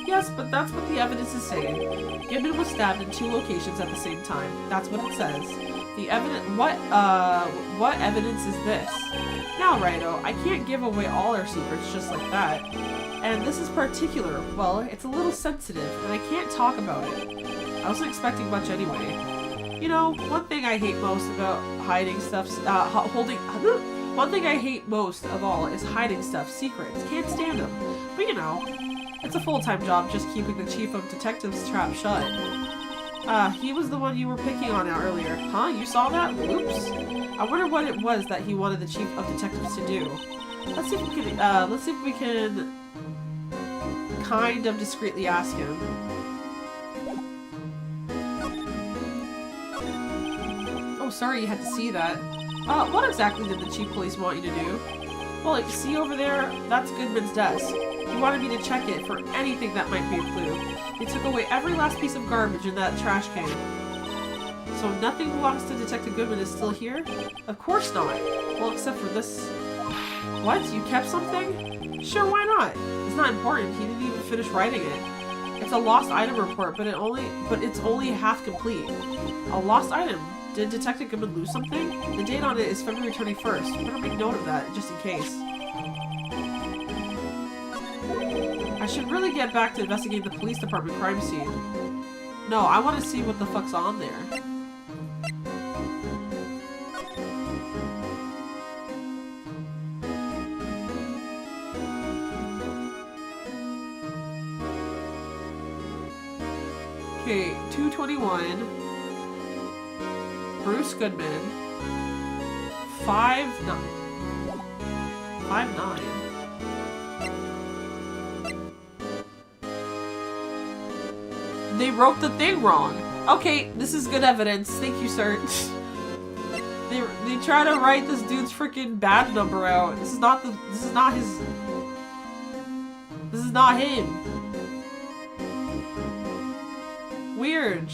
Yes, but that's what the evidence is saying. Goodman was stabbed in 2 locations at the same time. That's what it says. The evidence— what evidence is this? Now, Righto, I can't give away all our secrets just like that. And this is particular. Well, it's a little sensitive, and I can't talk about it. I wasn't expecting much anyway. You know, one thing I hate most about hiding stuff— one thing I hate most of all is hiding stuff, secrets. Can't stand them. But you know, it's a full-time job just keeping the chief of detectives trap shut. He was the one you were picking on earlier. Huh? You saw that? Oops. I wonder what it was that he wanted the chief of detectives to do. Let's see if we can kind of discreetly ask him. Oh, sorry you had to see that. What exactly did the chief of police want you to do? Well, like, see over there? That's Goodman's desk. He wanted me to check it for anything that might be a clue. They took away every last piece of garbage in that trash can. So nothing belongs to Detective Goodman is still here? Of course not. Well, except for this. What? You kept something? Sure, why not? It's not important. He didn't even finish writing it. It's a lost item report, but it's only half complete. A lost item? Did Detective Goodman lose something? The date on it is February 21st. Better make note of that, just in case. I should really get back to investigating the police department crime scene. No, I want to see what the fuck's on there. Okay, 221. Bruce Goodman. 5'9". 5'9". They wrote the thing wrong. Okay, this is good evidence. Thank you, sir. They try to write this dude's freaking badge number out. This is not his. This is not him. Weird.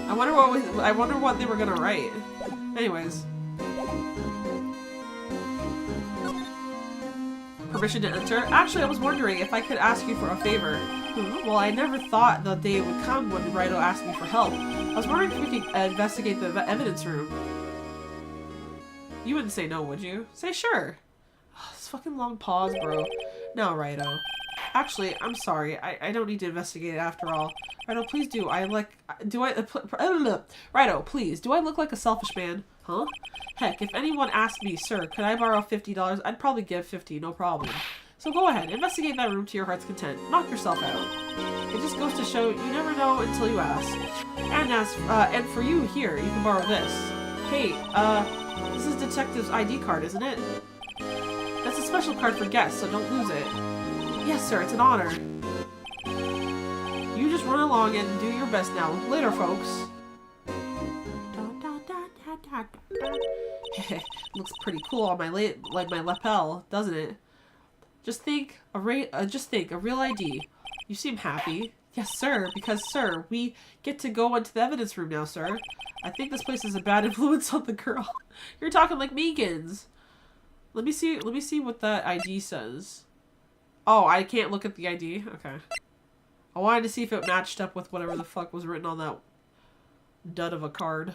I wonder what they were gonna write. Anyways. Permission to enter? Actually, I was wondering if I could ask you for a favor. Well, I never thought the day would come when Rito asked me for help. I was wondering if we could investigate the evidence room. You wouldn't say no, would you? Say sure. This fucking long pause, bro. No, Rito. Actually, I'm sorry. I don't need to investigate it after all. Rito, please do. Rito, please. Do I look like a selfish man? Huh? Heck, if anyone asked me, sir, could I borrow $50? I'd probably give 50, no problem. So go ahead, investigate that room to your heart's content. Knock yourself out. It just goes to show you never know until you ask. And for you here, you can borrow this. Hey, this is Detective's ID card, isn't it? That's a special card for guests, so don't lose it. Yes, sir, it's an honor. You just run along and do your best now. Later, folks. Looks pretty cool on my my lapel, doesn't it? Just think, a real ID. You seem happy. Yes, sir, because, sir, we get to go into the evidence room now, sir. I think this place is a bad influence on the girl. You're talking like Meekins. Let me see what that ID says. Oh, I can't look at the ID? Okay. I wanted to see if it matched up with whatever the fuck was written on that dud of a card.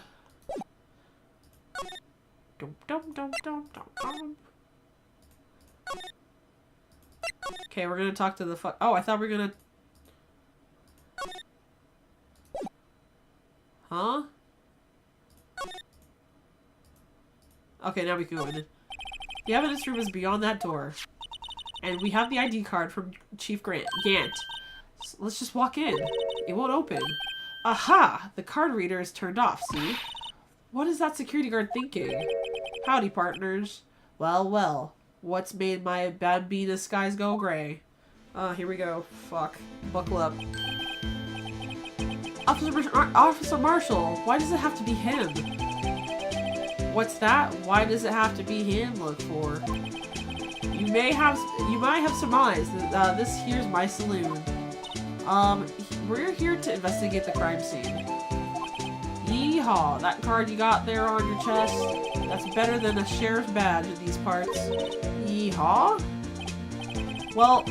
Okay, we're gonna talk to the fuck. Oh, I thought we were gonna. Huh? Okay, now we can go in. The evidence room is beyond that door. And we have the ID card from Chief Gant. So let's just walk in. It won't open. Aha! The card reader is turned off, see? What is that security guard thinking? Howdy, partners. Well, well. What's made my Bambina skies go gray? Here we go. Fuck. Buckle up. Officer Marshall, why does it have to be him? What's that? Why does it have to be him, look for? You might have surmised that this here's my saloon. We're here to investigate the crime scene. Yeehaw, that card you got there on your chest, that's better than a sheriff's badge in these parts. Yeehaw? Well,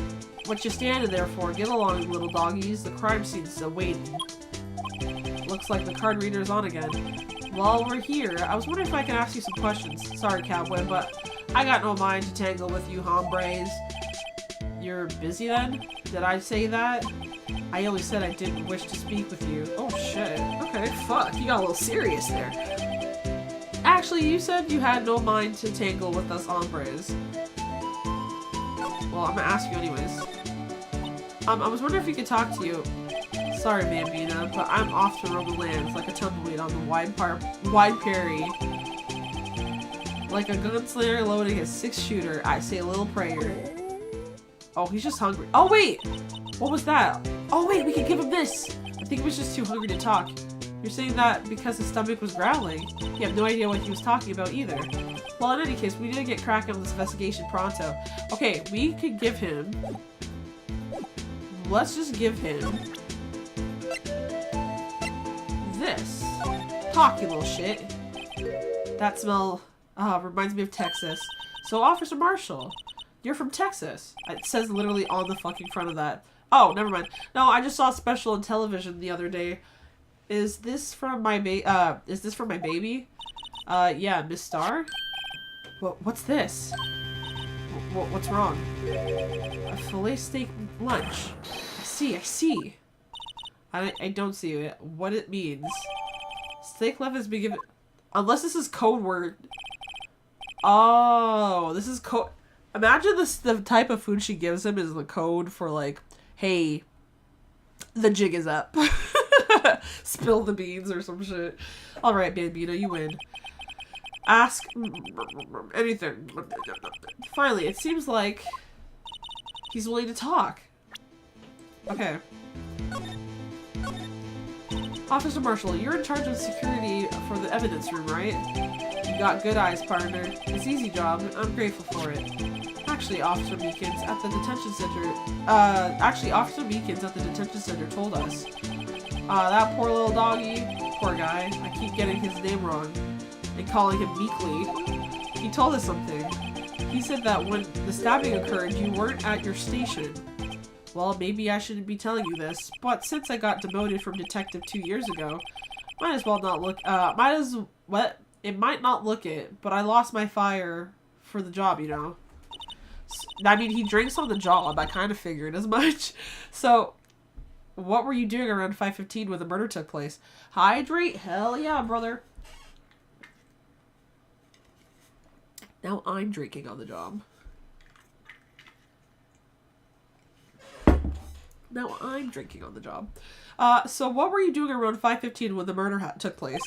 what you standing there for? Get along, little doggies. The crime scene's waiting. Looks like the card reader's on again. While we're here, I was wondering if I could ask you some questions. Sorry, cowboy, but I got no mind to tangle with you hombres. You're busy then? Did I say that? I only said I didn't wish to speak with you. Oh shit. Okay, fuck. You got a little serious there. Actually, you said you had no mind to tangle with us hombres. Well, I'm gonna ask you anyways. I was wondering if we could talk to you. Sorry, Bambina, but I'm off to roam the lands like a tumbleweed on the wide prairie. Like a gunslinger loading his 6-shooter, I say a little prayer. Oh, he's just hungry. Oh, wait! What was that? Oh, wait, we could give him this! I think he was just too hungry to talk. You're saying that because his stomach was growling. You have no idea what he was talking about either. Well, in any case, we need to get cracking on this investigation pronto. Okay, we could give him... Let's just give him... this. Talk, you little shit. That smell reminds me of Texas. So, Officer Marshall, you're from Texas. It says literally on the fucking front of that. Oh, never mind. No, I just saw a special on television the other day. Is this from my baby? Yeah, Miss Star? What's this? What's wrong? A filet steak lunch. I see. I don't see it. What it means. Steak left has been given... Unless this is code word. Oh, this is code... Imagine this, the type of food she gives him is the code for like, hey, the jig is up. Spill the beans or some shit. Alright, Bambino, you win. Ask anything. Finally, it seems like he's willing to talk. Okay. Officer Marshall, you're in charge of security for the evidence room, right? You got good eyes, partner. It's easy job. I'm grateful for it. Actually, Officer Meekins at the detention center told us. That poor little doggy, poor guy. I keep getting his name wrong and calling him Meekly. He told us something. He said that when the stabbing occurred, you weren't at your station. Well, maybe I shouldn't be telling you this, but since I got demoted from detective 2 years ago, might as well not look, it might not look it, but I lost my fire for the job, you know. I mean, he drinks on the job, I kind of figured as much. So, what were you doing around 5:15 when the murder took place? Hydrate? Hell yeah, brother. Now I'm drinking on the job. Now I'm drinking on the job. So what were you doing around 5:15 when the murder took place?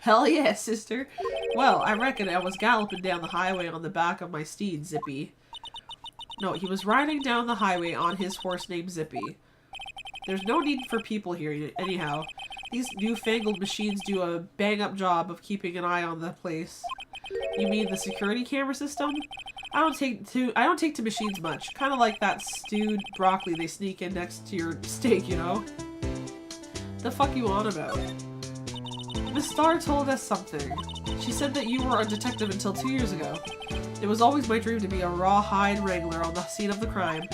Hell yeah, sister. Well, I reckon I was galloping down the highway on the back of my steed, Zippy. No, he was riding down the highway on his horse named Zippy. There's no need for people here, anyhow. These newfangled machines do a bang-up job of keeping an eye on the place. You mean the security camera system? I don't take to machines much. Kind of like that stewed broccoli they sneak in next to your steak, you know? The fuck you on about? Miss Starr told us something. She said that you were a detective until 2 years ago. It was always my dream to be a rawhide wrangler on the scene of the crime.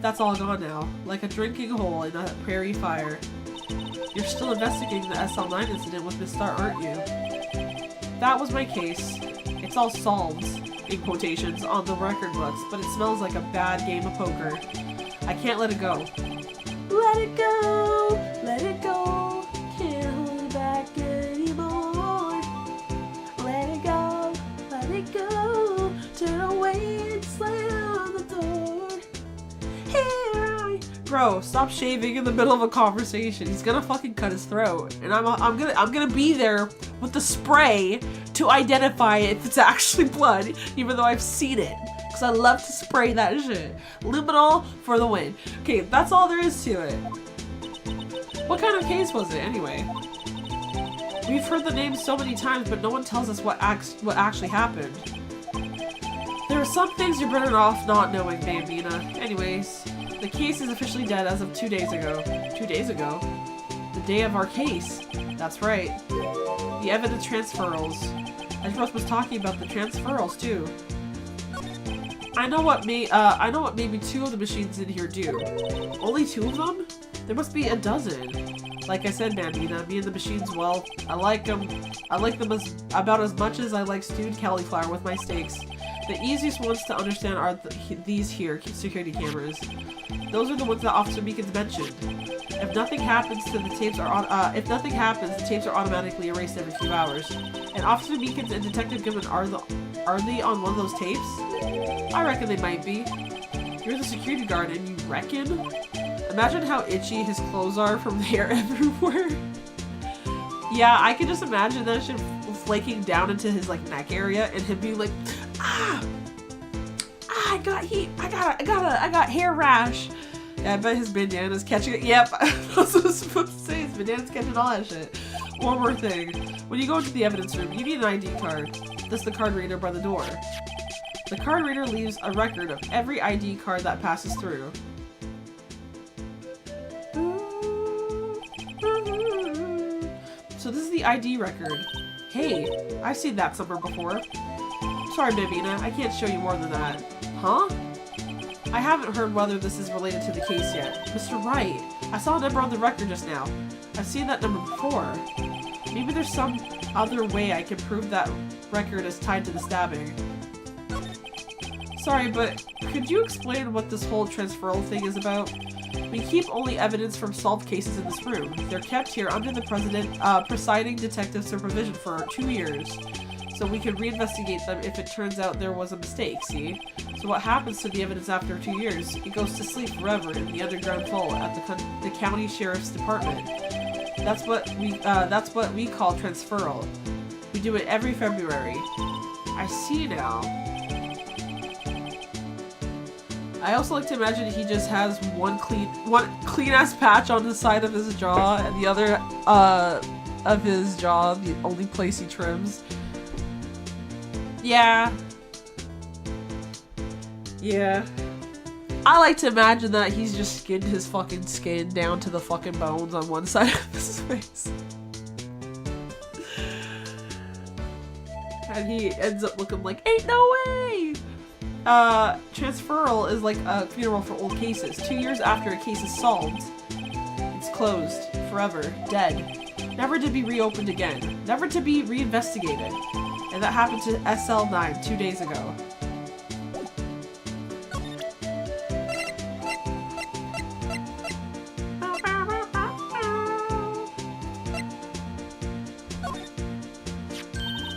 That's all gone now, like a drinking hole in a prairie fire. You're still investigating the SL9 incident with Miss Starr, aren't you? That was my case. It's all solved, in quotations, on the record books, but it smells like a bad game of poker. I can't let it go. Let it go! Let it go! Can't hold it back anymore. Let it go! Let it go! Turn away and slam the door. Here I... Bro, stop shaving in the middle of a conversation. He's gonna fucking cut his throat. And I'm gonna be there with the spray to identify if it's actually blood, even though I've seen it. Because I love to spray that shit. Luminol for the win. Okay, that's all there is to it. What kind of case was it, anyway? We've heard the name so many times, but no one tells us what actually happened. There are some things you're better off not knowing, Bambina. Anyways, the case is officially dead as of 2 days ago. 2 days ago? The day of our case. That's right. The evidence transferals. Edgeworth was talking about the transferals too. I know what maybe 2 of the machines in here do. Only 2 of them? There must be a dozen. Like I said, Bambina, me and the machines, well, I like them about as much as I like stewed cauliflower with my steaks. The easiest ones to understand are these here, security cameras. Those are the ones that Officer Meekins mentioned. If nothing happens, the tapes are automatically erased every few hours. And Officer Meekins and Detective Goodman, are they on one of those tapes? I reckon they might be. You're the security guard, and you reckon? Imagine how itchy his clothes are from hair everywhere. Yeah, I can just imagine that shit flaking down into his like neck area, and him being like, I got heat. I got hair rash. Yeah, I bet his bandana's catching it. Yep, I was supposed to say his bandana's catching all that shit. One more thing. When you go into the evidence room, you need an ID card. That's the card reader by the door. The card reader leaves a record of every ID card that passes through. So this is the ID record. Hey, I've seen that somewhere before. Sorry, Bambina, I can't show you more than that. Huh? I haven't heard whether this is related to the case yet. Mr. Wright, I saw a number on the record just now. I've seen that number before. Maybe there's some other way I can prove that record is tied to the stabbing. Sorry, but could you explain what this whole transferal thing is about? We keep only evidence from solved cases in this room. They're kept here under the presiding detective supervision for 2 years. So we can reinvestigate them if it turns out there was a mistake, see? So what happens to the evidence after 2 years? It goes to sleep forever in the underground vault at the county sheriff's department. That's what we call transferal. We do it every February. I see now. I also like to imagine he just has one clean ass patch on the side of his jaw, and the other of his jaw, the only place he trims. Yeah. Yeah. I like to imagine that he's just skinned his fucking skin down to the fucking bones on one side of his face. And he ends up looking like, ain't no way! Transferal is like a funeral for old cases. 2 years after a case is solved, it's closed. Forever. Dead. Never to be reopened again. Never to be reinvestigated. And that happened to SL9 2 days ago.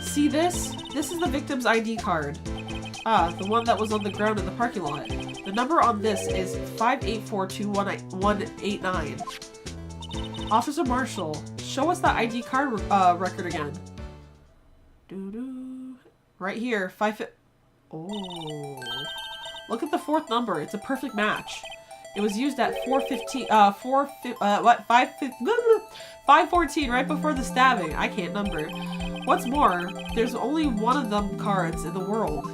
See this? This is the victim's ID card. Ah, the one that was on the ground in the parking lot. The number on this is 5842189. Officer Marshall, show us that ID card record again. Doo-doo. Right here, Oh. Look at the 4th number. It's a perfect match. It was used at 5:14 right before the stabbing. I can't number. What's more, there's only one of them cards in the world.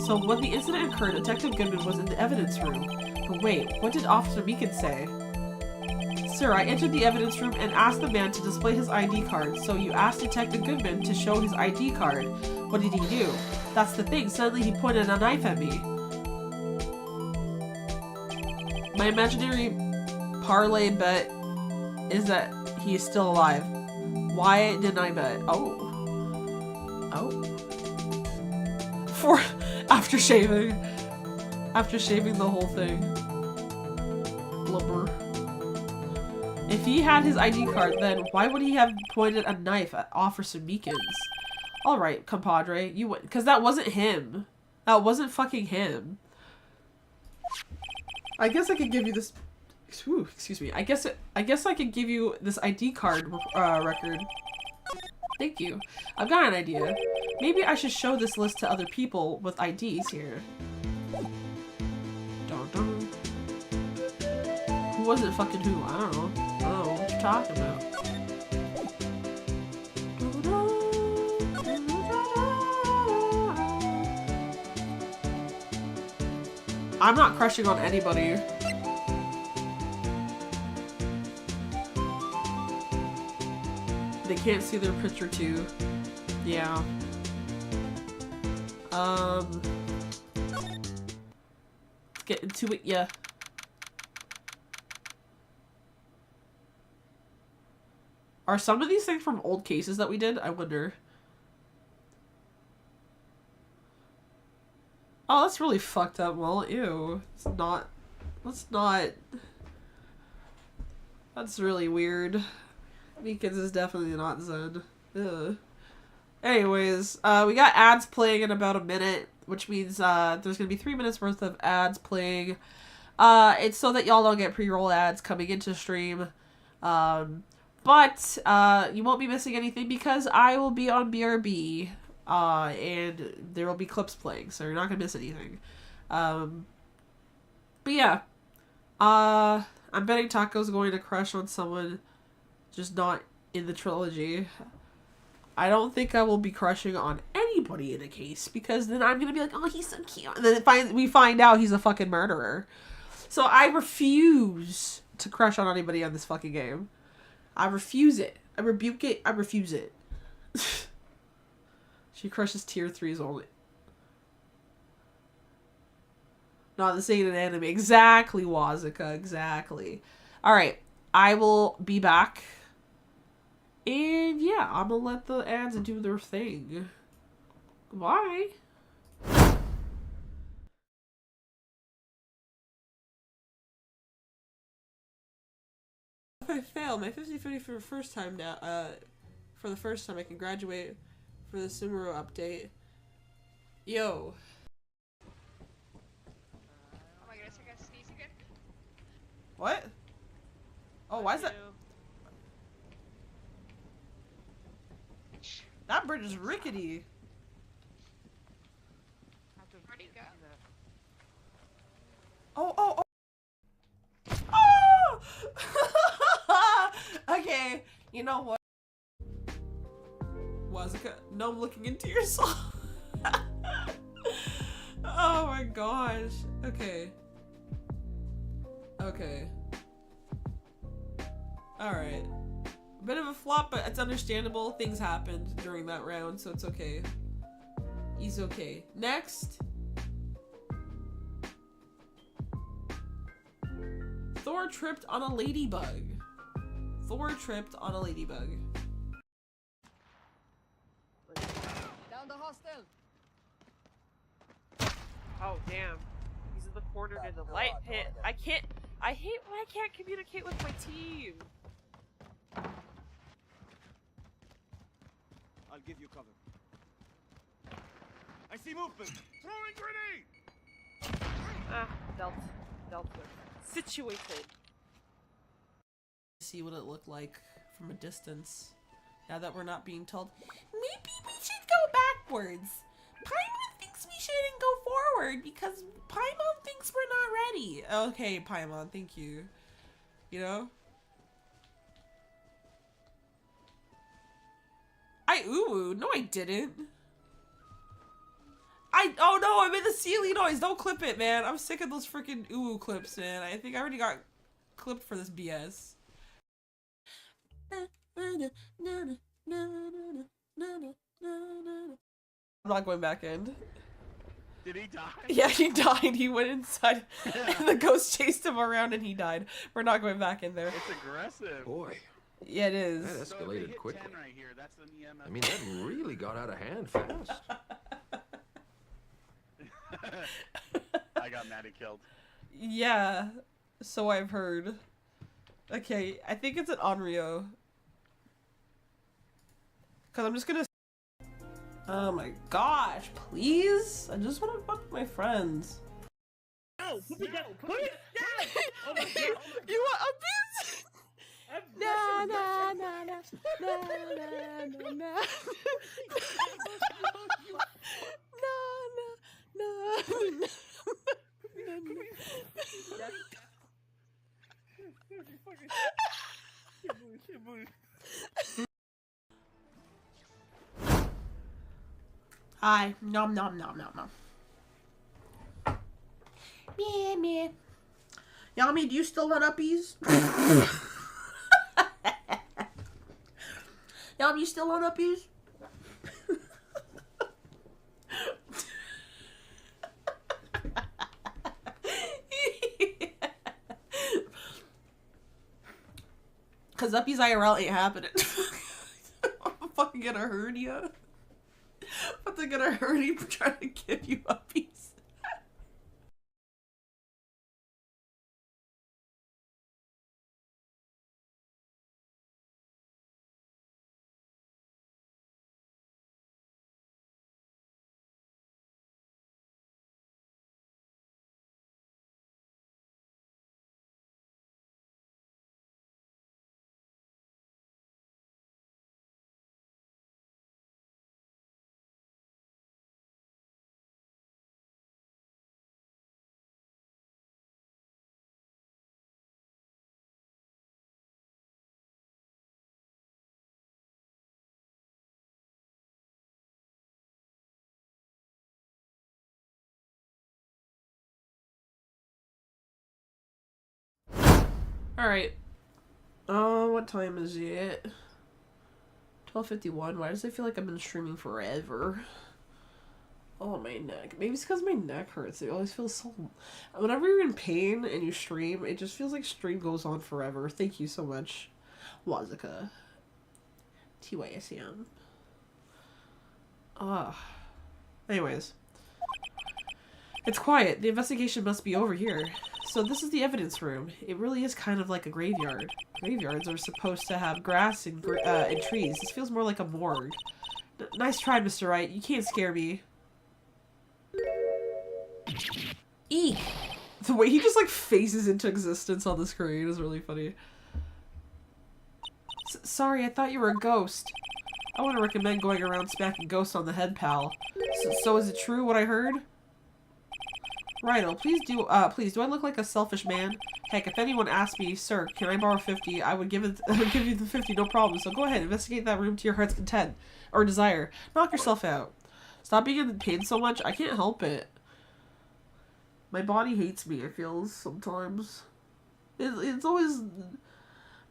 So when the incident occurred, Detective Goodman was in the evidence room. But wait, what did Officer Meekin say? Sir, I entered the evidence room and asked the man to display his ID card. So you asked Detective Goodman to show his ID card. What did he do? That's the thing. Suddenly he pointed a knife at me. My imaginary parlay bet is that he is still alive. Why didn't I bet? Oh. After shaving the whole thing. Blubber. If he had his ID card, then why would he have pointed a knife at Officer Meekins? Alright, compadre, you win. Because that wasn't him. That wasn't fucking him. I guess I could give you this... Ooh, excuse me. I guess I could give you this ID card record. Thank you. I've got an idea. Maybe I should show this list to other people with IDs here. Dun dun. Who wasn't fucking who? I don't know. I don't know what you're talking about. I'm not crushing on anybody. They can't see their picture too. Yeah. Let's get into it, yeah. Are some of these things from old cases that we did? I wonder. Oh, that's really fucked up. Well, ew. It's not... That's not... That's really weird. Meekins is definitely not Zen. Ugh. Anyways, we got ads playing in about a minute, which means there's gonna be 3 minutes worth of ads playing. It's so that y'all don't get pre-roll ads coming into stream. But you won't be missing anything because I will be on BRB, and there will be clips playing, so you're not gonna miss anything. But yeah, I'm betting Taco's going to crush on someone just not in the trilogy. I don't think I will be crushing on anybody in a case, because then I'm gonna be like, oh, he's so cute, and then we find out he's a fucking murderer. So I refuse to crush on anybody on this fucking game. I refuse it. I rebuke it. I refuse it. She crushes tier 3s only. Not the same in anime. Exactly, Wazuka. Exactly. Alright. I will be back. And yeah, I'm gonna let the ads do their thing. Goodbye. If I fail my 50-50 for the first time now, for the first time I can graduate for the Sumeru update. Yo. Oh my goodness, I gotta sneeze again. What? Oh, why is that? That bridge is rickety. Where'd he go? Oh. Oh! Okay, you know what? Wazuka, no, I'm looking into your soul. Oh my gosh. Okay. Alright. A bit of a flop, but it's understandable. Things happened during that round, so it's okay. He's okay. Next. Thor tripped on a ladybug. Thor tripped on a ladybug. Down the hostel. Oh damn. He's in the corner near the light pit. I hate when I can't communicate with my team. I'll give you cover. I see movement. Throwing grenade. Ah, dealt with. Situated. See what it looked like from a distance. Now that we're not being told, maybe we should go backwards. Paimon thinks we shouldn't go forward because Paimon thinks we're not ready. Okay, Paimon, thank you. You know? I ooh-ooh. No, I didn't. Oh no, I made the ceiling noise. Don't clip it, man. I'm sick of those freaking ooh clips, man. I think I already got clipped for this BS. I'm not going back in. Did he die? Yeah, he died. He went inside and the ghost chased him around and he died. We're not going back in there. It's aggressive. Boy. Yeah, it is. That escalated quickly. Right here. That's an EMF. I mean, that really got out of hand fast. I got Maddie killed. Yeah, so I've heard. Okay, I think it's an Onryo. Cause I'm just gonna. Oh my gosh! Please, I just want to fuck with my friends. No, put me down. Put me down. Oh my god. You want a piece? Na na na na na na na. Hi, nom nom nom nom nom. Meh meh. Yami, do you still want uppies? Yami, you still want uppies? Cause uppies IRL ain't happening. I'm fucking get a hernia. I'm gonna get a hernia for trying to give you uppies. Alright. What time is it? 12:51. Why does it feel like I've been streaming forever? Oh, my neck. Maybe it's because my neck hurts. It always feels so... Whenever you're in pain and you stream, it just feels like stream goes on forever. Thank you so much, Wazika. TYSM. Anyways. It's quiet. The investigation must be over here. So this is the evidence room. It really is kind of like a graveyard. Graveyards are supposed to have grass and trees. This feels more like a morgue. Nice try, Mr. Wright. You can't scare me. Eek! The way he just like phases into existence on the screen is really funny. Sorry, I thought you were a ghost. I want to recommend going around smacking ghosts on the head, pal. So is it true what I heard? Righto, please, do I look like a selfish man? Heck, if anyone asked me, sir, can I borrow 50, I would give you the 50, no problem. So go ahead, investigate that room to your heart's content. Or desire. Knock yourself out. Stop being in pain so much, I can't help it. My body hates me, I feel, sometimes. It's always...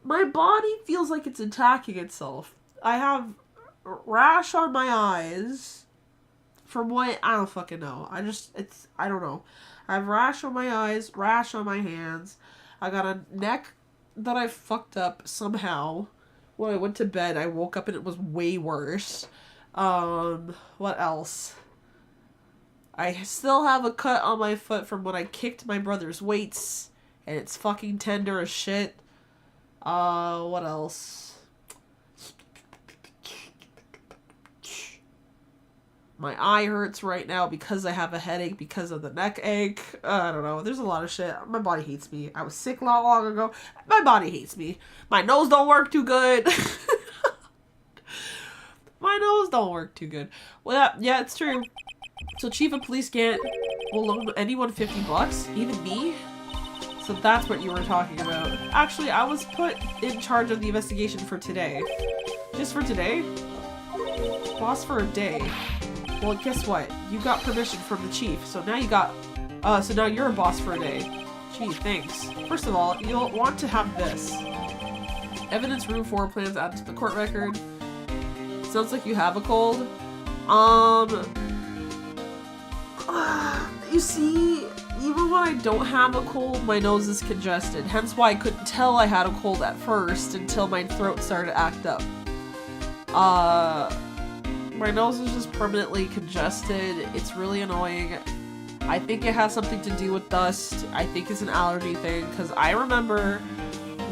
My body feels like it's attacking itself. I have rash on my eyes. From what... I don't fucking know. I don't know. I have rash on my eyes, rash on my hands. I got a neck that I fucked up somehow. When I went to bed, I woke up and it was way worse. What else? I still have a cut on my foot from when I kicked my brother's weights. And it's fucking tender as shit. What else? My eye hurts right now because I have a headache because of the neck ache. I don't know. There's a lot of shit. My body hates me. I was sick not long ago. My body hates me. My nose don't work too good. My nose don't work too good. Well, yeah, it's true. So Chief of Police will loan anyone $50? Even me? So that's what you were talking about. Actually, I was put in charge of the investigation for today. Just for today? Boss for a day. Well, guess what? You got permission from the chief, so now so now you're a boss for a day. Gee, thanks. First of all, you'll want to have this. Evidence room 4 plans added to the court record. Sounds like you have a cold. You see, even when I don't have a cold, my nose is congested. Hence why I couldn't tell I had a cold at first until my throat started to act up. My nose is just permanently congested. It's really annoying. I think it has something to do with dust. I think it's an allergy thing, because I remember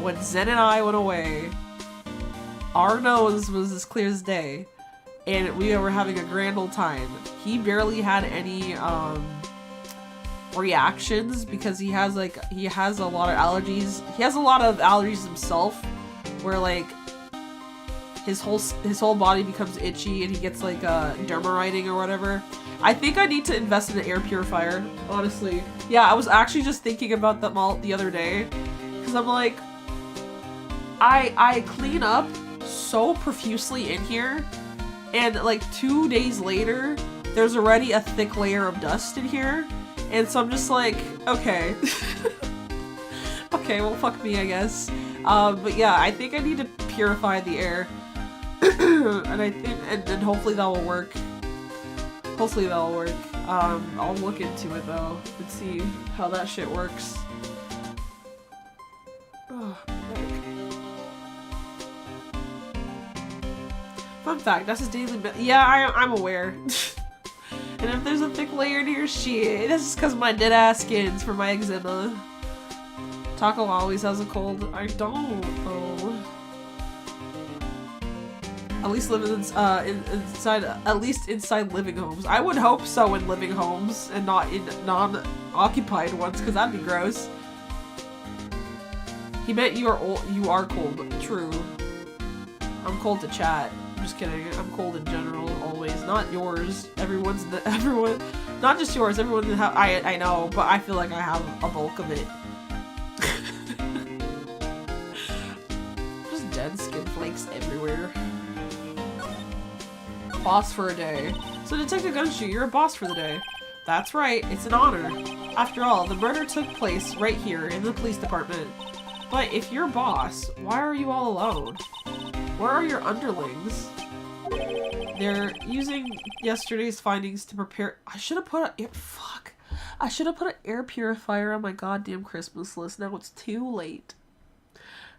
when Zen and I went away, our nose was as clear as day, and we were having a grand old time. He barely had any, reactions, because he has a lot of allergies. He has a lot of allergies himself, where, like, his whole body becomes itchy and he gets like dermariting or whatever. I think I need to invest in an air purifier, honestly. Yeah, I was actually just thinking about that the other day, because I'm like, I clean up so profusely in here, and like 2 days later, there's already a thick layer of dust in here, and so I'm just like, okay. Okay, well fuck me, I guess. But yeah, I think I need to purify the air. And I think, and hopefully that will work. Hopefully that will work. I'll look into it though and see how that shit works. Oh, fun fact, that's his daily yeah, I'm aware. And if there's a thick layer to your shit, this is because my dead ass skins for my eczema. Taco always has a cold. I don't though. At least living inside living homes. I would hope so in living homes and not in non-occupied ones, because that'd be gross. He meant you are cold. True. I'm cold to chat. I'm just kidding. I'm cold in general, always. Not yours. Everyone. Not just yours. Everyone in the house. I know, but I feel like I have a bulk of it. Just dead skin flakes everywhere. Boss for a day. So Detective Gumshoe, you're a boss for the day. That's right, it's an honor. After all, the murder took place right here in the police department. But if you're boss, why are you all alone? Where are your underlings? They're using yesterday's findings to prepare. I should have put a fuck. I should have put an air purifier on my goddamn Christmas list. Now it's too late.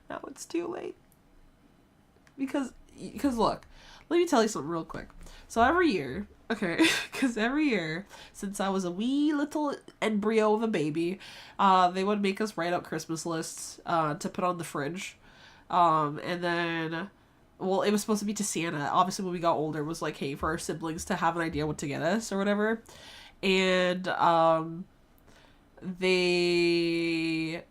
Now it's too late. Because look, let me tell you something real quick. So every year, okay, because every year since I was a wee little embryo of a baby, they would make us write out Christmas lists to put on the fridge, and then, well, it was supposed to be to Santa. Obviously, when we got older, it was like, hey, for our siblings to have an idea what to get us or whatever, and they.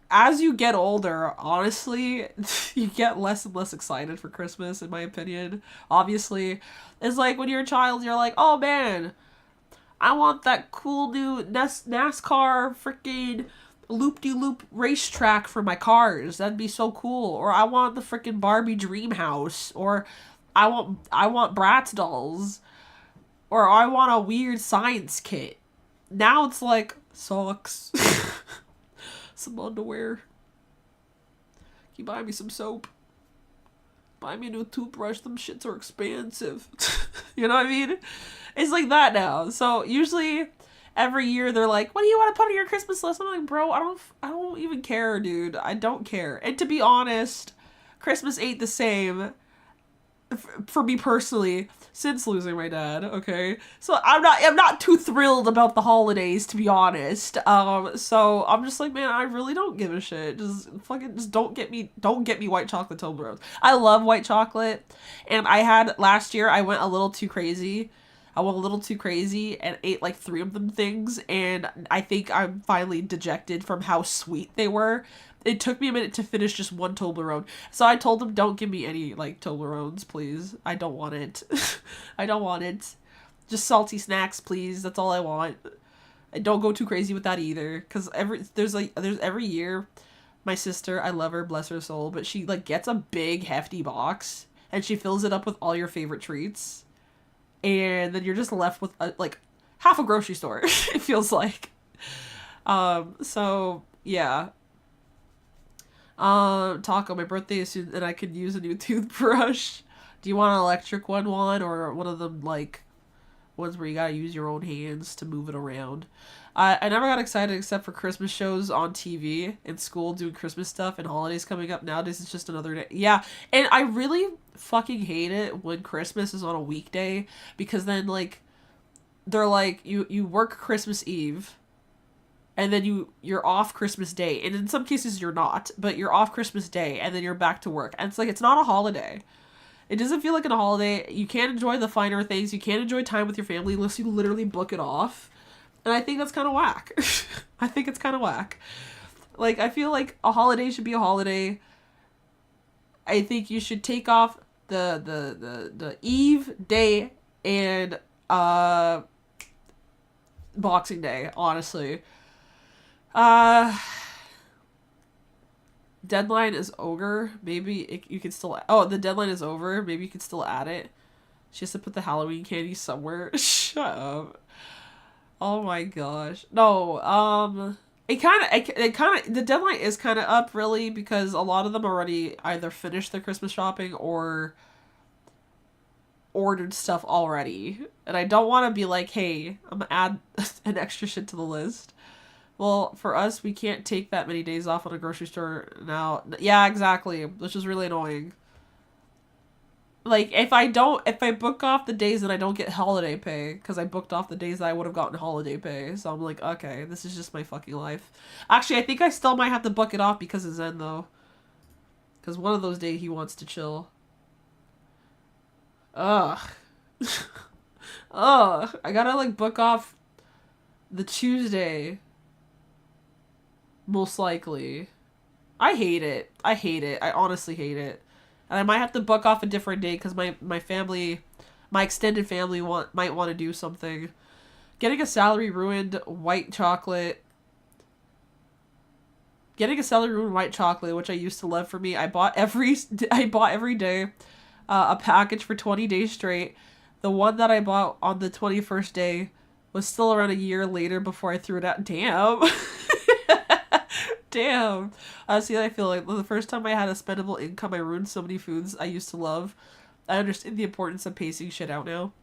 As you get older, honestly, you get less and less excited for Christmas, in my opinion. Obviously, it's like when you're a child, you're like, oh man, I want that cool new NASCAR freaking loop-de-loop racetrack for my cars. That'd be so cool. Or I want the freaking Barbie dream house. Or I want Bratz dolls. Or I want a weird science kit. Now it's like, socks. Some underwear. Can you buy me some soap? Buy me a new toothbrush. Them shits are expensive. You know what I mean? It's like that now. So usually every year they're like, what do you want to put on your Christmas list? I'm like, bro, I don't even care, dude. I don't care. And to be honest, Christmas ain't the same for me personally since losing my dad, okay? So I'm not too thrilled about the holidays, to be honest. So I'm just like, man, I really don't give a shit. Just don't get me white chocolate Toblerones. I love white chocolate, and last year I went a little too crazy. And ate like 3 of them things, and I think I'm finally dejected from how sweet they were. It took me a minute to finish just 1 Toblerone. So I told them, don't give me any, like, Toblerones, please. I don't want it. I don't want it. Just salty snacks, please. That's all I want. And don't go too crazy with that either. Because there's every year, my sister, I love her, bless her soul, but she, like, gets a big, hefty box, and she fills it up with all your favorite treats. And then you're just left with, like, half a grocery store, it feels like. So, yeah. Taco, my birthday is soon and I could use a new toothbrush. Do you want an electric one or one of them, like, ones where you gotta use your own hands to move it around? I never got excited except for Christmas shows on TV in school doing Christmas stuff and holidays coming up. Nowadays it's just another day. Yeah, and I really fucking hate it when Christmas is on a weekday, because then, like, they're like, you work Christmas Eve, and then you're off Christmas Day, and in some cases you're not, but you're off Christmas Day, and then you're back to work, and it's like, it's not a holiday. It doesn't feel like a holiday. You can't enjoy the finer things. You can't enjoy time with your family unless you literally book it off, and I think that's kind of whack. I think it's kind of whack. Like, I feel like a holiday should be a holiday. I think you should take off the Eve Day and Boxing Day, honestly. Deadline is ogre. Maybe you can still... Oh, the deadline is over. Maybe you can still add it. She has to put the Halloween candy somewhere. Shut up. Oh my gosh. No, the deadline is kind of up, really, because a lot of them already either finished their Christmas shopping or ordered stuff already. And I don't want to be like, hey, I'm gonna add an extra shit to the list. Well, for us, we can't take that many days off on a grocery store now. Yeah, exactly. Which is really annoying. Like, if I book off the days and I don't get holiday pay, because I booked off the days that I would have gotten holiday pay. So I'm like, okay, this is just my fucking life. Actually, I think I still might have to book it off because of Zen, though. Because one of those days he wants to chill. Ugh. Ugh. I gotta, like, book off the Tuesday. Most likely. I hate it. I hate it. I honestly hate it. And I might have to book off a different day because my family, my extended family might want to do something. Getting a salary ruined white chocolate. Getting a salary ruined white chocolate, which I used to love for me. I bought every day a package for 20 days straight. The one that I bought on the 21st day was still around a year later before I threw it out. Damn. Damn. See, I feel like the first time I had a spendable income, I ruined so many foods I used to love. I understand the importance of pacing shit out now.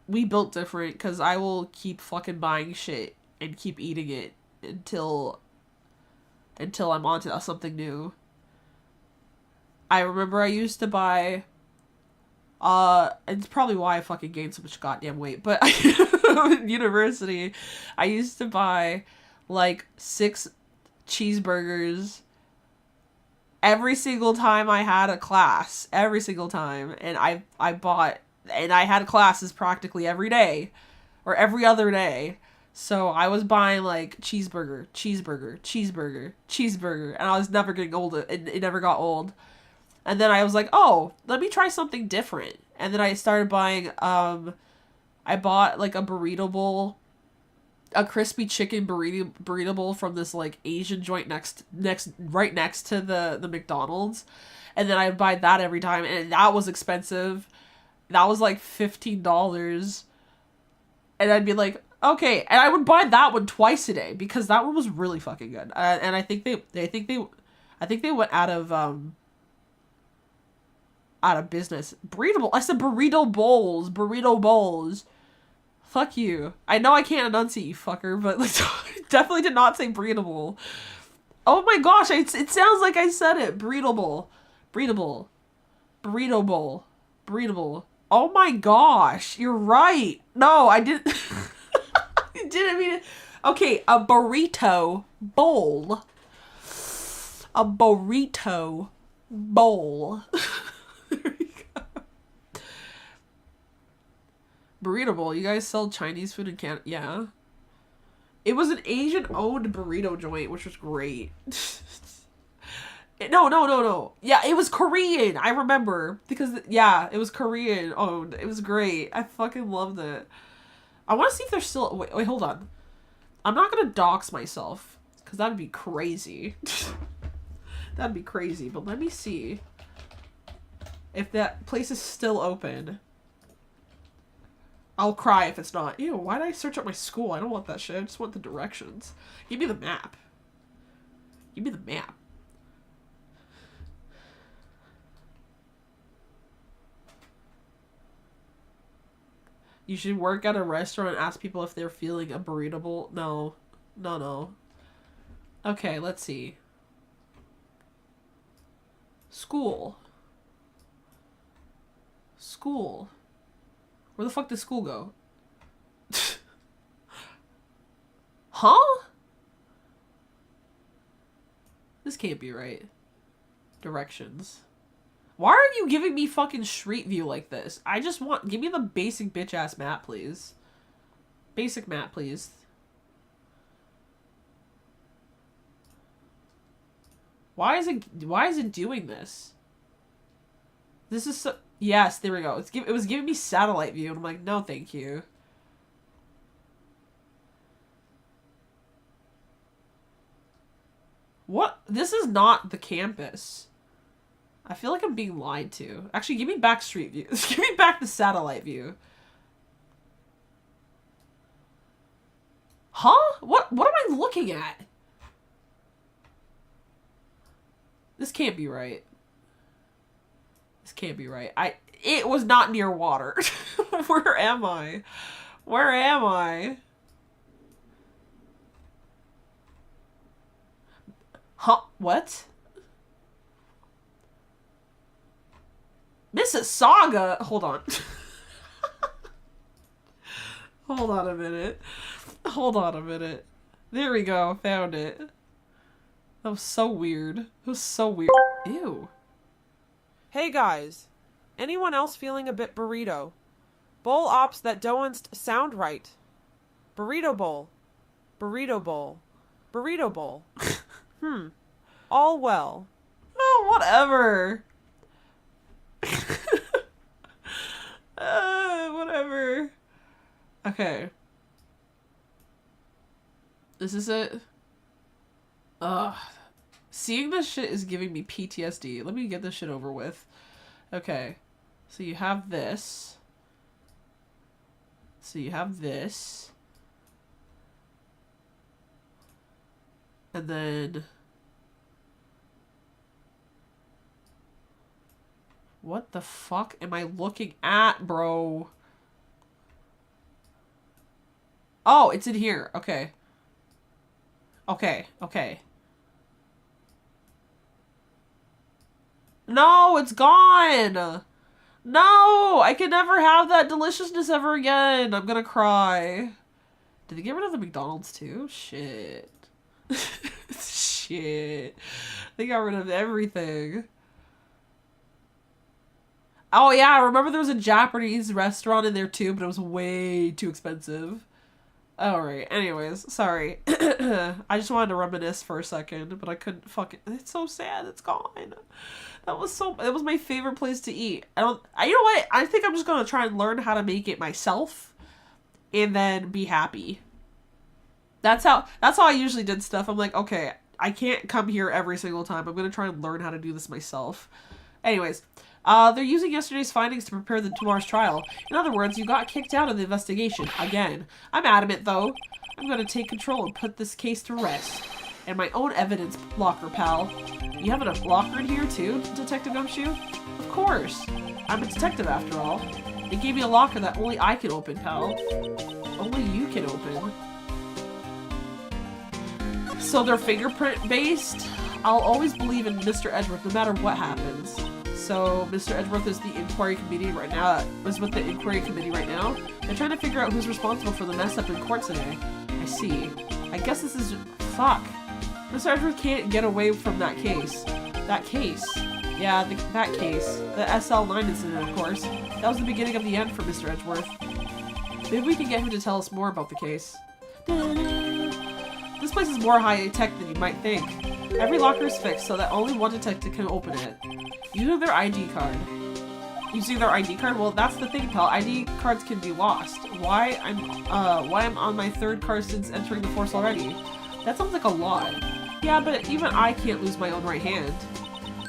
We built different because I will keep fucking buying shit and keep eating it until I'm onto something new. I remember I used to buy, it's probably why I fucking gained so much goddamn weight, but in university, I used to buy like 6 cheeseburgers every single time I had a class, every single time, and I had classes practically every day, or every other day, so I was buying like cheeseburger, and I was never getting old, it never got old, and then I was like, oh, let me try something different, and then I started buying, I bought like a burrito bowl, a crispy chicken burrito bowl from this like Asian joint right next to the McDonald's, and then I'd buy that every time, and that was expensive. That was like $15, and I'd be like, okay, and I would buy that one twice a day because that one was really fucking good. And I think they went out of business. I said burrito bowls. Fuck you. I know I can't enunciate, you fucker, but like, definitely did not say burrito bowl. Oh my gosh, it sounds like I said it. Burrito bowl. Oh my gosh, you're right. No, I didn't. I didn't mean it. Okay, a burrito bowl. A burrito bowl. Burrito bowl. You guys sell Chinese food in Canada? Yeah. It was an Asian-owned burrito joint, which was great. No. Yeah, it was Korean. I remember. Because, yeah, it was Korean owned. It was great. I fucking loved it. I want to see if they're still... Wait, hold on. I'm not going to dox myself. Because that would be crazy. That'd be crazy. But let me see if that place is still open. I'll cry if it's not. Ew, why did I search up my school? I don't want that shit. I just want the directions. Give me the map. Give me the map. You should work at a restaurant and ask people if they're feeling a burrito bowl. No. Okay, let's see. School. Where the fuck did school go? Huh? This can't be right. Directions. Why are you giving me fucking street view like this? I just want... Give me the basic bitch-ass map, please. Basic map, please. Why is it doing this? This is so... Yes, there we go. It was giving me satellite view, and I'm like, no, thank you. What? This is not the campus. I feel like I'm being lied to. Actually, give me back street view. Give me back the satellite view. Huh? What am I looking at? This can't be right. This can't be right. It was not near water. Where am I? Where am I? Huh? What? Mississauga? Hold on. Hold on a minute. Hold on a minute. There we go. Found it. That was so weird. It was so weird. Ew. Hey guys. Anyone else feeling a bit burrito? Bowl ops that don't sound right. Burrito bowl. Burrito bowl. Burrito bowl. All well. Oh, whatever. Whatever. Okay. This is it. Ugh. Seeing this shit is giving me PTSD. Let me get this shit over with. Okay. So you have this. So you have this. And then... What the fuck am I looking at, bro? Oh, it's in here. Okay. Okay, okay. No, it's gone! No! I can never have that deliciousness ever again! I'm gonna cry. Did they get rid of the McDonald's too? Shit. Shit. They got rid of everything. Oh yeah, I remember there was a Japanese restaurant in there too, but it was way too expensive. Alright, anyways, sorry. I just wanted to reminisce for a second, but I couldn't fucking... It's so sad, it's gone. That was my favorite place to eat. You know what? I think I'm just gonna try and learn how to make it myself, and then be happy. That's how I usually did stuff. I'm like, okay, I can't come here every single time. I'm gonna try and learn how to do this myself. Anyways, they're using yesterday's findings to prepare tomorrow's trial. In other words, you got kicked out of the investigation. Again. I'm adamant, though. I'm gonna take control and put this case to rest. And my own evidence locker, pal. You have a locker in here, too, Detective Gumshoe? Of course. I'm a detective, after all. They gave me a locker that only I can open, pal. Only you can open. So they're fingerprint-based? I'll always believe in Mr. Edgeworth, no matter what happens. So Mr. Edgeworth is the inquiry committee right now. Was with the inquiry committee right now. They're trying to figure out who's responsible for the mess up in court today. I see. I guess this is... Fuck. Mr. Edgeworth can't get away from that case. That case. Yeah, that case. The SL9 incident, of course. That was the beginning of the end for Mr. Edgeworth. Maybe we can get him to tell us more about the case. This place is more high-tech than you might think. Every locker is fixed so that only one detective can open it. Using their ID card. Using their ID card? Well, that's the thing, pal. ID cards can be lost. Why I'm on my third card since entering the force already? That sounds like a lot. Yeah, but even I can't lose my own right hand.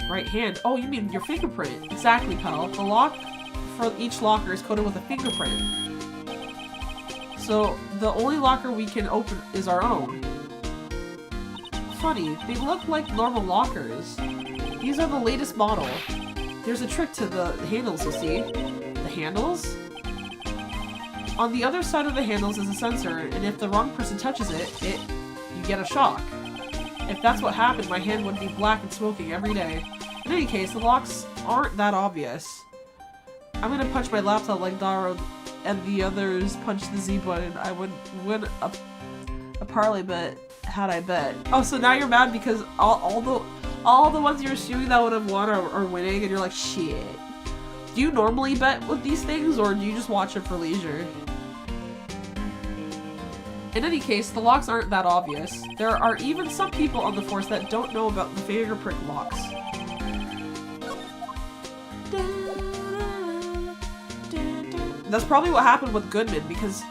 Right hand? Oh, you mean your fingerprint. Exactly, pal. The lock for each locker is coded with a fingerprint. So, the only locker we can open is our own. Funny, they look like normal lockers. These are the latest model. There's a trick to the handles, you see. The handles? On the other side of the handles is a sensor, and if the wrong person touches it, you get a shock. If that's what happened, my hand would be black and smoking every day. In any case, the locks aren't that obvious. I'm gonna punch my laptop like Daro and the others punch the Z button. I would win a parlay bet had I bet. Oh, so now you're mad because all the ones you're assuming that would have won are winning, and you're like, shit. Do you normally bet with these things, or do you just watch it for leisure? In any case, the locks aren't that obvious. There are even some people on the force that don't know about the fingerprint locks. That's probably what happened with Goodman, because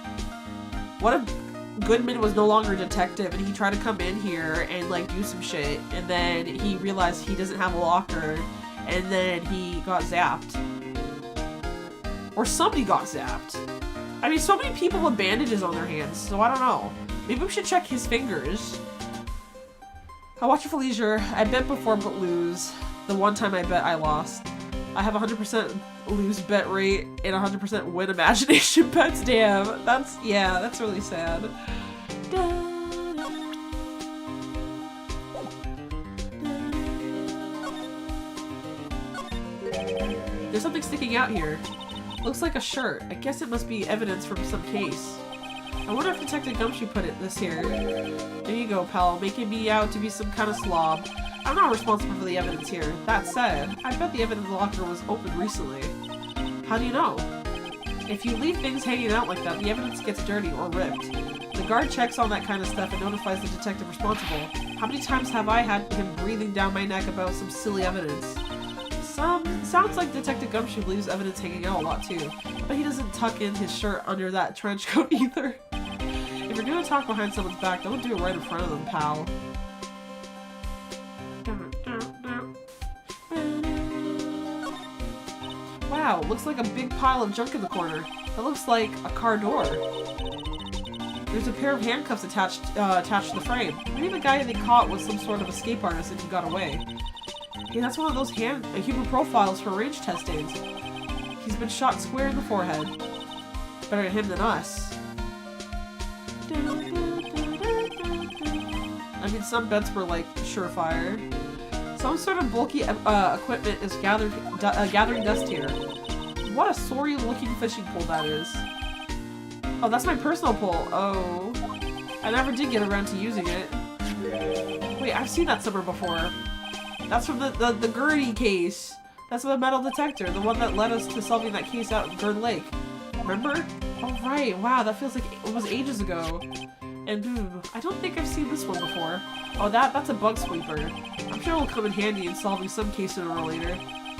what if Goodman was no longer a detective and he tried to come in here and like do some shit, and then he realized he doesn't have a locker, and then he got zapped. Or somebody got zapped. I mean, so many people with bandages on their hands, so I don't know. Maybe we should check his fingers. I'll watch it for leisure. I bet before but lose. The one time I bet I lost. I have 100% lose bet rate and 100% win imagination bets. Damn, that's really sad. There's something sticking out here. Looks like a shirt. I guess it must be evidence from some case. I wonder if Detective Gumshoe put this here. There you go, pal, making me out to be some kind of slob. I'm not responsible for the evidence here. That said, I bet the evidence locker was opened recently. How do you know? If you leave things hanging out like that, the evidence gets dirty or ripped. The guard checks on that kind of stuff and notifies the detective responsible. How many times have I had him breathing down my neck about some silly evidence? Sounds like Detective Gumshoe leaves evidence hanging out a lot too, but he doesn't tuck in his shirt under that trench coat either. If you're gonna talk behind someone's back, don't do it right in front of them, pal. Wow, looks like a big pile of junk in the corner. That looks like a car door. There's a pair of handcuffs attached to the frame. Maybe the guy they caught was some sort of escape artist and he got away. Hey, that's one of those human profiles for range testing. He's been shot square in the forehead. Better him than us. I mean, some bets were like surefire. Some sort of bulky equipment is gathering dust here. What a sorry-looking fishing pole that is. Oh, that's my personal pole. Oh. I never did get around to using it. Wait, I've seen that somewhere before. That's from the Gurney case. That's the metal detector, the one that led us to solving that case out in Gurn Lake. Remember? Oh, right. Wow, that feels like it was ages ago. And I don't think I've seen this one before. Oh, that's a bug sweeper. I'm sure it'll come in handy in solving some case sooner or later.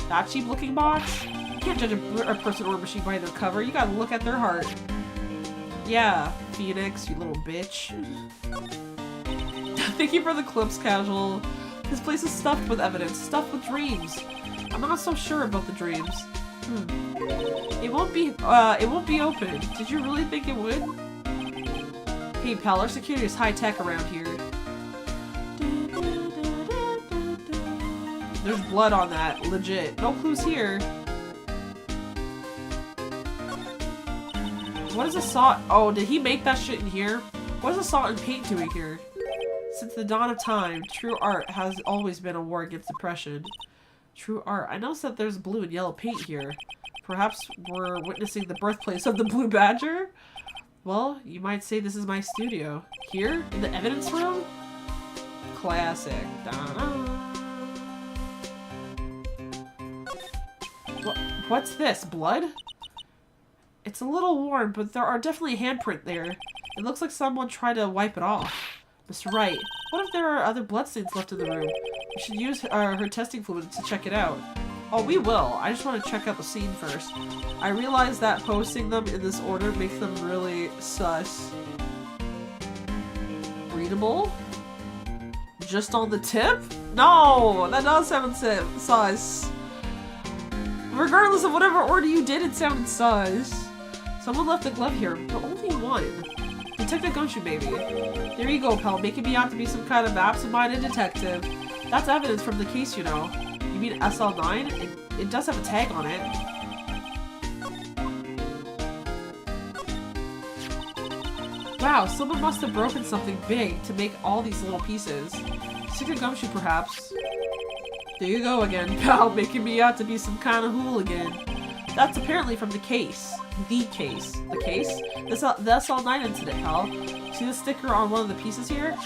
That cheap-looking box? You can't judge a person or a machine by their cover. You gotta look at their heart. Yeah, Phoenix, you little bitch. Thank you for the clips, Casual. This place is stuffed with evidence, stuffed with dreams. I'm not so sure about the dreams. It won't be open. Did you really think it would? Hey pal, our security is high-tech around here. There's blood on that, legit. No clues here. What is a saw? Oh, did he make that shit in here? What is a saw and paint doing here? Since the dawn of time, true art has always been a war against oppression. True art. I noticed that there's blue and yellow paint here. Perhaps we're witnessing the birthplace of the Blue Badger? Well, you might say this is my studio. Here? In the evidence room? Classic. What's this? Blood? It's a little worn, but there are definitely a handprint there. It looks like someone tried to wipe it off. Mr. Wright, what if there are other bloodstains left in the room? We should use her testing fluid to check it out. Oh, we will. I just want to check out the scene first. I realize that posting them in this order makes them really sus. Readable? Just on the tip? No! That does sound sus. Regardless of whatever order you did, it sounded sus. Someone left a glove here, but only one. Detective Gumshoe, baby. There you go, pal, making me out to be some kind of absent-minded detective. That's evidence from the case, you know. You mean SL9? It does have a tag on it. Wow, someone must have broken something big to make all these little pieces. Secret Gumshoe, perhaps. There you go again, pal, making me out to be some kind of hooligan. That's apparently from the case. The case. The case? The SL9 incident, pal. See the sticker on one of the pieces here?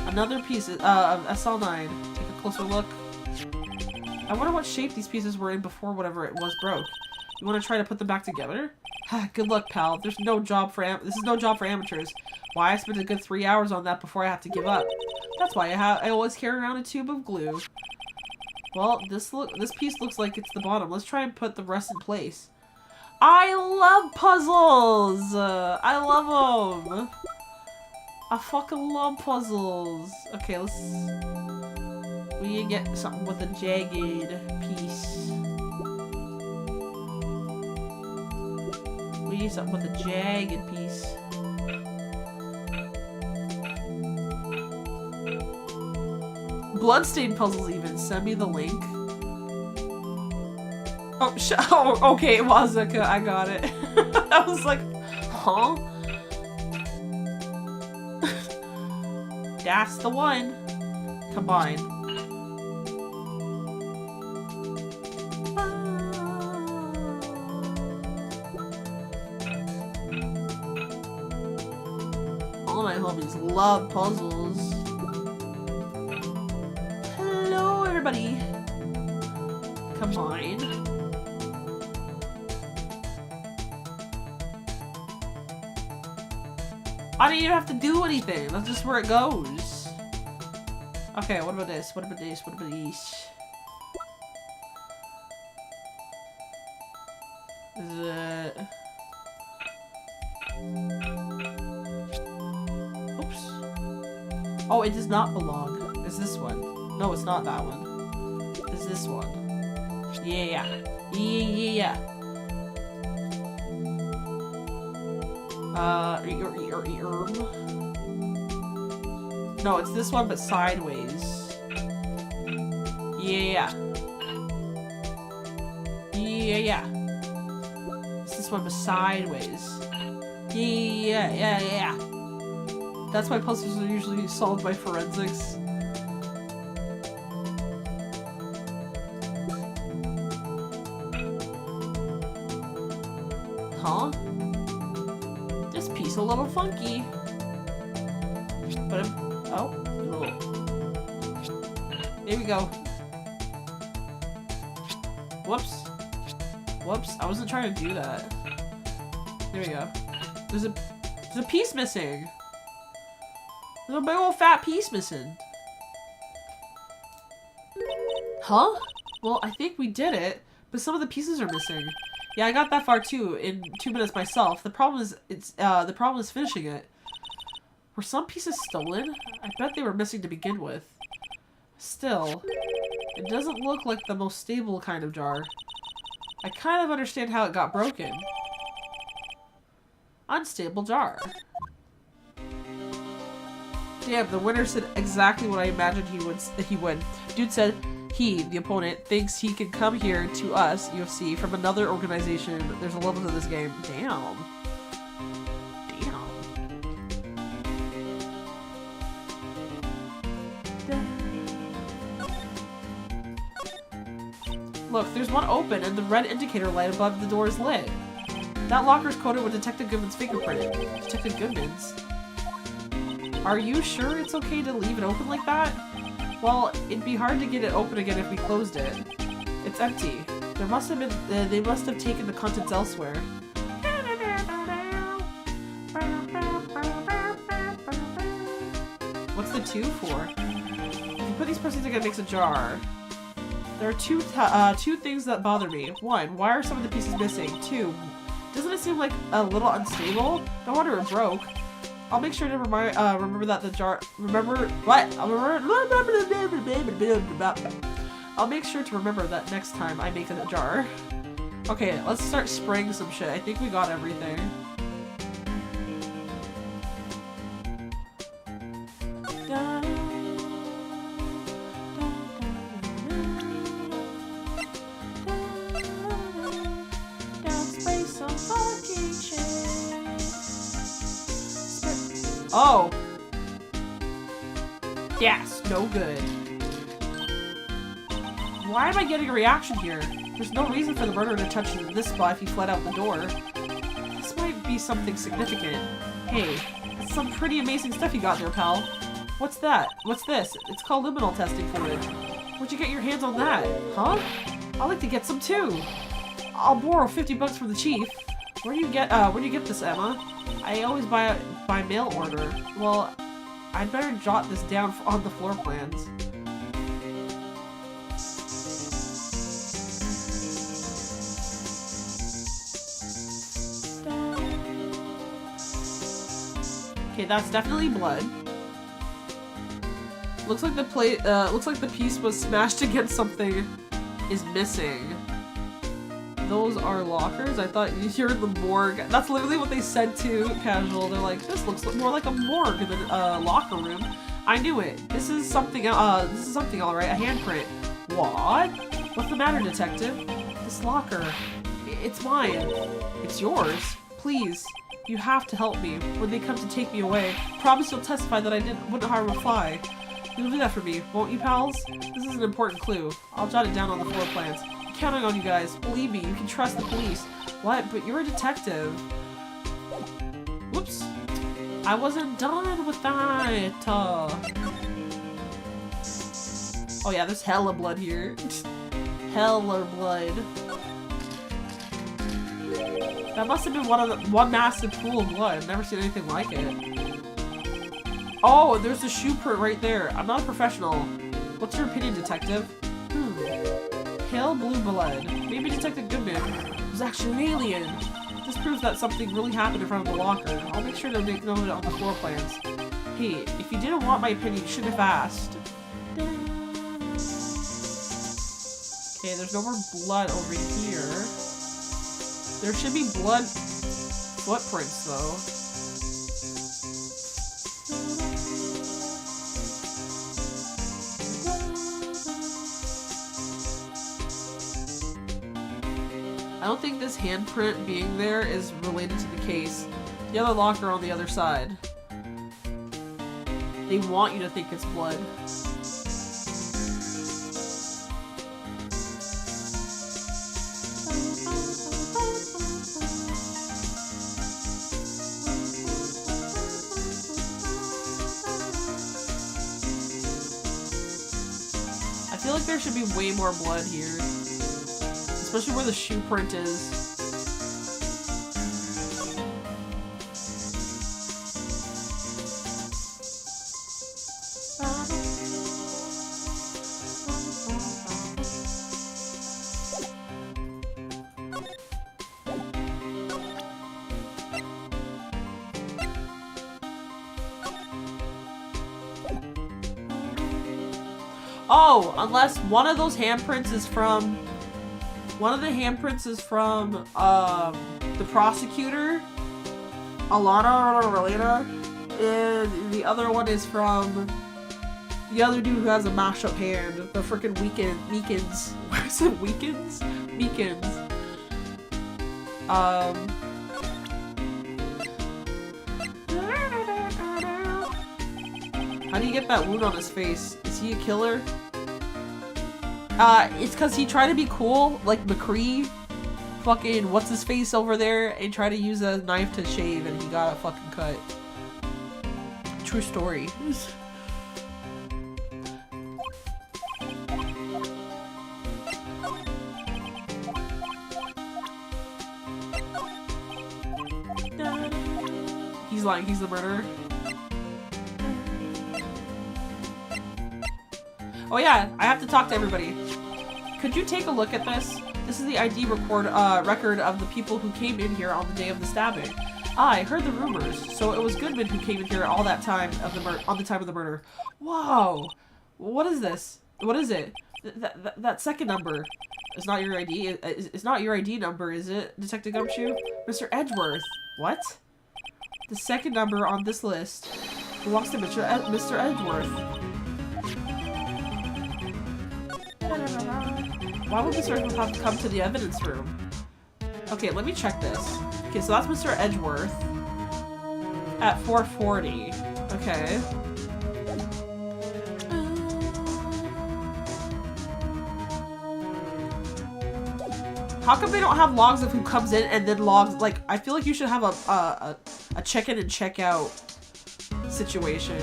Another piece of SL9. Take a closer look. I wonder what shape these pieces were in before whatever it was broke. You want to try to put them back together? Good luck, pal. This is no job for amateurs. Why I spent a good 3 hours on that before I had to give up. That's why I always carry around a tube of glue. Well, this piece looks like it's the bottom. Let's try and put the rest in place. I love puzzles! I love them! I fucking love puzzles. Okay, we need to get something with a jagged piece. We need something with a jagged piece. Bloodstained puzzles even. Send me the link. Oh, okay, Wazuka, I got it. I was like, huh? That's the one. Combine. All my homies love puzzles. Hello, everybody. Combine. I don't even have to do anything. That's just where it goes. Okay, what about this? What about this? What about these? Is it... Oops. Oh, it does not belong. Is this one? No, it's not that one. Is this one? Yeah. Yeah. No, it's this one, but sideways. Yeah. Yeah. This one was sideways. Yeah. That's why puzzles are usually solved by forensics. Huh? This piece a little funky. But oh, there we go. Whoops, I wasn't trying to do that. There we go. There's a piece missing. There's a big old fat piece missing. Huh? Well, I think we did it, but some of the pieces are missing. Yeah, I got that far too in 2 minutes myself. The problem is finishing it. Were some pieces stolen? I bet they were missing to begin with. Still, it doesn't look like the most stable kind of jar. I kind of understand how it got broken. Unstable jar. Damn, the winner said exactly what I imagined he would. Dude said he, the opponent, thinks he can come here to us, UFC, from another organization. There's a level to this game. Damn. Look, there's one open and the red indicator light above the door is lit. That locker is coated with Detective Goodman's fingerprint. Detective Goodman's? Are you sure it's okay to leave it open like that? Well, it'd be hard to get it open again if we closed it. It's empty. They must have taken the contents elsewhere. What's the 2 for? If you put these pieces together, it makes a jar. There are two things that bother me. 1, why are some of the pieces missing? 2, doesn't it seem like a little unstable? No wonder it broke. I'll make sure to remember that the jar. I'll make sure to remember that next time I make a jar. Okay, let's start spraying some shit. I think we got everything. Oh! Yes, no good. Why am I getting a reaction here? There's no reason for the murderer to touch this spot if he fled out the door. This might be something significant. Hey, that's some pretty amazing stuff you got there, pal. What's that? What's this? It's called liminal testing fluid. Where'd you get your hands on that? Huh? I'd like to get some too. I'll borrow $50 from the chief. Where do you get this, Emma? I always buy by mail order. Well, I'd better jot this down on the floor plans. Okay, that's definitely blood. Looks like the piece was smashed against something is missing. Those are lockers? I thought you're in the morgue. That's literally what they said to Casual. They're like, this looks more like a morgue than a locker room. I knew it. This is something alright. A handprint. What? What's the matter, detective? This locker. It's mine. It's yours. Please. You have to help me. When they come to take me away, promise you'll testify that I wouldn't harm a fly. You'll do that for me, won't you, pals? This is an important clue. I'll jot it down on the floor plans. I'm counting on you guys. Believe me, you can trust the police. What? But you're a detective. Whoops. I wasn't done with that. Oh yeah, there's hella blood here. Hella blood. That must have been one massive pool of blood. I've never seen anything like it. Oh, there's a shoe print right there. I'm not a professional. What's your opinion, detective? Pale blue blood. Maybe Detective Goodman was actually an alien. This proves that something really happened in front of the locker. I'll make sure to make note of it on the floor plans. Hey, if you didn't want my opinion, you shouldn't have asked. Okay, there's no more blood over here. There should be blood footprints, though. I don't think this handprint being there is related to the case. The other locker on the other side. They want you to think it's blood. I feel like there should be way more blood here. Especially where the shoe print is. Oh, unless one of those handprints is from... One of the handprints is from, the prosecutor, Alana or Relena, and the other one is from the other dude who has a mashup hand, the frickin' Meekins. Where is it? Weekends? Meekins. How do you get that wound on his face? Is he a killer? It's cause he tried to be cool, like McCree. Fucking what's his face over there and tried to use a knife to shave and he got a fucking cut. True story. He's lying, he's the murderer. Oh yeah, I have to talk to everybody. Could you take a look at this? This is the ID record of the people who came in here on the day of the stabbing. I heard the rumors, so it was Goodman who came in here all that time of the on the time of the murder. Whoa! What is this? What is it? That second number is not your ID. It's not your ID number, is it, Detective Gumshoe? Mr. Edgeworth. What? The second number on this list belongs to Mr. Edgeworth. Why would Mr. Edgeworth have to come to the evidence room? Okay, let me check this. Okay, so that's Mr. Edgeworth at 4:40. Okay. How come they don't have logs of who comes in and then logs? Like, I feel like you should have a check-in and check-out situation.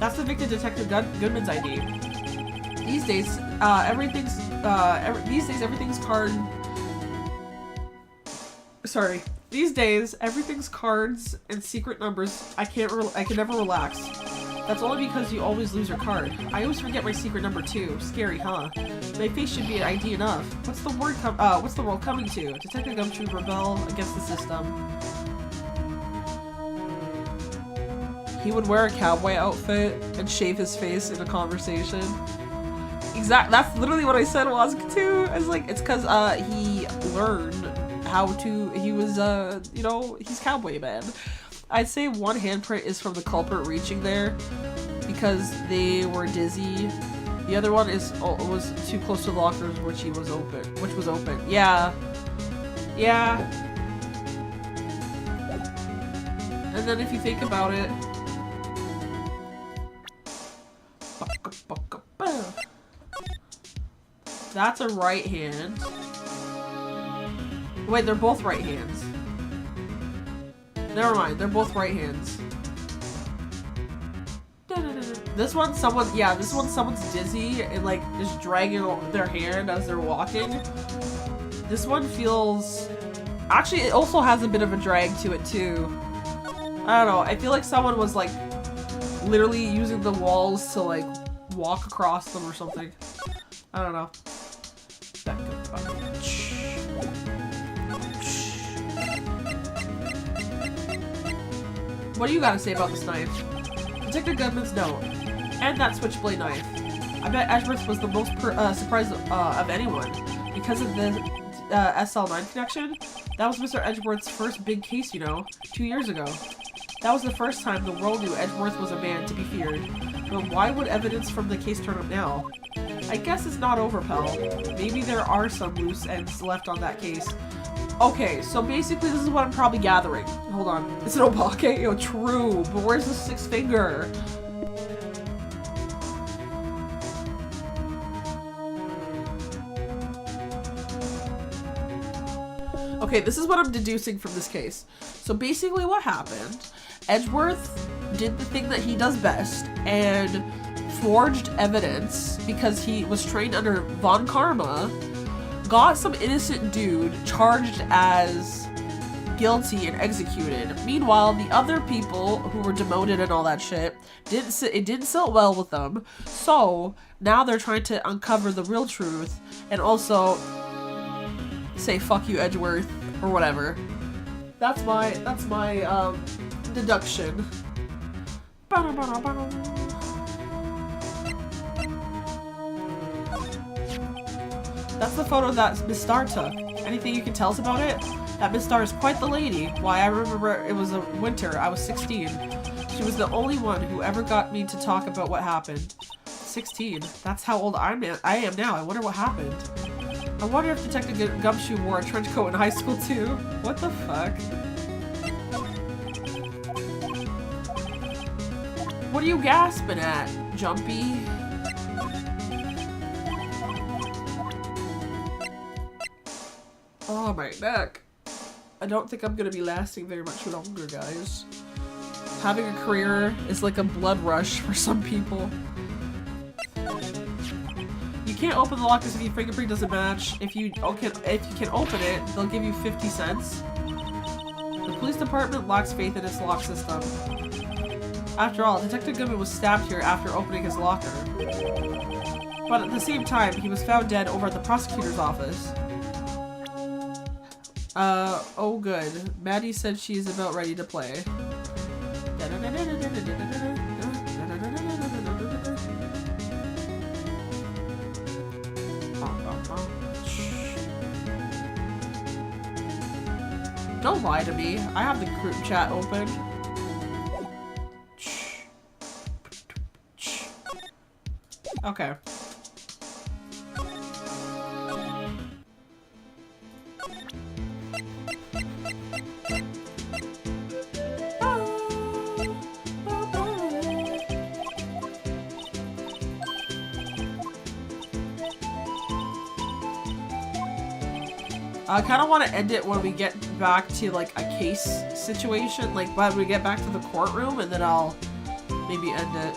That's the victim Detective Goodman's ID. These days, everything's card. Sorry. These days, everything's cards and secret numbers. I can never relax. That's only because you always lose your card. I always forget my secret number too. Scary, huh? My face should be an ID enough. What's the world coming to? Detective Gumshoe rebel against the system. He would wear a cowboy outfit and shave his face in a conversation. That's literally what I said was too. I was like, it's cause he learned how to, he was you know, he's cowboy man. I'd say one handprint is from the culprit reaching there because they were dizzy. The other one was too close to the lockers which was open. Yeah. Yeah. And then if you think about it, that's a right hand. Wait, they're both right hands. Never mind, they're both right hands. This one, someone's dizzy and like just dragging their hand as they're walking. This one feels... Actually, it also has a bit of a drag to it too. I don't know, I feel like someone was like literally using the walls to like walk across them or something. I don't know. What do you gotta say about this knife? Detective Goodman's note. And that switchblade knife. I bet Edgeworth was the most surprised of anyone. Because of the SL9 connection, that was Mr. Edgeworth's first big case, you know, 2 years ago. That was the first time the world knew Edgeworth was a man to be feared. But why would evidence from the case turn up now? I guess it's not over, pal. Maybe there are some loose ends left on that case. Okay, so basically this is what I'm probably gathering. Hold on. Is it Obake? Yo, true. But where's the sixth finger? Okay, this is what I'm deducing from this case. So basically what happened, Edgeworth did the thing that he does best and forged evidence because he was trained under Von Karma, got some innocent dude charged as guilty and executed. Meanwhile, the other people who were demoted and all that shit, it didn't sit well with them. So now they're trying to uncover the real truth and also say fuck you, Edgeworth, or whatever. That's my deduction. That's the photo that Miss Star took. Anything you can tell us about it? That Miss Star is quite the lady. Why, I remember it was a winter. I was 16. She was the only one who ever got me to talk about what happened. 16. That's how old I am now. I wonder what happened. I wonder if Detective Gumshoe wore a trench coat in high school too. What the fuck? What are you gasping at, Jumpy? Oh, my neck. I don't think I'm gonna be lasting very much longer, guys. Having a career is like a blood rush for some people. You can't open the lock because if your fingerprint doesn't match. If you can open it, they'll give you 50 cents. The police department lacks faith in its lock system. After all, Detective Goodman was stabbed here after opening his locker. But at the same time, he was found dead over at the prosecutor's office. Oh good. Maddie said she's about ready to play. Don't lie to me. I have the group chat open. Okay. I kind of want to end it when we get back to like a case situation, like when we get back to the courtroom, and then I'll maybe end it.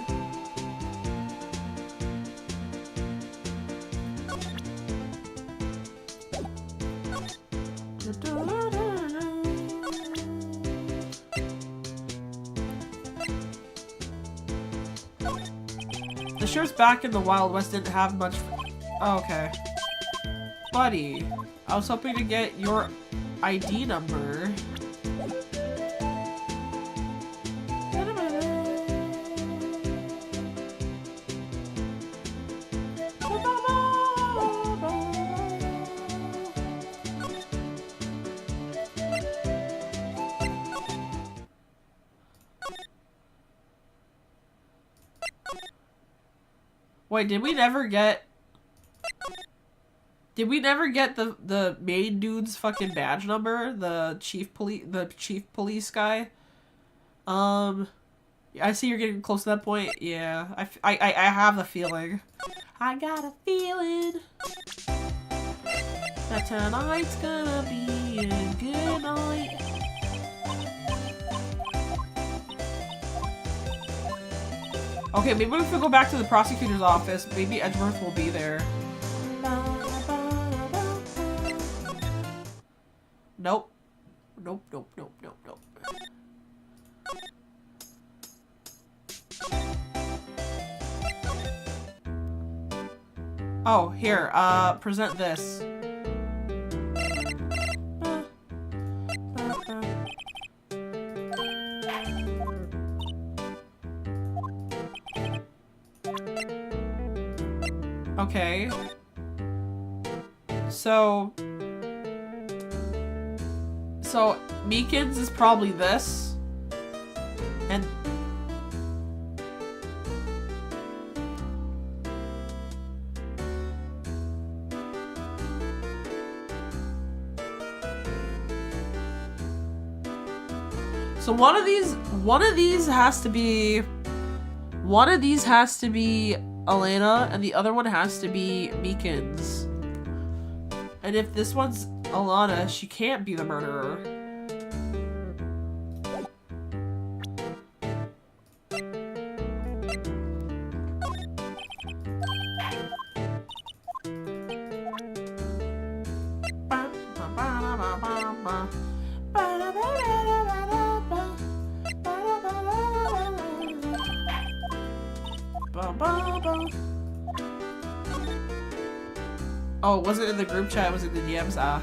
The sheriff's back in the Wild West didn't have much. Oh, okay. Buddy, I was hoping to get your ID number. Wait, did we never get the main dude's fucking badge number? The chief police guy? I see you're getting close to that point. Yeah, I have a feeling. I got a feeling that tonight's gonna be a good night. Okay, maybe if we go back to the prosecutor's office, maybe Edgeworth will be there. Nope. Nope, nope, nope, nope, nope. Oh, here, present this. Okay. So Meekins is probably this. And so one of these has to be Elena, and the other one has to be Meekins. And if this one's Alana, she can't be the murderer. Oh, it wasn't in the group chat, it was in the DMs. Ah.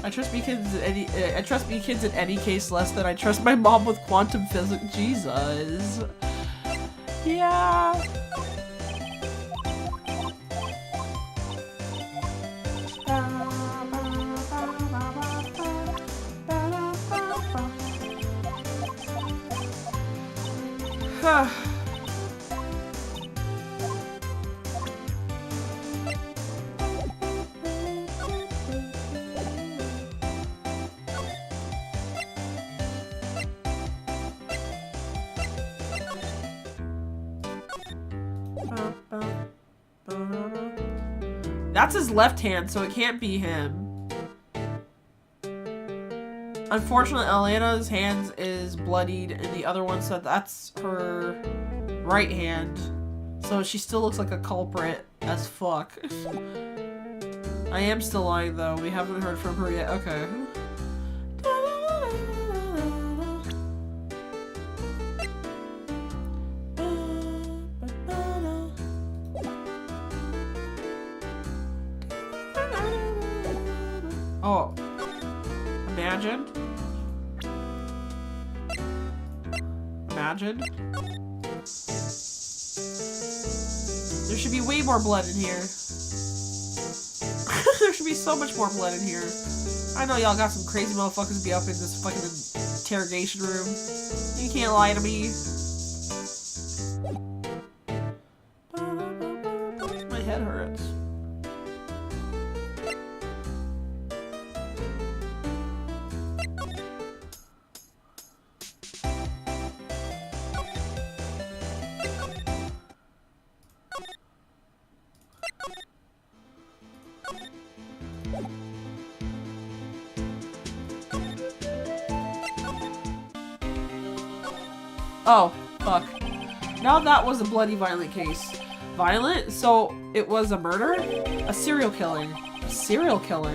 I trust Meekins in any case less than I trust my mom with quantum physics. Jesus. Yeah. That's his left hand, so it can't be him. Unfortunately, Elena's hand is bloodied, and the other one said that's her right hand. So she still looks like a culprit as fuck. I am still lying, though. We haven't heard from her yet. Okay. Oh. Imagine. Imagine. There should be way more blood in here. There should be so much more blood in here. I know y'all got some crazy motherfuckers be up in this fucking interrogation room. You can't lie to me. My head hurts. Oh, fuck. Now that was a bloody violent case. Violent? So it was a murder? A serial killing. A serial killer?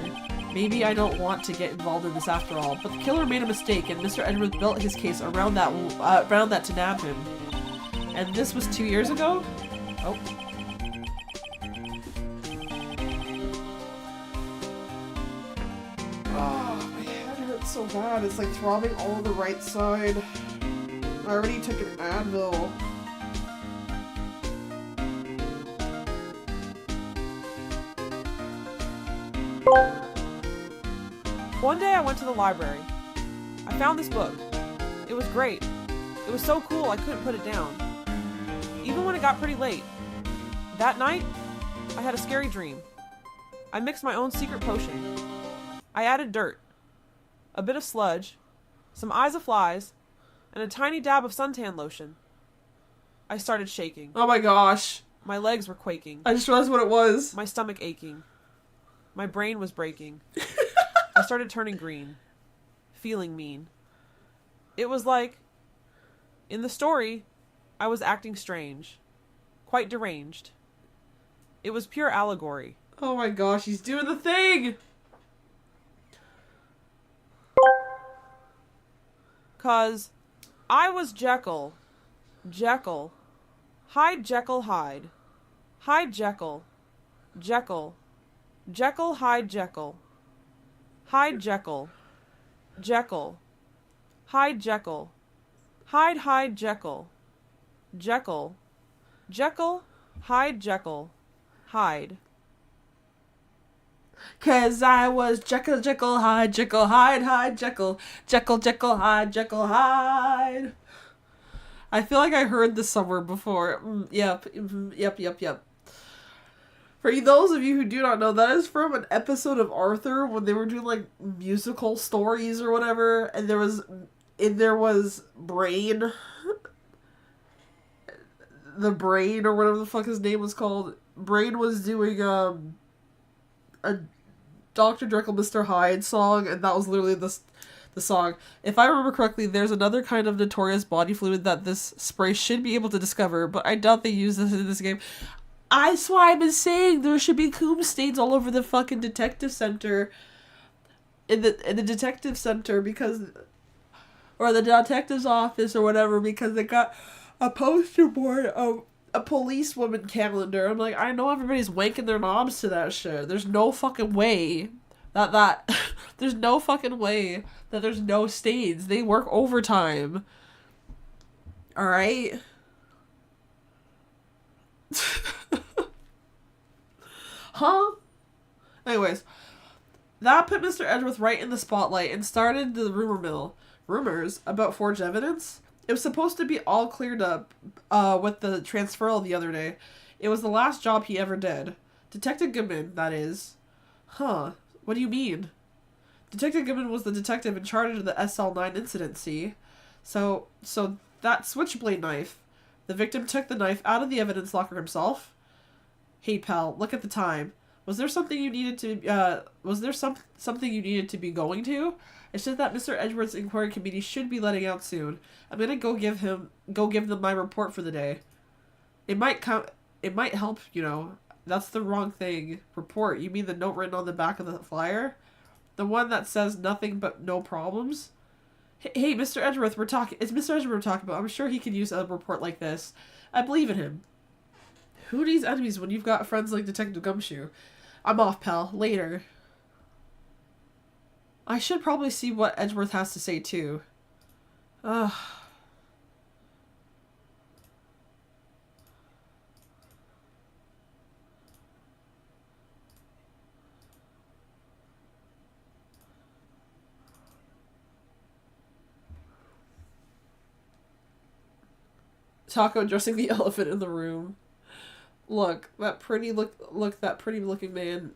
Maybe I don't want to get involved in this after all, but the killer made a mistake and Mr. Edwards built his case around that to nab him. And this was 2 years ago? Oh. Oh, my head hurts so bad. It's like throbbing all over the right side. I already took an Advil. One day I went to the library. I found this book. It was great. It was so cool I couldn't put it down. Even when it got pretty late. That night, I had a scary dream. I mixed my own secret potion. I added dirt, a bit of sludge, some eyes of flies, and a tiny dab of suntan lotion. I started shaking. Oh my gosh. My legs were quaking. I just realized what it was. My stomach aching. My brain was breaking. I started turning green. Feeling mean. It was like, in the story, I was acting strange. Quite deranged. It was pure allegory. Oh my gosh, he's doing the thing! 'Cause I was Jekyll. Jekyll. Hide, Jekyll, hide. Hide, Jekyll. Jekyll. Jekyll, hide, Jekyll. Hide, Jekyll. Jekyll. Hide, Jekyll. Hide, Jekyll. Jekyll. Jekyll, Hyde, Jekyll, Hyde. 'Cause I was Jekyll, Jekyll, Hyde, Jekyll, Hyde, Hyde, Jekyll, Jekyll, Jekyll, Hyde, Jekyll, Hyde. I feel like I heard this somewhere before. Yep. For those of you who do not know, that is from an episode of Arthur when they were doing like musical stories or whatever, and there was Brain, the Brain or whatever the fuck his name was called. Brain was doing a Dr. Jekyll, Mr. Hyde song, and that was literally the song. If I remember correctly, there's another kind of notorious body fluid that this spray should be able to discover, but I doubt they use this in this game. That's why I've been saying there should be coom stains all over the fucking detective center. In the detective center, because, or the detective's office or whatever, because they got a poster board of a policewoman calendar. I'm like, I know everybody's wanking their knobs to that shit. There's no fucking way that there's no fucking way that there's no stains. They work overtime. Alright? Huh? Anyways, that put Mr. Edgeworth right in the spotlight and started the rumor mill. Rumors about forged evidence? It was supposed to be all cleared up with the transferal the other day. It was the last job he ever did. Detective Goodman, that is. Huh. What do you mean? Detective Goodman was the detective in charge of the SL9 incident, see? So that switchblade knife. The victim took the knife out of the evidence locker himself? Hey pal, look at the time. Was there something you needed to something you needed to be going to? It's just that Mr. Edgeworth's inquiry committee should be letting out soon. I'm gonna go give them my report for the day. It might help, you know. That's the wrong thing. Report. You mean the note written on the back of the flyer? The one that says nothing but no problems? Hey, Mr. Edgeworth, it's Mr. Edgeworth we're talking about. I'm sure he could use a report like this. I believe in him. Who needs enemies when you've got friends like Detective Gumshoe? I'm off, pal. Later. I should probably see what Edgeworth has to say, too. Ugh. Taco addressing the elephant in the room. Look, that pretty looking man.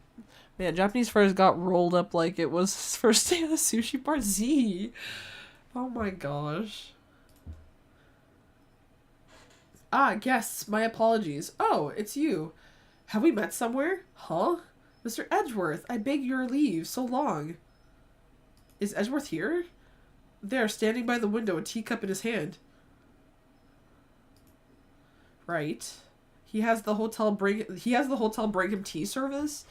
Man, Japanese fries got rolled up like it was his first day at a sushi bar. Z. Oh my gosh. Ah, guests, my apologies. Oh, it's you. Have we met somewhere? Huh? Mr. Edgeworth, I beg your leave. So long. Is Edgeworth here? There, standing by the window, a teacup in his hand. Right. He has the hotel bring him tea service?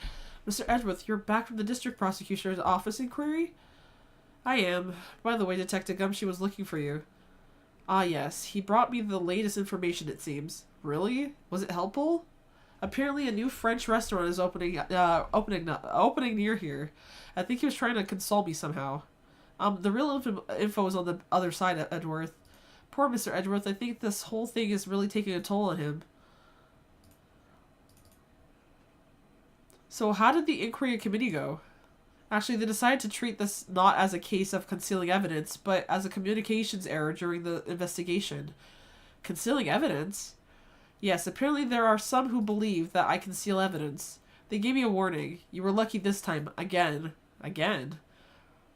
Mr. Edgeworth, you're back from the district prosecutor's office inquiry? I am. By the way, Detective Gumshoe was looking for you. Ah, yes. He brought me the latest information, it seems. Really? Was it helpful? Apparently a new French restaurant is opening near here. I think he was trying to console me somehow. The real info is on the other side, Edgeworth. Poor Mr. Edgeworth, I think this whole thing is really taking a toll on him. So how did the inquiry committee go? Actually, they decided to treat this not as a case of concealing evidence, but as a communications error during the investigation. Concealing evidence? Yes, apparently there are some who believe that I conceal evidence. They gave me a warning. You were lucky this time. Again. Again.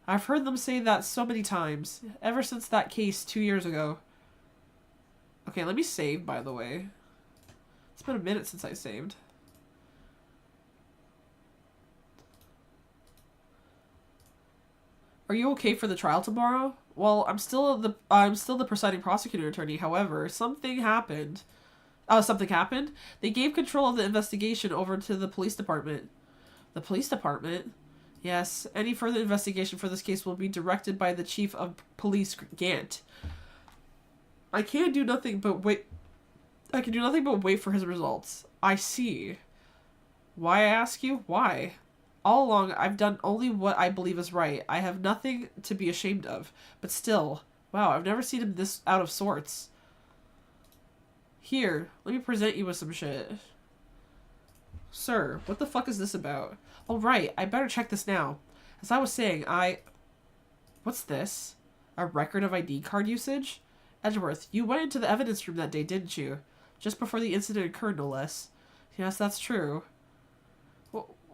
I've heard them say that so many times, ever since that case 2 years ago. Okay, let me save, by the way. It's been a minute since I saved. Are you okay for the trial tomorrow? Well, I'm still the presiding prosecutor attorney. However, something happened. Something happened? They gave control of the investigation over to the police department. The police department? Yes, any further investigation for this case will be directed by the chief of police, Gant. I can do nothing but wait for his results. I see. Why, I ask you? Why? All along, I've done only what I believe is right. I have nothing to be ashamed of. But still, wow, I've never seen him this out of sorts. Here, let me present you with some shit. Sir, what the fuck is this about? Oh, right, I better check this now. As I was saying, What's this? A record of ID card usage? Edgeworth, you went into the evidence room that day, didn't you? Just before the incident occurred, no less. Yes, that's true.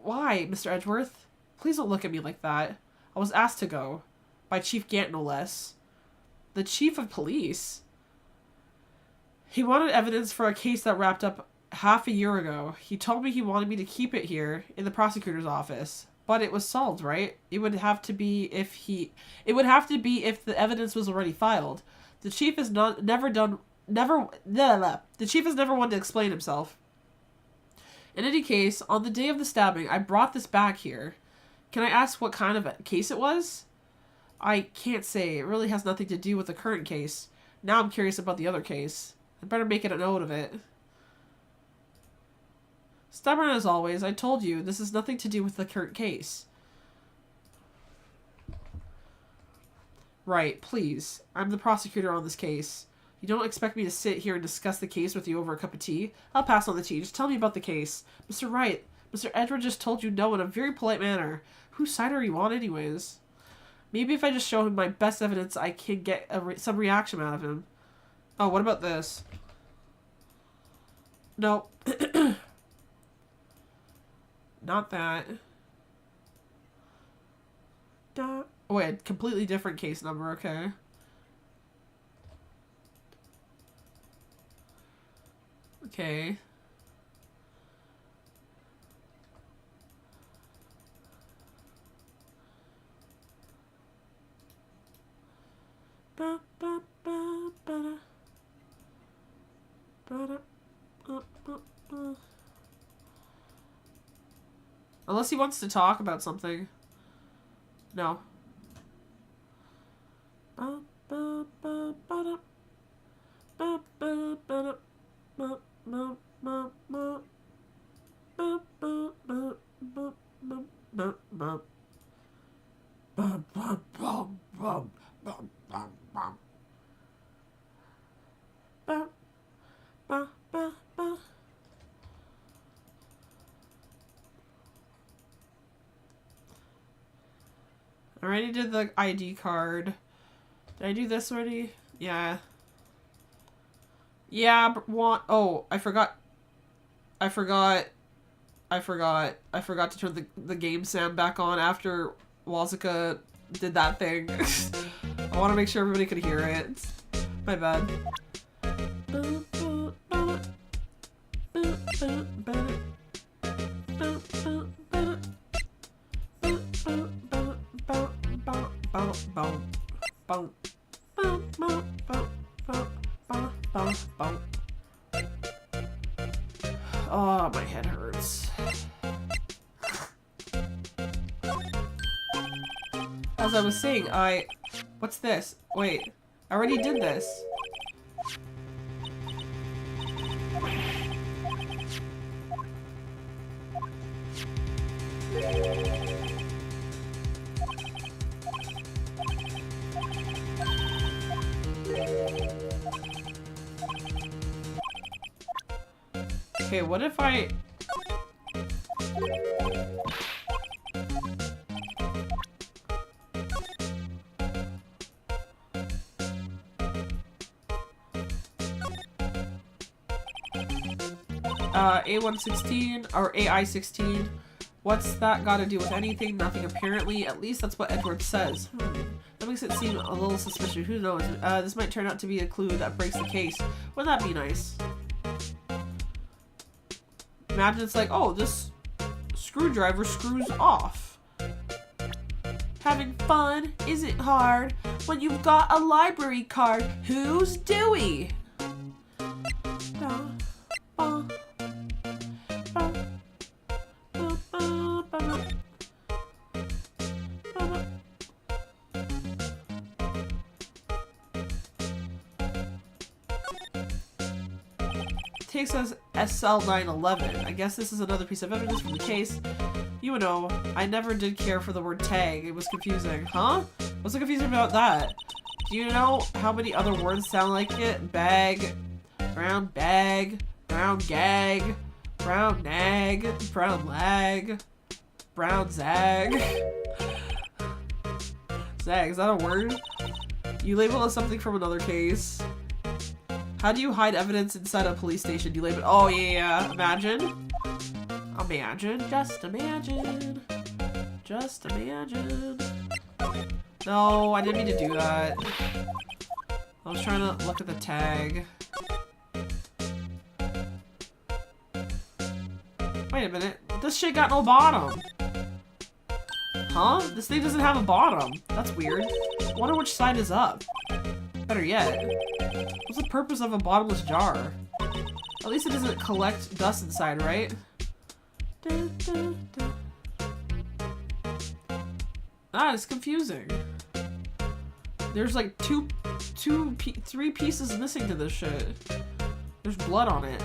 Why, Mr. Edgeworth? Please don't look at me like that. I was asked to go. By Chief Gant, no less. The Chief of Police? He wanted evidence for a case that wrapped up half a year ago. He told me he wanted me to keep it here in the prosecutor's office. But it was solved, right? It would have to be if the evidence was already filed. The chief has never wanted to explain himself. In any case, on the day of the stabbing, I brought this back here. Can I ask what kind of a case it was? I can't say. It really has nothing to do with the current case. Now I'm curious about the other case. I'd better make a note of it. Stubborn as always, I told you, this has nothing to do with the current case. Right, please. I'm the prosecutor on this case. You don't expect me to sit here and discuss the case with you over a cup of tea? I'll pass on the tea. Just tell me about the case. Mr. Wright, Mr. Edward just told you no in a very polite manner. Whose side are you on anyways? Maybe if I just show him my best evidence, I can get some reaction out of him. Oh, what about this? No. Not that. Oh, wait, completely different case number, okay. Okay. Unless he wants to talk about something. No. I already did the ID card. Did I do this already? Yeah. Yeah, but oh, I forgot to turn the game sound back on after Wazuka did that thing. I want to make sure everybody could hear it. My bad. Oh, my head hurts. As I was saying, what's this? Wait, I already did this. Okay, what if I... A116 or AI16. What's that got to do with anything? Nothing apparently. At least that's what Edward says. That makes it seem a little suspicious. Who knows? This might turn out to be a clue that breaks the case. Wouldn't that be nice? Imagine it's like, oh, this screwdriver screws off. Having fun isn't hard when you've got a library card. Who's Dewey? Takes us SL911. I guess this is another piece of evidence from the case. You know, I never did care for the word tag. It was confusing. Huh? What's so confusing about that? Do you know how many other words sound like it? Bag, Brown bag. Brown gag. Brown nag. Brown lag. Brown zag. Zag, is that a word? You label as something from another case. How do you hide evidence inside a police station? You label— oh yeah, imagine. Imagine, just imagine. Just imagine. No, I didn't mean to do that. I was trying to look at the tag. Wait a minute. This shit got no bottom. Huh? This thing doesn't have a bottom. That's weird. I wonder which side is up. Better yet. What's the purpose of a bottomless jar? At least it doesn't collect dust inside, right? Ah, it's confusing. There's like three pieces missing to this shit. There's blood on it.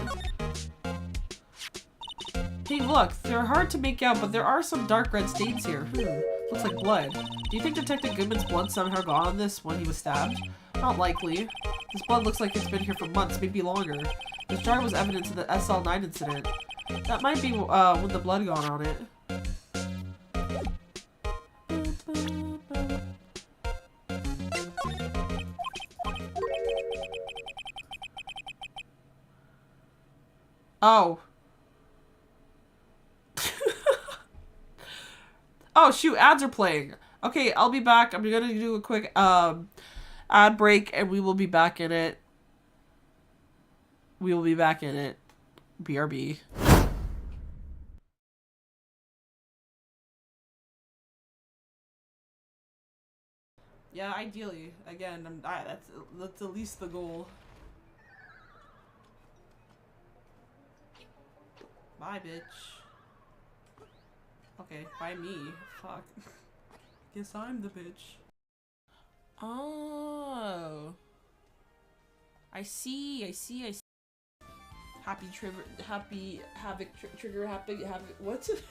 Hey, look, they're hard to make out, but there are some dark red stains here. Looks like blood. Do you think Detective Goodman's blood somehow got on this when he was stabbed? Not likely. This blood looks like it's been here for months, maybe longer. This jar was evidence in the SL9 incident. That might be when the blood got on it. Oh. Oh shoot, ads are playing. Okay, I'll be back. I'm gonna do a quick ad break and we will be back in it. We will be back in it. BRB. Yeah, ideally. Again, that's at least the goal. Bye, bitch. Okay, bye me. Fuck. Guess I'm the bitch. Oh. I see. Happy trigger, happy havoc trigger, happy havoc. What's it?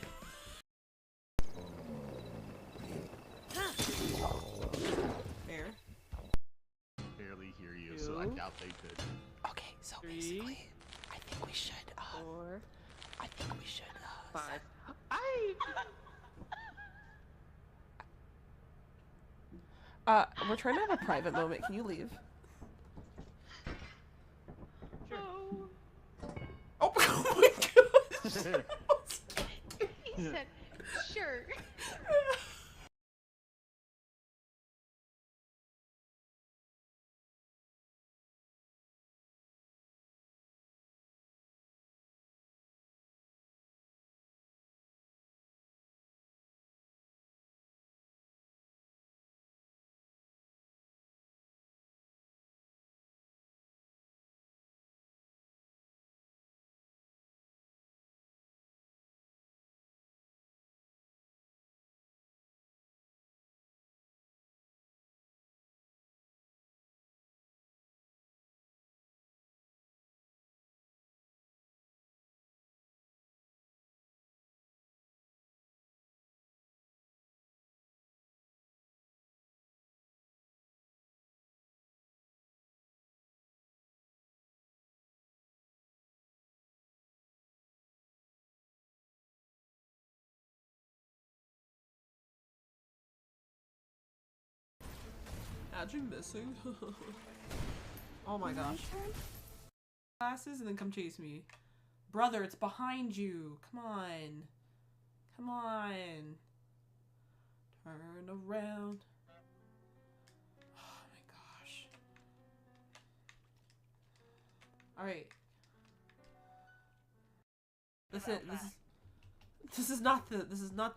Fair. Barely hear you, so I doubt they could. Okay, so basically, I think we should. 4. I think we should. 5. We're trying to have a private moment. Can you leave? Sure. Oh my gosh! He said, sure. Imagine missing. Oh my gosh. Glasses and then come chase me. Brother, it's behind you. Come on. Come on. Turn around. Oh my gosh. Alright. This is not the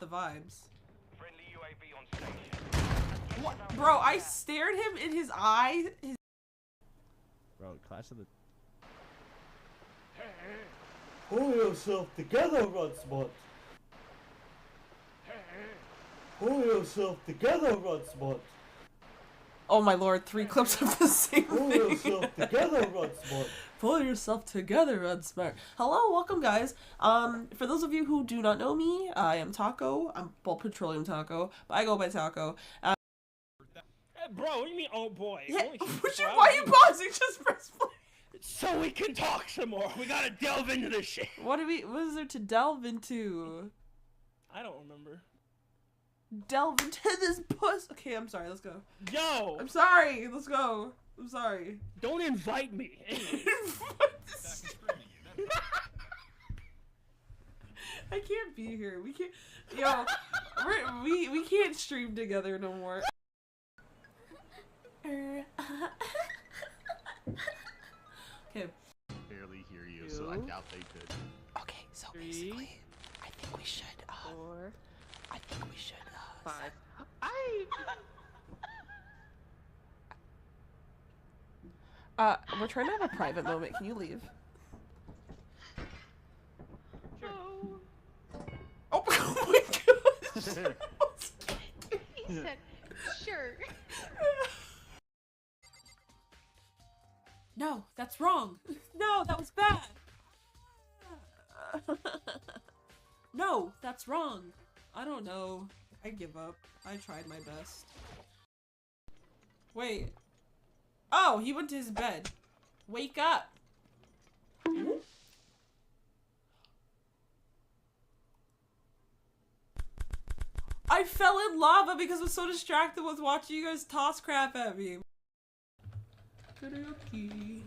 vibes. Friendly UAV on station. What? Bro, I stared him in his eye. Bro, Clash of the... Pull yourself together, Rudsmart. Pull yourself together, Rudsmart. Oh my lord, 3 clips of the same Pull thing. yourself together, Rudsmart. Pull yourself together, Rudsmart. Hello, welcome guys. For those of you who do not know me, I am Taco. I'm Petroleum Taco, but I go by Taco. Hey, bro, what do you mean, oh boy? Yeah, Holy shit, why are you pausing? Just press play. So we can talk some more. We gotta delve into this shit. What is there to delve into? I don't remember. Delve into this puss. Okay, I'm sorry. Let's go. Yo! I'm sorry. Let's go. I'm sorry. Don't invite me. I can't be here. We can't. Yo, we can't stream together no more. Okay. Barely hear you, so I doubt they could. Okay, so basically, I think we should. 4. I think we should. 5. We're trying to have a private moment. Can you leave? Oh. Oh my gosh! He said, sure. No, that's wrong. No, that was bad. No, that's wrong. I don't know. I give up. I tried my best. Wait. Oh, he went to his bed. Wake up. I fell in lava because I was so distracted with watching you guys toss crap at me. Karaoke.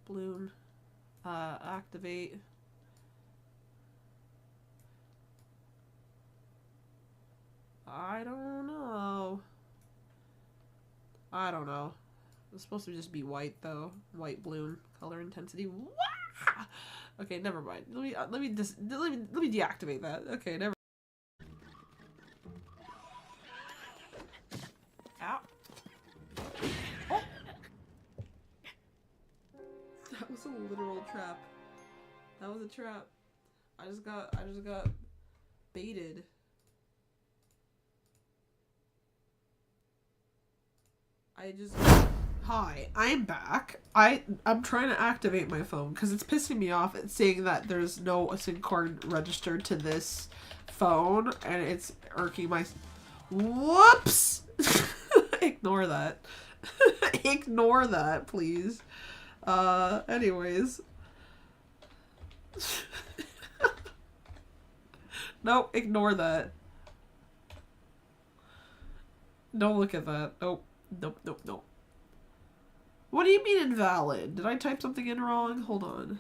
Bloom. Activate. I don't know. I don't know. It's supposed to just be white though. White bloom color intensity. Wah! Okay, never mind. Let me deactivate that. Okay, never. Ow. Oh. That was a literal trap. That was a trap. I just got baited. Hi, I'm back. I'm trying to activate my phone because it's pissing me off. It's saying that there's no SIM card registered to this phone and it's irking my... Whoops! Ignore that. Ignore that, please. Anyways. Nope, ignore that. Don't look at that. Nope. Nope, nope, nope. What do you mean invalid? Did I type something in wrong? Hold on.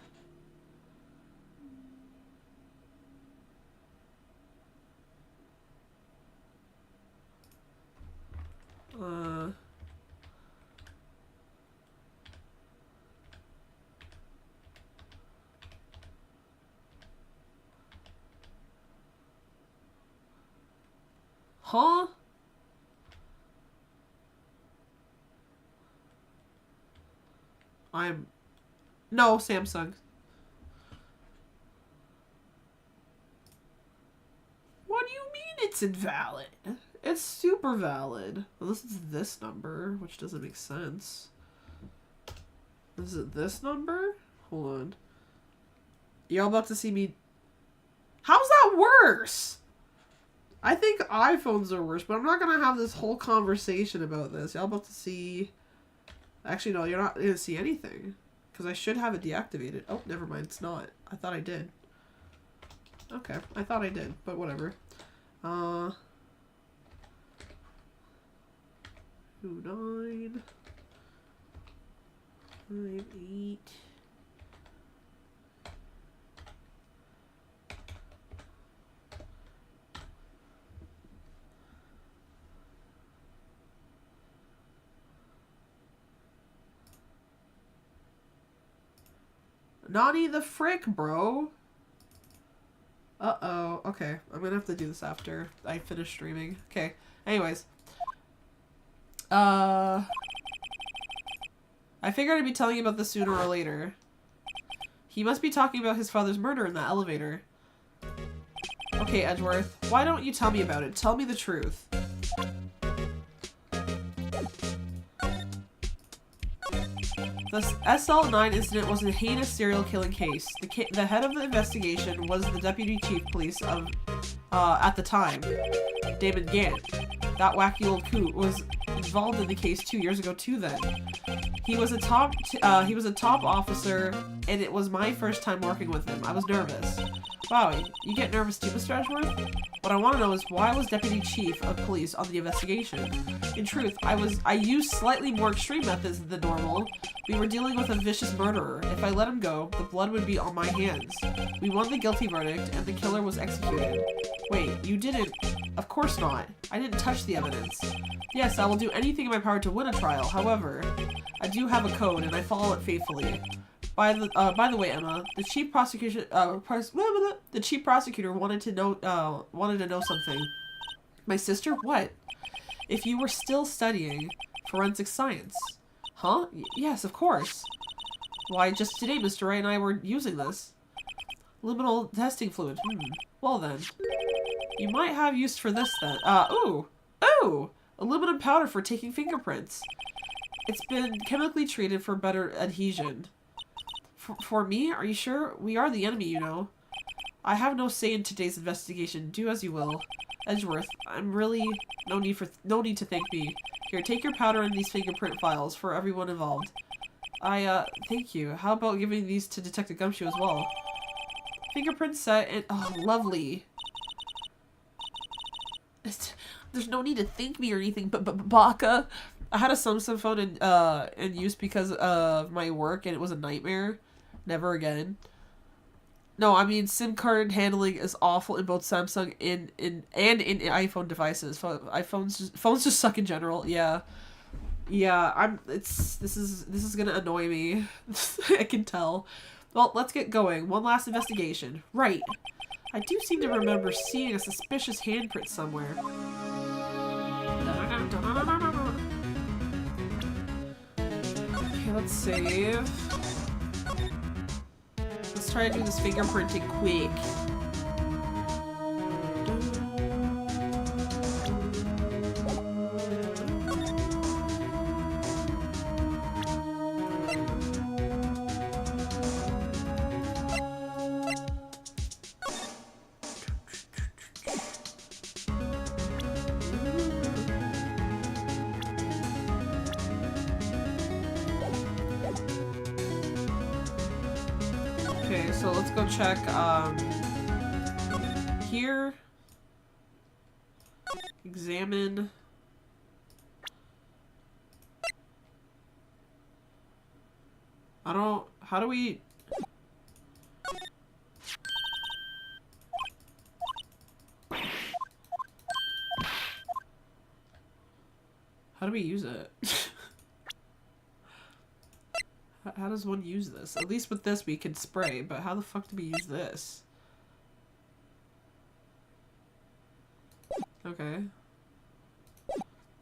Huh? No, Samsung. What do you mean it's invalid? It's super valid. Unless it's this number, which doesn't make sense. Is it this number? Hold on. Y'all about to see me... How's that worse? I think iPhones are worse, but I'm not gonna have this whole conversation about this. Y'all about to see... Actually, no, you're not gonna see anything. Because I should have it deactivated. Oh, never mind, it's not. I thought I did. Okay, I thought I did, but whatever. 9 5 8 Nani the frick, bro? Uh-oh. Okay, I'm gonna have to do this after I finish streaming. Okay, anyways. I figured I'd be telling you about this sooner or later. He must be talking about his father's murder in the elevator. Okay, Edgeworth, why don't you tell me about it? Tell me the truth. This SL9 incident was a heinous serial killing case. The head of the investigation was the deputy chief police of, at the time, Damon Gant. That wacky old coot was involved in the case 2 years ago too then. He was a top officer, and it was my first time working with him. I was nervous. Wow, you get nervous too, Mr. Edgeworth? What I want to know is why was Deputy Chief of Police on the investigation? In truth, I used slightly more extreme methods than normal. We were dealing with a vicious murderer. If I let him go, the blood would be on my hands. We won the guilty verdict, and the killer was executed. Wait, you didn't? Of course not. I didn't touch the evidence. Yes, I will do anything in my power to win a trial. However, I do have a code, and I follow it faithfully. By the way, Emma, the chief prosecutor wanted to know something. My sister? What? If you were still studying forensic science. Huh? Yes, of course. Why, just today Mr. Wright and I were using this. Liminal testing fluid. Well then. You might have use for this then. Ooh! Aluminum powder for taking fingerprints. It's been chemically treated for better adhesion. For me? Are you sure? We are the enemy, you know. I have no say in today's investigation. Do as you will. Edgeworth, I'm really... No need to thank me. Here, take your powder and these fingerprint files for everyone involved. Thank you. How about giving these to Detective Gumshoe as well? Fingerprint set and... Oh, lovely. There's no need to thank me or anything, but Baka. I had a Samsung phone in use because of my work, and it was a nightmare. Never again. No, I mean SIM card handling is awful in both Samsung and in iPhone devices. Phones just suck in general. Yeah. This is gonna annoy me. I can tell. Well, let's get going. One last investigation. Right. I do seem to remember seeing a suspicious handprint somewhere. Okay, let's save. Let's try to do this fingerprinting quick. Okay, so let's go check, here. Examine. How do we... How do we use it? How does one use this? At least with this we can spray, but how the fuck do we use this? Okay.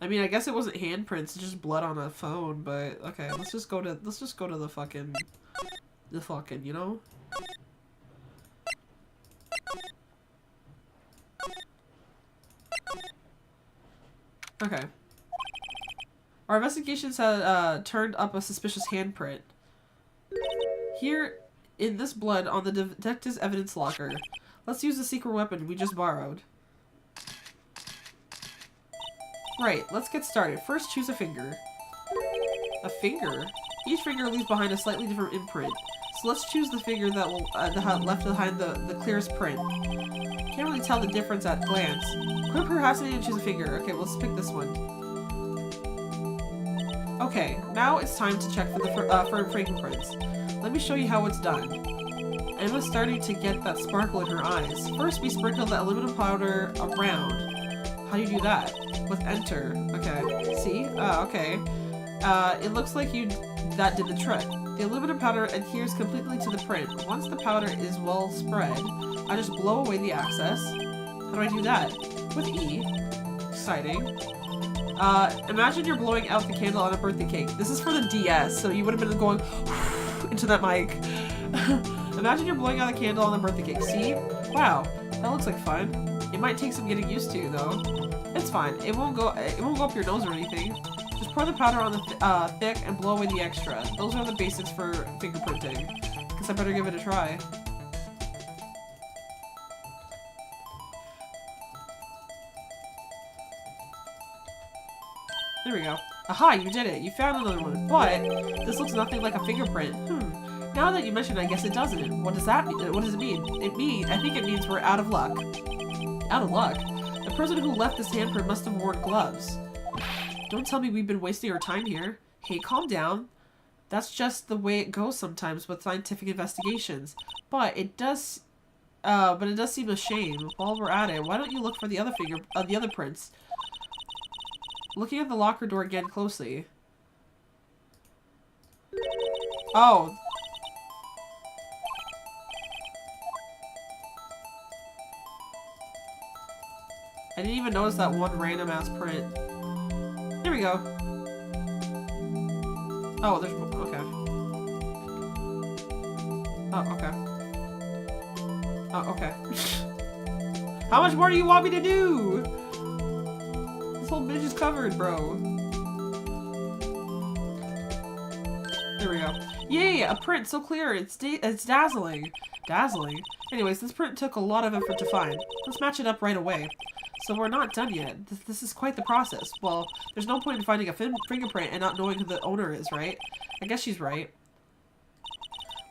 I mean, I guess it wasn't handprints, it's just blood on a phone, but okay, let's just go to the fucking, you know? Okay. Our investigations had turned up a suspicious handprint. Here, in this blood on the detective's evidence locker. Let's use the secret weapon we just borrowed. Right, let's get started. First, choose a finger. A finger? Each finger leaves behind a slightly different imprint. So let's choose the finger that will left behind the clearest print. Can't really tell the difference at glance. Perhaps I need to choose a finger. Okay, let's pick this one. Okay, now it's time to check for the fingerprints. Let me show you how it's done. Emma's starting to get that sparkle in her eyes. First, we sprinkle the aluminum powder around. How do you do that? With enter. Okay. See? Okay. It looks like that did the trick. The aluminum powder adheres completely to the print. Once the powder is well spread, I just blow away the excess. How do I do that? With E. Exciting. Imagine you're blowing out the candle on a birthday cake. This is for the DS, so you would have been going into that mic. Imagine you're blowing out a candle on the birthday cake. See? Wow, that looks like fun. It might take some getting used to, though. It's fine. It won't go up your nose or anything. Just Just pour the powder on the thick and blow away the extra. Those are the basics for fingerprinting. Guess I better give it a try. There we go. Aha, you did it. You found another one. But this looks nothing like a fingerprint. Now that you mention it, I guess it doesn't. What does that mean? What does it mean? I think it means we're out of luck. Out of luck? The person who left this handprint must have worn gloves. Don't tell me we've been wasting our time here. Hey, calm down. That's just the way it goes sometimes with scientific investigations. But it does seem a shame. While we're at it, why don't you look for the other prints? Looking at the locker door again closely. Oh. I didn't even notice that one random ass print. There we go. Oh, there's... okay. Oh, okay. Oh, okay. How much more do you want me to do? This whole bitch is covered, bro. There we go. Yay! A print so clear, it's dazzling. Dazzling? Anyways, this print took a lot of effort to find. Let's match it up right away. So we're not done yet. This is quite the process. Well, there's no point in finding a fingerprint and not knowing who the owner is, right? I guess she's right.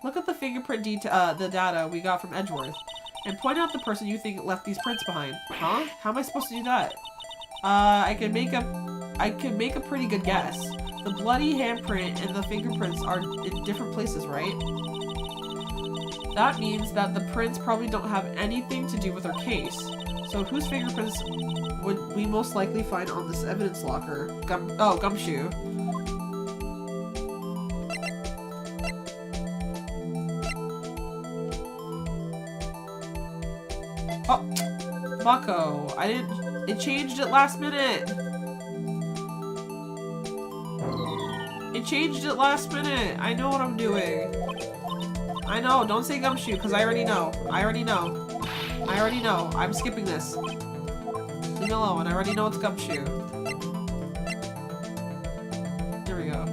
Look at the fingerprint the data we got from Edgeworth, and point out the person you think left these prints behind. Huh? How am I supposed to do that? I can make a pretty good guess. The bloody handprint and the fingerprints are in different places, right? That means that the prints probably don't have anything to do with our case. So whose fingerprints would we most likely find on this evidence locker? Gumshoe. Oh, Mako. It changed it last minute. It changed it last minute. I know what I'm doing. I know, don't say Gumshoe, because I already know. I already know. I'm skipping this. Leave me alone, I already know it's Gumshoe. There we go.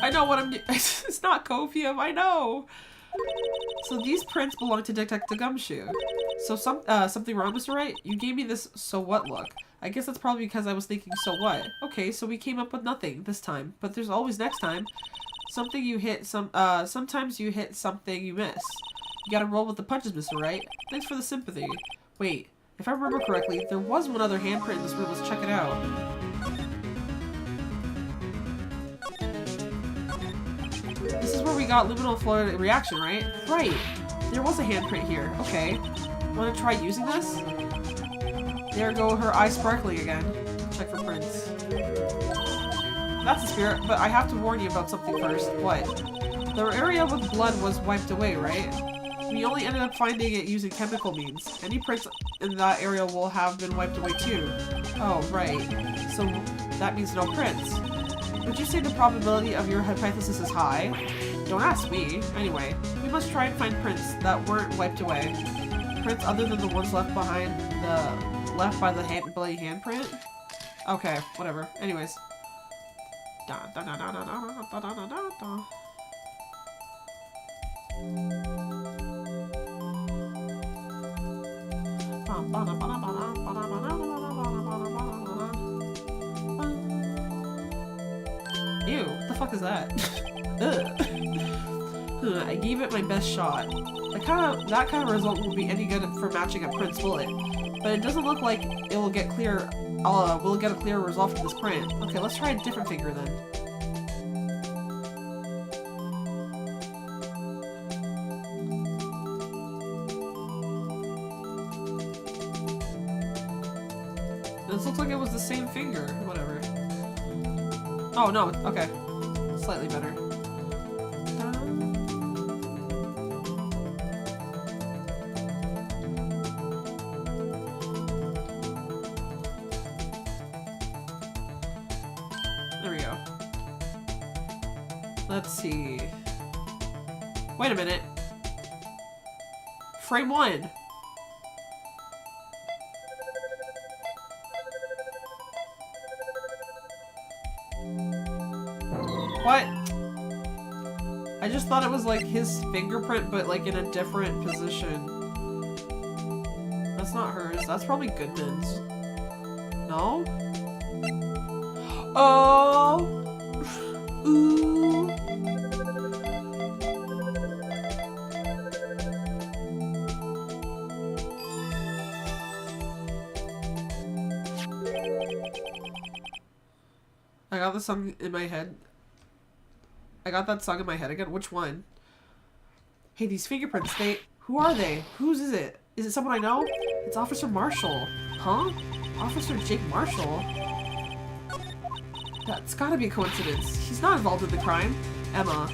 I know what I'm doing. It's not Copium, I know! So these prints belong to Detective Gumshoe. So something wrong, Mr. Wright? You gave me this so what look. I guess that's probably because I was thinking so what. Okay, so we came up with nothing this time, but there's always next time. Something you hit, sometimes you hit something you miss. You gotta roll with the punches, Mr. Wright. Thanks for the sympathy. Wait, if I remember correctly, there was one other handprint in this room. Let's check it out. This is where we got luminal flow reaction, right? Right! There was a handprint here. Okay. Wanna try using this? There go her eyes sparkling again. Check for prints. That's the spirit, but I have to warn you about something first. What? The area with blood was wiped away, right? We only ended up finding it using chemical means. Any prints in that area will have been wiped away too. Oh, right. So that means no prints. Would you say the probability of your hypothesis is high? Don't ask me. Anyway, we must try and find prints that weren't wiped away. Prints other than the ones left by the bloody handprint? Okay, whatever. Anyways. Ew, what the fuck is that? Ugh. I gave it my best shot. That kind of result will be any good for matching a print's bullet. But it doesn't look like it will get clear. We'll get a clear result from this print. Okay, let's try a different finger then. This looks like it was the same finger. Whatever. Oh no. Okay. Slightly better. There we go. Let's see. Wait a minute. Frame 1. What? I just thought it was like his fingerprint, but like in a different position. That's not hers. That's probably Goodman's. No? Oh! Ooh! I got the song in my head. I got that song in my head again. Which one? Hey, these fingerprints, who are they? Whose is it? Is it someone I know? It's Officer Marshall. Huh? Officer Jake Marshall? That's gotta be a coincidence. He's not involved in the crime. Emma.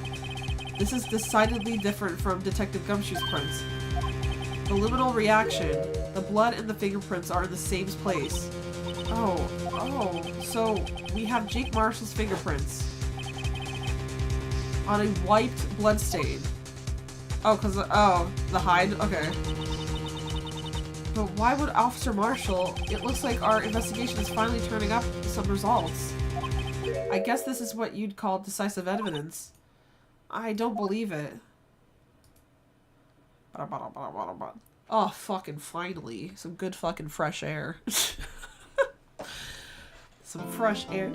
This is decidedly different from Detective Gumshoe's prints. The liminal reaction. The blood and the fingerprints are in the same place. Oh, so we have Jake Marshall's fingerprints on a wiped bloodstain. Oh, the hide? Okay. But why would Officer Marshall? It looks like our investigation is finally turning up some results. I guess this is what you'd call decisive evidence. I don't believe it. Oh, fucking finally. Some good fucking fresh air. Some fresh air.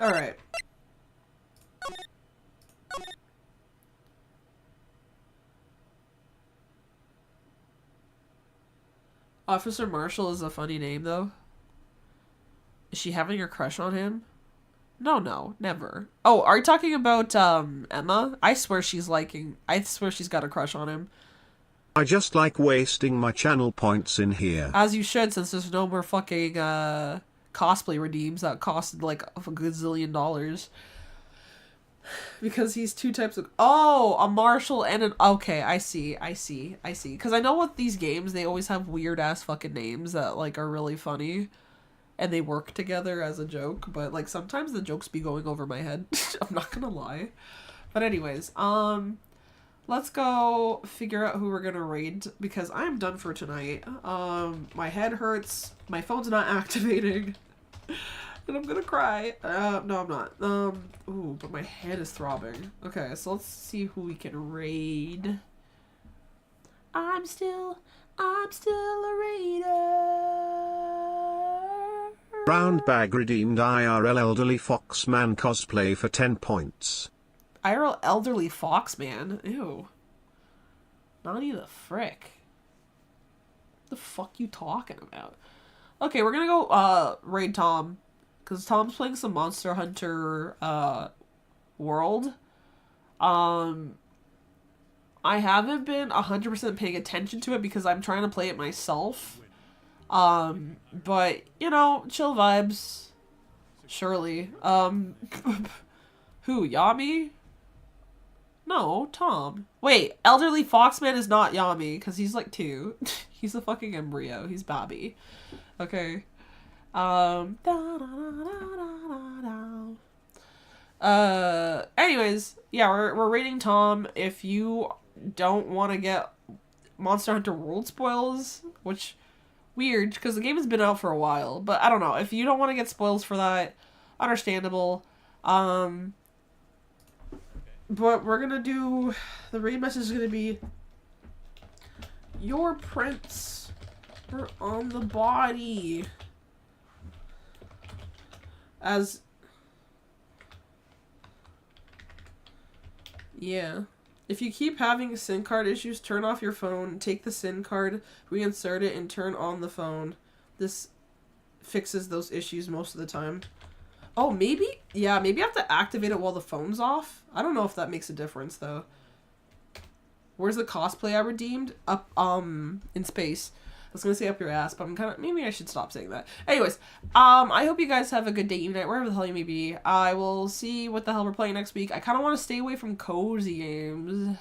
Alright. Officer Marshall is a funny name, though. Is she having a crush on him? No, never. Oh, are you talking about, Emma? I swear she's got a crush on him. I just like wasting my channel points in here. As you should, since there's no more fucking, cosplay redeems that costed, like, a gazillion dollars. Because he's two types of... Oh, a Marshall and an... Okay, I see. Because I know with these games, they always have weird-ass fucking names that, like, are really funny. And they work together as a joke. But, like, sometimes the jokes be going over my head. I'm not gonna lie. But anyways, let's go figure out who we're gonna raid. Because I'm done for tonight. My head hurts. My phone's not activating. And I'm gonna cry. No, I'm not. Ooh, but my head is throbbing. Okay, so let's see who we can raid. I'm still a raider. Brown bag redeemed IRL elderly foxman cosplay for 10 points. IRL elderly foxman? Ew. Nani the frick? What the fuck you talking about? Okay, we're gonna go, raid Tom. Because Tom's playing some Monster Hunter, World. I haven't been 100% paying attention to it because I'm trying to play it myself. But, you know, chill vibes. Surely. Who, Yami? No, Tom. Wait, Elderly Foxman is not Yami, because he's like 2. He's a fucking embryo. He's Bobby. Okay. Anyways, yeah, we're rating Tom. If you don't want to get Monster Hunter World spoils, which weird because the game has been out for a while, but I don't know. If you don't want to get spoils for that, understandable. But we're gonna do the raid message is gonna be your prints are on the body. Yeah. If you keep having SIM card issues, turn off your phone, take the SIM card, reinsert it, and turn on the phone. This fixes those issues most of the time. Oh, maybe? Yeah, maybe I have to activate it while the phone's off. I don't know if that makes a difference, though. Where's the cosplay I redeemed? Up, in space. I was gonna say up your ass, but I'm kind of... Maybe I should stop saying that. Anyways, I hope you guys have a good day, evening, wherever the hell you may be. I will see what the hell we're playing next week. I kind of want to stay away from cozy games.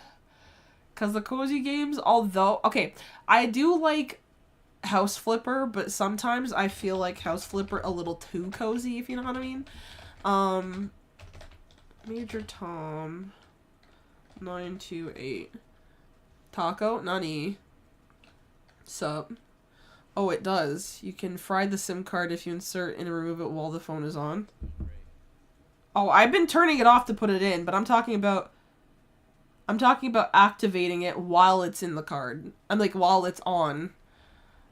Because the cozy games, although... Okay, I do like House Flipper, but sometimes I feel like House Flipper a little too cozy, if you know what I mean. Major Tom 928. Taco? Nani? Sup? Oh, it does. You can fry the SIM card if you insert and remove it while the phone is on. Oh, I've been turning it off to put it in, but I'm talking about activating it while it's in the card. I'm like, while it's on.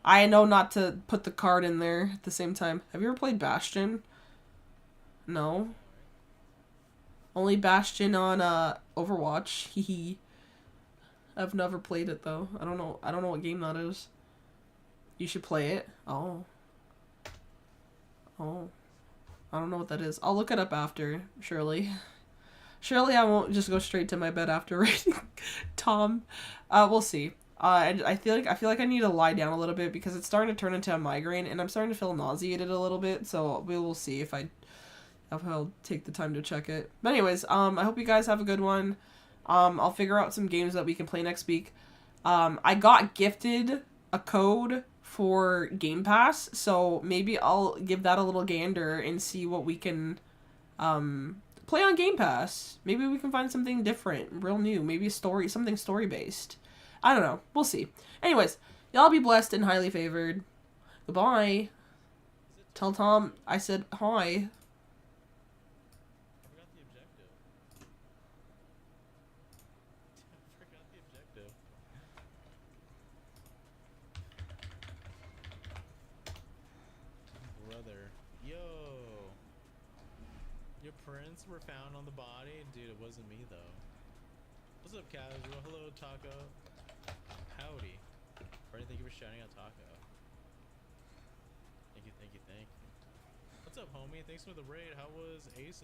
I know not to put the card in there at the same time. Have you ever played Bastion? No. Only Bastion on Overwatch. Hehe. I've never played it though. I don't know what game that is. You should play it. Oh. Oh. I don't know what that is. I'll look it up after, surely. Surely I won't just go straight to my bed after reading Tom. We'll see. I feel like I need to lie down a little bit because it's starting to turn into a migraine and I'm starting to feel nauseated a little bit, so we will see if I'll take the time to check it. But anyways, I hope you guys have a good one. I'll figure out some games that we can play next week. I got gifted a code for Game Pass, so maybe I'll give that a little gander and see what we can play on Game Pass. Maybe we can find something different, real new, maybe something story based. I don't know. We'll see. Anyways, y'all be blessed and highly favored. Goodbye. Tell Tom I said hi. Brother. Yo! Your prints were found on the body? Dude, it wasn't me though. What's up, Casual? Hello, Taco. Howdy. Brady, thank you for shouting out Taco. Thank you, thank you, thank you. What's up, homie? Thanks for the raid. How was Ace?